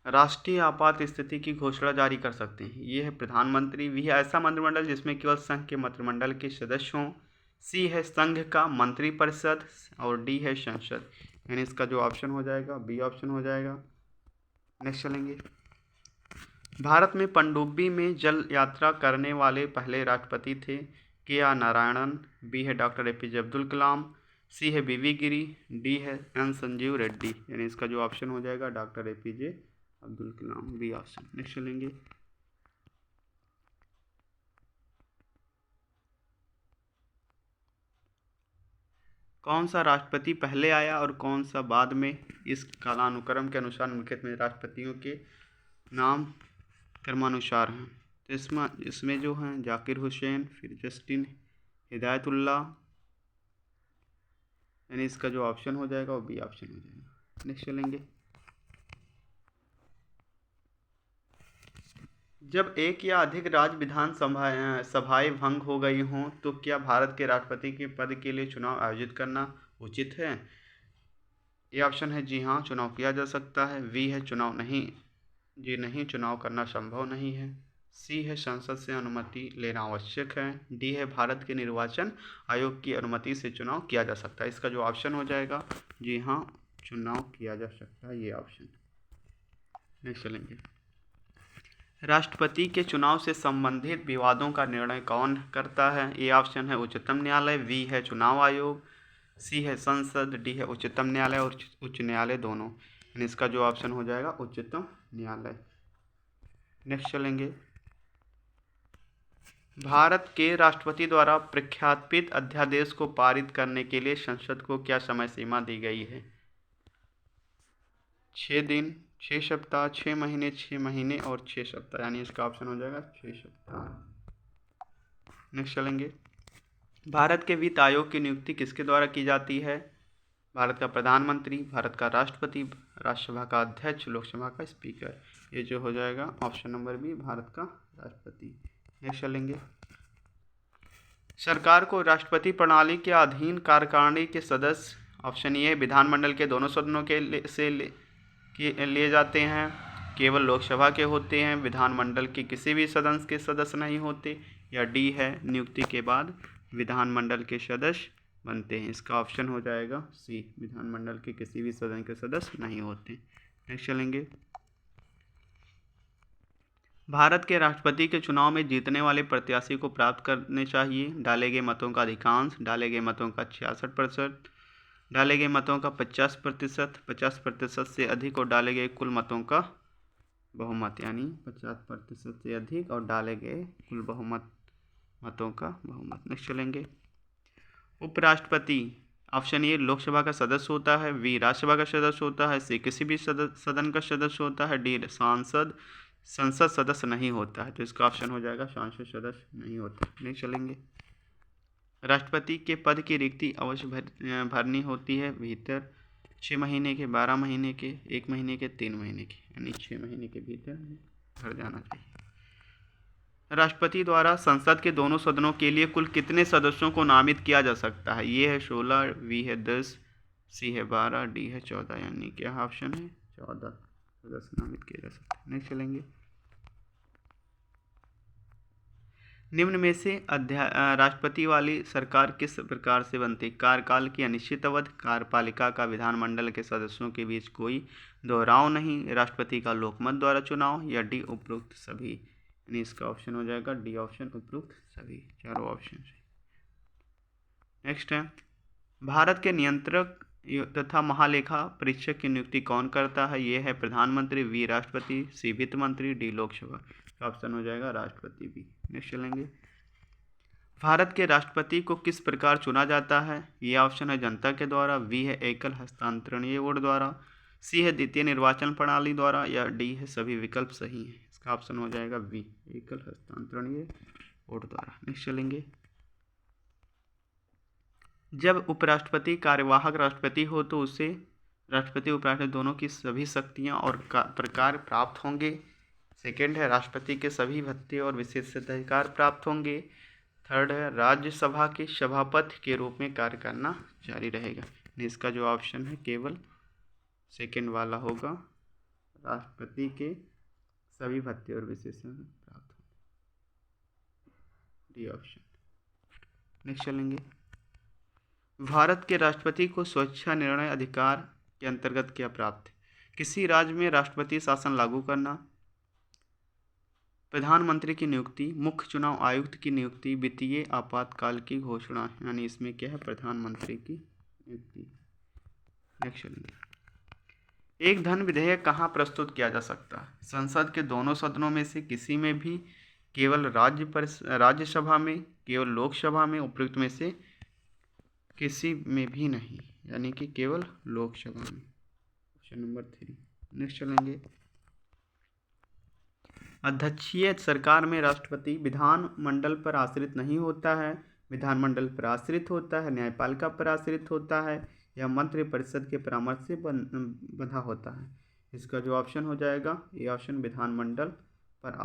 राष्ट्रीय आपात स्थिति की घोषणा जारी कर सकते हैं? ये है प्रधानमंत्री, वी है ऐसा मंत्रिमंडल जिसमें केवल संघ के मंत्रिमंडल के सदस्य हों, सी है संघ का मंत्रिपरिषद और डी है संसद। यानी इसका जो ऑप्शन हो जाएगा बी ऑप्शन हो जाएगा। नेक्स्ट चलेंगे, भारत में पनडुब्बी में जल यात्रा करने वाले पहले राष्ट्रपति थे? के आर नारायणन, बी है डॉक्टर एपीजे अब्दुल कलाम, सी है बीवी गिरी, डी है एन संजीव रेड्डी। यानी इसका जो ऑप्शन हो जाएगा doctor APJ Abdul Kalam, B option. Next चलेंगे, कौन सा राष्ट्रपति पहले आया और कौन सा बाद में? इस कालानुक्रम के अनुसार निम्नलिखित में राष्ट्रपतियों के नाम क्रमानुसार हैं। तो इसमें जो हैं जाकिर हुसैन, फिर जस्टिन हिदायतुल्ला। यानी इसका जो ऑप्शन हो जाएगा वो बी ऑप्शन हो जाएगा। नेक्स्ट चलेंगे, जब एक या अधिक राज्य विधान सभाएं भंग हो गई हों तो क्या भारत के राष्ट्रपति के पद के लिए चुनाव आयोजित करना उचित है? ये ऑप्शन है जी हाँ, चुनाव किया जा सकता है, वी है चुनाव नहीं, जी नहीं, चुनाव करना संभव नहीं है, सी है संसद से अनुमति लेना आवश्यक है, डी है भारत के निर्वाचन आयोग की अनुमति से चुनाव किया जा सकता है। इसका जो ऑप्शन हो जाएगा जी हाँ, चुनाव किया जा सकता है, ये ऑप्शन। नेक्स्ट चलेंगे, राष्ट्रपति के चुनाव से संबंधित विवादों का निर्णय कौन करता है? ए ऑप्शन है उच्चतम न्यायालय, वी है चुनाव आयोग, सी है संसद, डी है उच्चतम न्यायालय और उच्च न्यायालय दोनों। इसका जो ऑप्शन हो जाएगा उच्चतम न्यायालय। नेक्स्ट चलेंगे, भारत के राष्ट्रपति द्वारा प्रख्यापित अध्यादेश को पारित करने के लिए संसद को क्या समय सीमा दी गई है? 6 दिन, 6 सप्ताह, 6 महीने, 6 महीने और 6 सप्ताह। यानी इसका ऑप्शन हो जाएगा 6 सप्ताह। नेक्स्ट चलेंगे, भारत के वित्त आयोग की नियुक्ति किसके द्वारा की जाती है? भारत का प्रधानमंत्री, भारत का राष्ट्रपति, राज्यसभा का अध्यक्ष, लोकसभा का स्पीकर। ये जो हो जाएगा ऑप्शन नंबर बी, भारत का राष्ट्रपति। नेक्स्ट चलेंगे, सरकार को राष्ट्रपति प्रणाली के अधीन कार्यकारिणी के सदस्य ऑप्शन ए विधानमंडल के दोनों सदनों के लिए जाते हैं, केवल लोकसभा के होते हैं, विधानमंडल के किसी भी सदन के सदस्य नहीं होते, या डी है नियुक्ति के बाद विधानमंडल के सदस्य बनते हैं। इसका ऑप्शन हो जाएगा सी, विधानमंडल के किसी भी सदन के सदस्य नहीं होते। नेक्स्ट चलेंगे, भारत के राष्ट्रपति के चुनाव में जीतने वाले प्रत्याशी को प्राप्त करने चाहिए डाले गए मतों का अधिकांश, डाले गए मतों का 66%, डाले गए मतों का 50%, 50% से अधिक और डाले गए कुल मतों का बहुमत। यानी 50% से अधिक और डाले गए कुल मतों का बहुमत। नेक्स्ट चलेंगे, उपराष्ट्रपति ऑप्शन ए लोकसभा का सदस्य होता है, वी राज्यसभा का सदस्य होता है, सी किसी भी सदन का सदस्य होता है, डी संसद सदस्य नहीं होता है। तो इसका ऑप्शन हो जाएगा संसद सदस्य नहीं होता। नहीं चलेंगे, राष्ट्रपति के पद की रिक्ति अवश्य भरनी होती है भीतर 6 महीने के, 12 महीने के, 1 महीने के, 3 महीने के। यानी 6 महीने के भीतर भर जाना चाहिए। राष्ट्रपति द्वारा संसद के दोनों सदनों के लिए कुल कितने सदस्यों को नामित किया जा सकता है? ये है 16, बी है 10, सी है 12, डी है 14, यानी क्या ऑप्शन है 14 सदस्य नामित किए जा सकते हैं। नेक्स्ट चलेंगे। निम्न में से राष्ट्रपति वाली सरकार किस प्रकार से बनती? कार्यकाल की अनिश्चित अवधि, कार्यपालिका का विधानमंडल के सदस्यों के बीच कोई दोहराव नहीं, राष्ट्रपति का लोकमत द्वारा चुनाव, या डी उपरोक्त सभी। यानी इसका ऑप्शन हो जाएगा डी ऑप्शन उपरोक्त सभी, चारों ऑप्शन से। नेक्स्ट है, भारत के नियंत्रक तथा महालेखा परीक्षक की नियुक्ति कौन करता है? ये है प्रधानमंत्री, वी राष्ट्रपति, सी वित्त मंत्री, डी लोकसभा। ऑप्शन हो जाएगा राष्ट्रपति भी। नेक्स्ट चलेंगे। भारत के राष्ट्रपति को किस प्रकार चुना जाता है? ये ऑप्शन है जनता के द्वारा, बी है एकल हस्तांतरणीय वोट द्वारा, सी है द्वितीय निर्वाचन प्रणाली द्वारा, या डी है सभी विकल्प सही है। इसका ऑप्शन हो जाएगा बी, एकल हस्तांतरणीय वोट द्वारा। नेक्स्ट चलेंगे। जब उपराष्ट्रपति कार्यवाहक राष्ट्रपति हो तो उसे राष्ट्रपति उपराष्ट्रपति दोनों की सभी शक्तियां और प्रकार प्राप्त होंगे। सेकंड है, राष्ट्रपति के सभी भत्ते और विशेषाधिकार प्राप्त होंगे। थर्ड है, राज्यसभा के सभापति के रूप में कार्य करना जारी रहेगा। इसका जो ऑप्शन है केवल सेकंड वाला होगा, राष्ट्रपति के सभी भत्ते और विशेषाधिकार प्राप्त होंगे, डी ऑप्शन। नेक्स्ट चलेंगे। भारत के राष्ट्रपति को स्वेच्छा निर्णय अधिकार के अंतर्गत क्या प्राप्त है? किसी राज्य में राष्ट्रपति शासन लागू करना, प्रधानमंत्री की नियुक्ति, मुख्य चुनाव आयुक्त की नियुक्ति, वित्तीय आपातकाल की घोषणा। यानी इसमें क्या है, प्रधानमंत्री की नियुक्ति। नेक्स्ट चलेंगे। एक धन विधेयक कहाँ प्रस्तुत किया जा सकता है? संसद के दोनों सदनों में से किसी में भी, केवल राज्यसभा में, केवल लोकसभा में, उपयुक्त में से किसी में भी नहीं, यानी कि केवल लोकसभा में। Option number 3। नेक्स्ट चलेंगे। अध्यक्षीय सरकार में राष्ट्रपति विधानमंडल पर आश्रित नहीं होता है, विधानमंडल पर आश्रित होता है, न्यायपालिका पर आश्रित होता है, या मंत्रिपरिषद के परामर्श से बंधा होता है। इसका जो ऑप्शन हो जाएगा ये ऑप्शन, विधानमंडल पर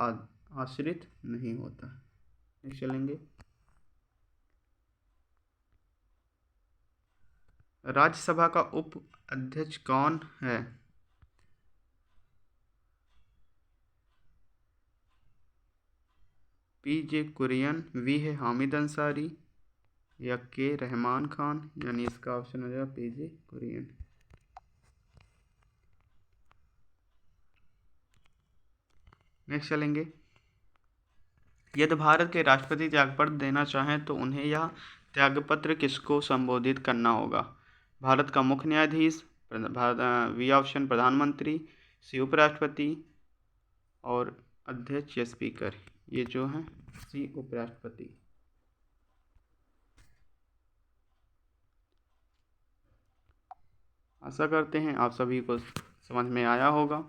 आश्रित नहीं होता है। नेक्स्ट चलेंगे। राज्यसभा का उप अध्यक्ष कौन है? पी.जे. कुरियन, वी है हामिद अंसारी, या के रहमान खान। यानी इसका ऑप्शन हो जाएगा पी.जे. कुरियन। नेक्स्ट चलेंगे। यदि भारत के राष्ट्रपति त्यागपत्र देना चाहें तो उन्हें यह त्यागपत्र किसको संबोधित करना होगा? भारत का मुख्य न्यायाधीश, वी ऑप्शन प्रधानमंत्री, सी उपराष्ट्रपति, और अध्यक्ष या स्पीकर। ये जो है सी उपराष्ट्रपति। आशा करते हैं आप सभी को समझ में आया होगा।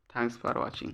Thanks for watching.